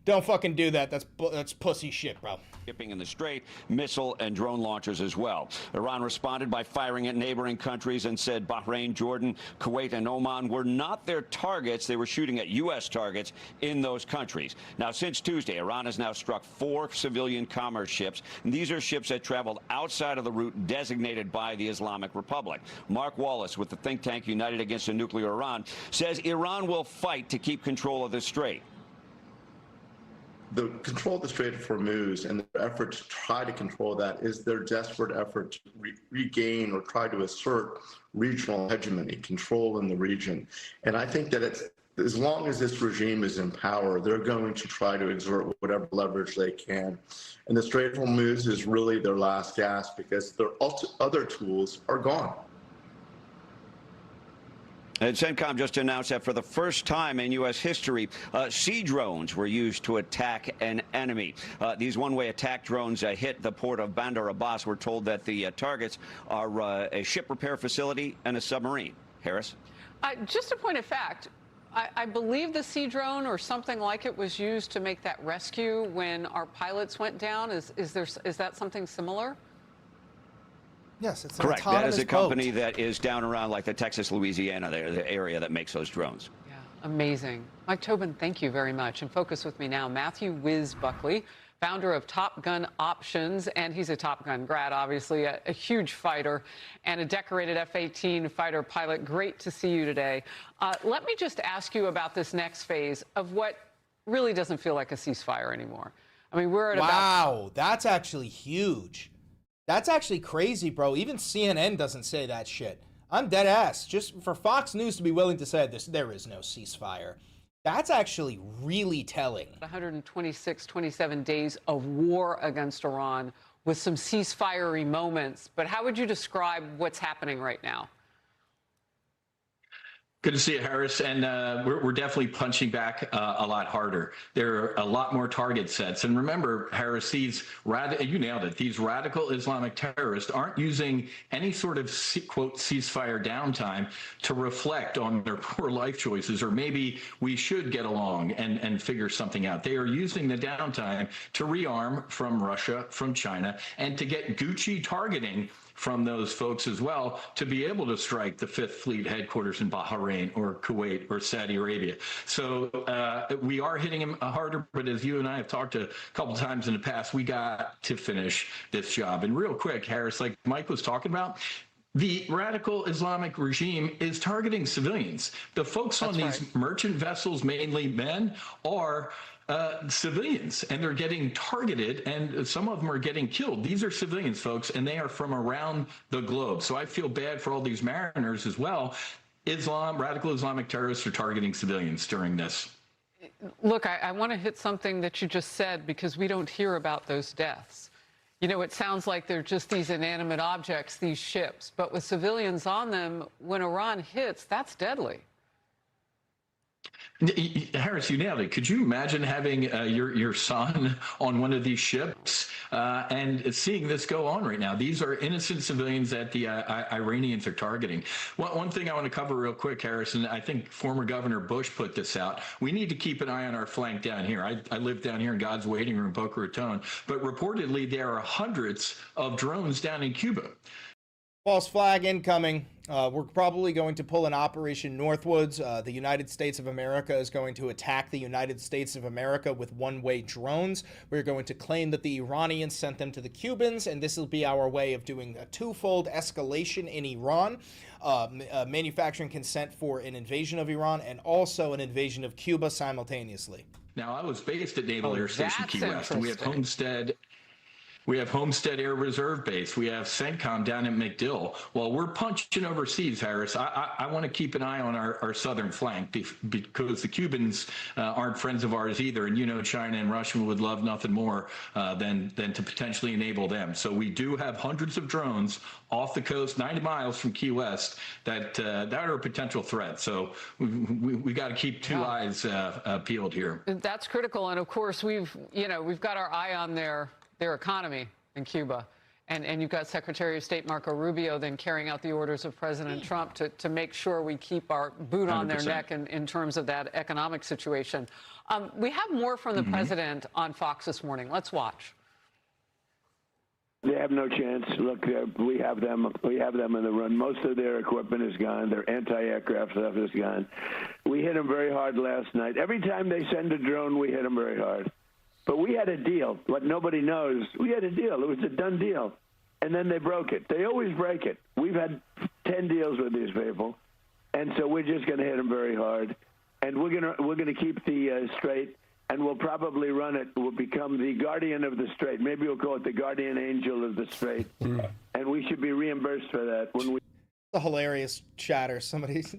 Don't fucking do that. That's pussy shit, bro. Shipping in the Strait, missile and drone launchers as well. Iran responded by firing at neighboring countries and said Bahrain, Jordan, Kuwait, and Oman were not their targets. They were shooting at U.S. targets in those countries. Now, since Tuesday, Iran has now struck 4 civilian commerce ships. And these are ships that traveled outside of the route designated by the Islamic Republic. Mark Wallace with the think tank United Against a Nuclear Iran says Iran will fight to keep control of the strait. The control of the Strait of Hormuz and their effort to try to control that is their desperate effort to regain or try to assert regional hegemony, control in the region. And I think that as long as this regime is in power, they're going to try to exert whatever leverage they can. And the Strait of Hormuz is really their last gasp because their other tools are gone. And CENTCOM just announced that for the first time in U.S. history, sea drones were used to attack an enemy. These one-way attack drones hit the port of Bandar Abbas. We're told that the targets are a ship repair facility and a submarine. Harris? Just a point of fact, I believe the Sea drone or something like it was used to make that rescue when our pilots went down. Is that something similar? Yes, it's an Correct. That autonomous is a company boat. that is down around like the Texas, Louisiana, the area that makes those drones. Yeah, amazing. Mike Tobin, thank you very much. And focus with me now, Matthew Wiz Buckley, founder of Top Gun Options, and he's a Top Gun grad, obviously, a huge fighter and a decorated F-18 fighter pilot. Great to see you today. Let me just ask you about this next phase of what really doesn't feel like a ceasefire anymore. I mean, we're at Wow, that's actually huge. That's actually crazy, bro. Even CNN doesn't say that shit. I'm dead ass. Just for Fox News to be willing to say this, there is no ceasefire. That's actually really telling. 126, 27 days of war against Iran with some ceasefire-y moments. But how would you describe what's happening right now? Good to see you, Harris. And we're definitely punching back a lot harder. There are a lot more target sets. And remember, Harris, you nailed it. These radical Islamic terrorists aren't using any sort of, quote, ceasefire downtime to reflect on their poor life choices, or maybe we should get along and figure something out. They are using the downtime to rearm from Russia, from China, and to get Gucci targeting from those folks as well to be able to strike the Fifth Fleet headquarters in Bahrain or Kuwait or Saudi Arabia. So we are hitting them harder, but as you and I have talked a couple times in the past, we got to finish this job. And real quick, Harris, like Mike was talking about, the radical Islamic regime is targeting civilians. The folks on these merchant vessels, mainly men, are civilians, and they're getting targeted, and some of them are getting killed. These are civilians, folks, and they are from around the globe. So I feel bad for all these mariners as well. Radical Islamic terrorists are targeting civilians during this. Look, I want to hit something that you just said, because we don't hear about those deaths. You know, it sounds like they're just these inanimate objects, these ships, but with civilians on them, when Iran hits, that's deadly. Harris, you nailed it. Could you imagine having your son on one of these ships and seeing this go on right now? These are innocent civilians that the Iranians are targeting. One thing I want to cover real quick, Harris, and I think former Governor Bush put this out. We need to keep an eye on our flank down here. I live down here in God's waiting room, Boca Raton, but reportedly there are hundreds of drones down in Cuba. False flag incoming. We're probably going to pull an Operation Northwoods. The United States of America is going to attack the United States of America with one-way drones. We're going to claim that the Iranians sent them to the Cubans, and this will be our way of doing a twofold escalation in Iran, manufacturing consent for an invasion of Iran and also an invasion of Cuba simultaneously. Now, I was based at Naval Air Station Key West, and we have Homestead. We have Homestead Air Reserve Base. We have CENTCOM down at MacDill. While we're punching overseas, Harris, I want to keep an eye on our southern flank because the Cubans aren't friends of ours either. And you know, China and Russia would love nothing more than to potentially enable them. So we do have hundreds of drones off the coast, 90 miles from Key West, that are a potential threat. So we got to keep two eyes peeled here. That's critical. And of course, we've got our eye on their economy in Cuba. And you've got Secretary of State Marco Rubio then carrying out the orders of President Trump to make sure we keep our boot on their 100%. Neck in terms of that economic situation. We have more from the president on Fox this morning. Let's watch. They have no chance. Look, we have them. We have them in the run. Most of their equipment is gone. Their anti-aircraft stuff is gone. We hit them very hard last night. Every time they send a drone, we hit them very hard. But we had a deal. What nobody knows, we had a deal. It was a done deal. And then they broke it. They always break it. We've had 10 deals with these people. And so we're just going to hit them very hard. And we're going to keep the strait, and we'll probably run it. We'll become the guardian of the strait. Maybe we'll call it the guardian angel of the strait. And we should be reimbursed for that when we... The hilarious chatter.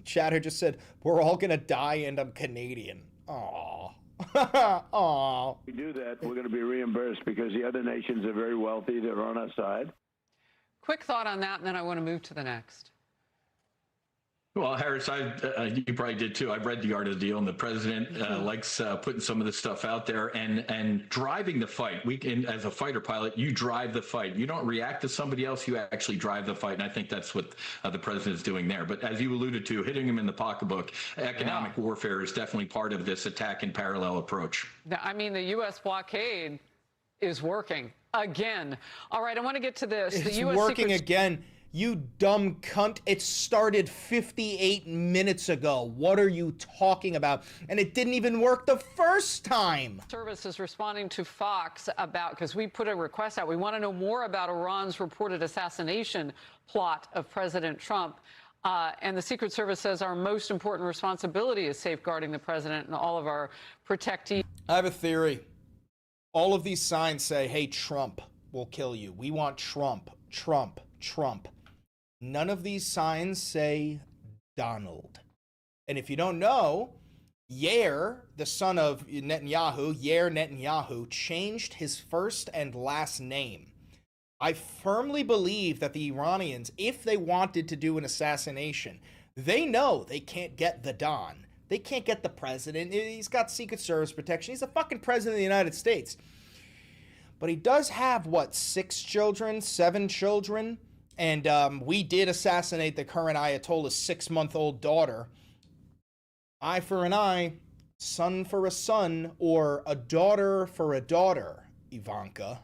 Chatter just said, we're all going to die and I'm Canadian. Aww. Aww. If we do that, we're going to be reimbursed because the other nations are very wealthy. They're on our side. Quick thought on that, and then I want to move to the next. Well, Harris, you probably did too. I've read The Art of the Deal, and the president likes putting some of this stuff out there and driving the fight. As a fighter pilot, you drive the fight. You don't react to somebody else. You actually drive the fight, and I think that's what the president is doing there. But as you alluded to, hitting him in the pocketbook, economic warfare is definitely part of this attack and parallel approach. I mean, the U.S. blockade is working again. All right, I want to get to this. It's the U.S. working again. You dumb cunt. It started 58 minutes ago. What are you talking about? And it didn't even work the first time. Service is responding to Fox because we put a request out. We want to know more about Iran's reported assassination plot of President Trump. And the Secret Service says our most important responsibility is safeguarding the president and all of our protectees. I have a theory. All of these signs say, hey, Trump will kill you. We want Trump, Trump, Trump. None of these signs say Donald. And if you don't know, Yair, the son of Netanyahu, Yair Netanyahu, changed his first and last name. I firmly believe that the Iranians, if they wanted to do an assassination, they know they can't get the Don. They can't get the president. He's got Secret Service protection. He's the fucking president of the United States. But he does have, what, 6 children, 7 children? And we did assassinate the current Ayatollah's 6-month-old daughter. Eye for an eye, son for a son, or a daughter for a daughter, Ivanka.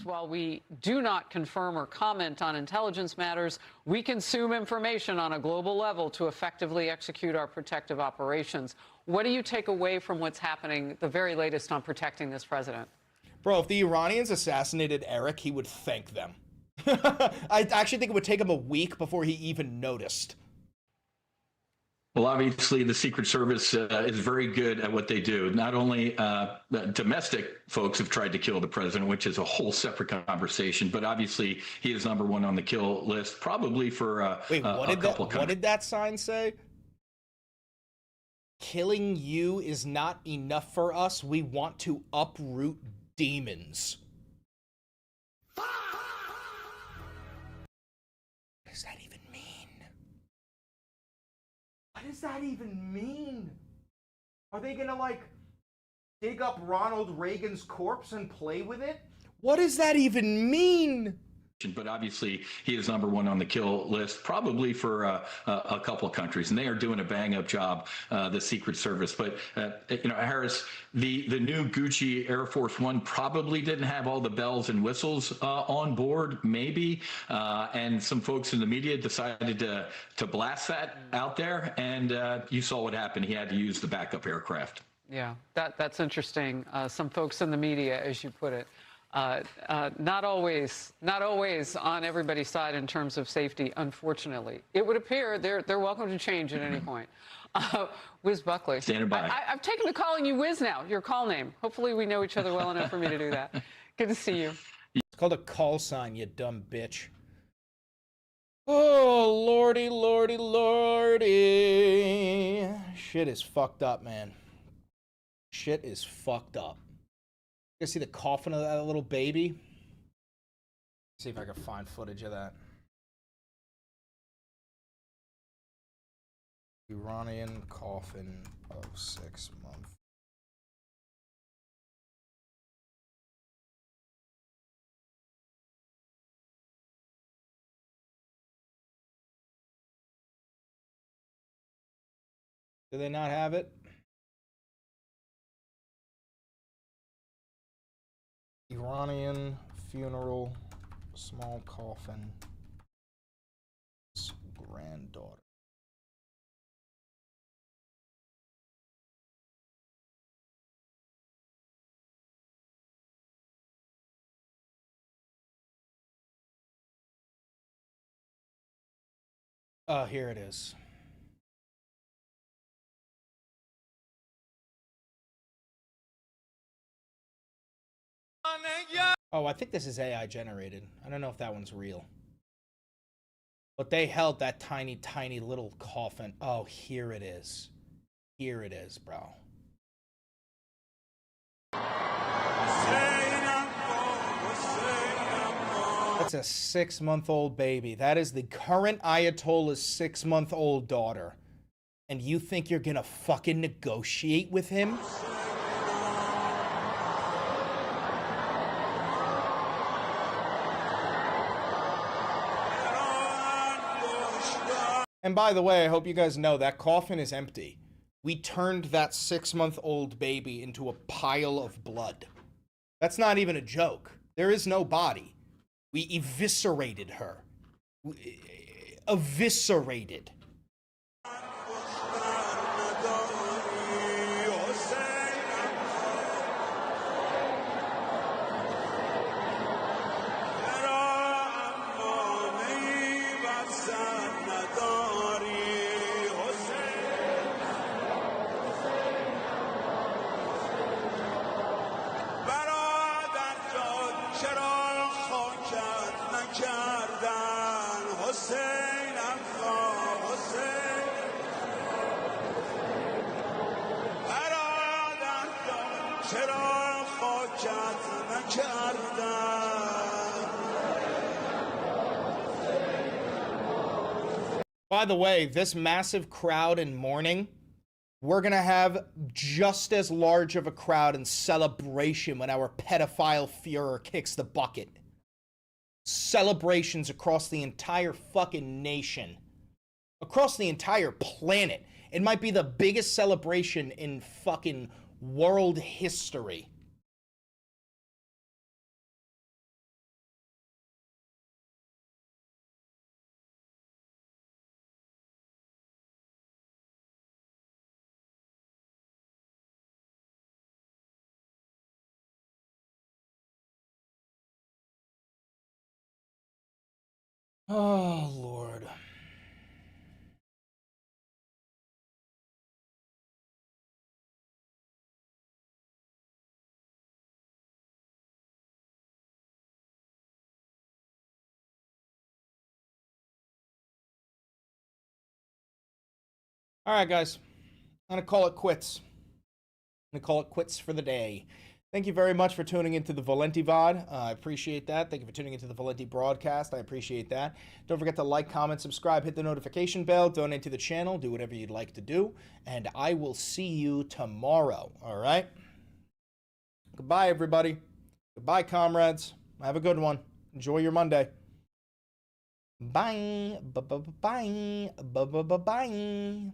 While we do not confirm or comment on intelligence matters, we consume information on a global level to effectively execute our protective operations. What do you take away from what's happening, the very latest on protecting this president? Bro, if the Iranians assassinated Eric, he would thank them. I actually think it would take him a week before he even noticed. Well, obviously, the Secret Service is very good at what they do. Not only domestic folks have tried to kill the president, which is a whole separate conversation, but obviously he is #1 on the kill list, probably for Wait, what did that sign say? Killing you is not enough for us. We want to uproot demons. What does that even mean? What does that even mean? Are they gonna, like, dig up Ronald Reagan's corpse and play with it? What does that even mean? But obviously, he is #1 on the kill list, probably for a couple of countries, and they are doing a bang-up job, the Secret Service. But Harris, the new Gucci Air Force One probably didn't have all the bells and whistles on board, maybe, and some folks in the media decided to blast that out there, and you saw what happened. He had to use the backup aircraft. Yeah, that's interesting. Some folks in the media, as you put it. Not always on everybody's side in terms of safety, unfortunately. It would appear they're welcome to change at any point. Wiz Buckley. Standing by. I've taken to calling you Wiz now, your call name. Hopefully we know each other well enough for me to do that. Good to see you. It's called a call sign, you dumb bitch. Oh, lordy, lordy, lordy. Shit is fucked up, man. Shit is fucked up. You see the coffin of that little baby? See if I can find footage of that. Iranian coffin of 6 months. Do they not have it? Iranian funeral, small coffin, granddaughter. Here it is. Oh, I think this is AI generated. I don't know if that one's real. But they held that tiny, tiny little coffin. Oh, here it is. Here it is, bro. It's a 6-month-old baby. That is the current Ayatollah's 6-month-old daughter. And you think you're gonna fucking negotiate with him? And by the way, I hope you guys know that coffin is empty. We turned that 6-month-old baby into a pile of blood. That's not even a joke. There is no body. We eviscerated her. Eviscerated. By the way, this massive crowd in mourning, we're gonna have just as large of a crowd in celebration when our pedophile Führer kicks the bucket. Celebrations across the entire fucking nation. Across the entire planet. It might be the biggest celebration in fucking world history. Oh, Lord. All right, guys. I'm going to call it quits. I'm going to call it quits for the day. Thank you very much for tuning into the Valenti VOD. I appreciate that. Thank you for tuning into the Valenti broadcast. I appreciate that. Don't forget to like, comment, subscribe, hit the notification bell, donate to the channel, do whatever you'd like to do. And I will see you tomorrow, all right? Goodbye, everybody. Goodbye, comrades. Have a good one. Enjoy your Monday. Bye. Bye-bye-bye. Bye-bye-bye.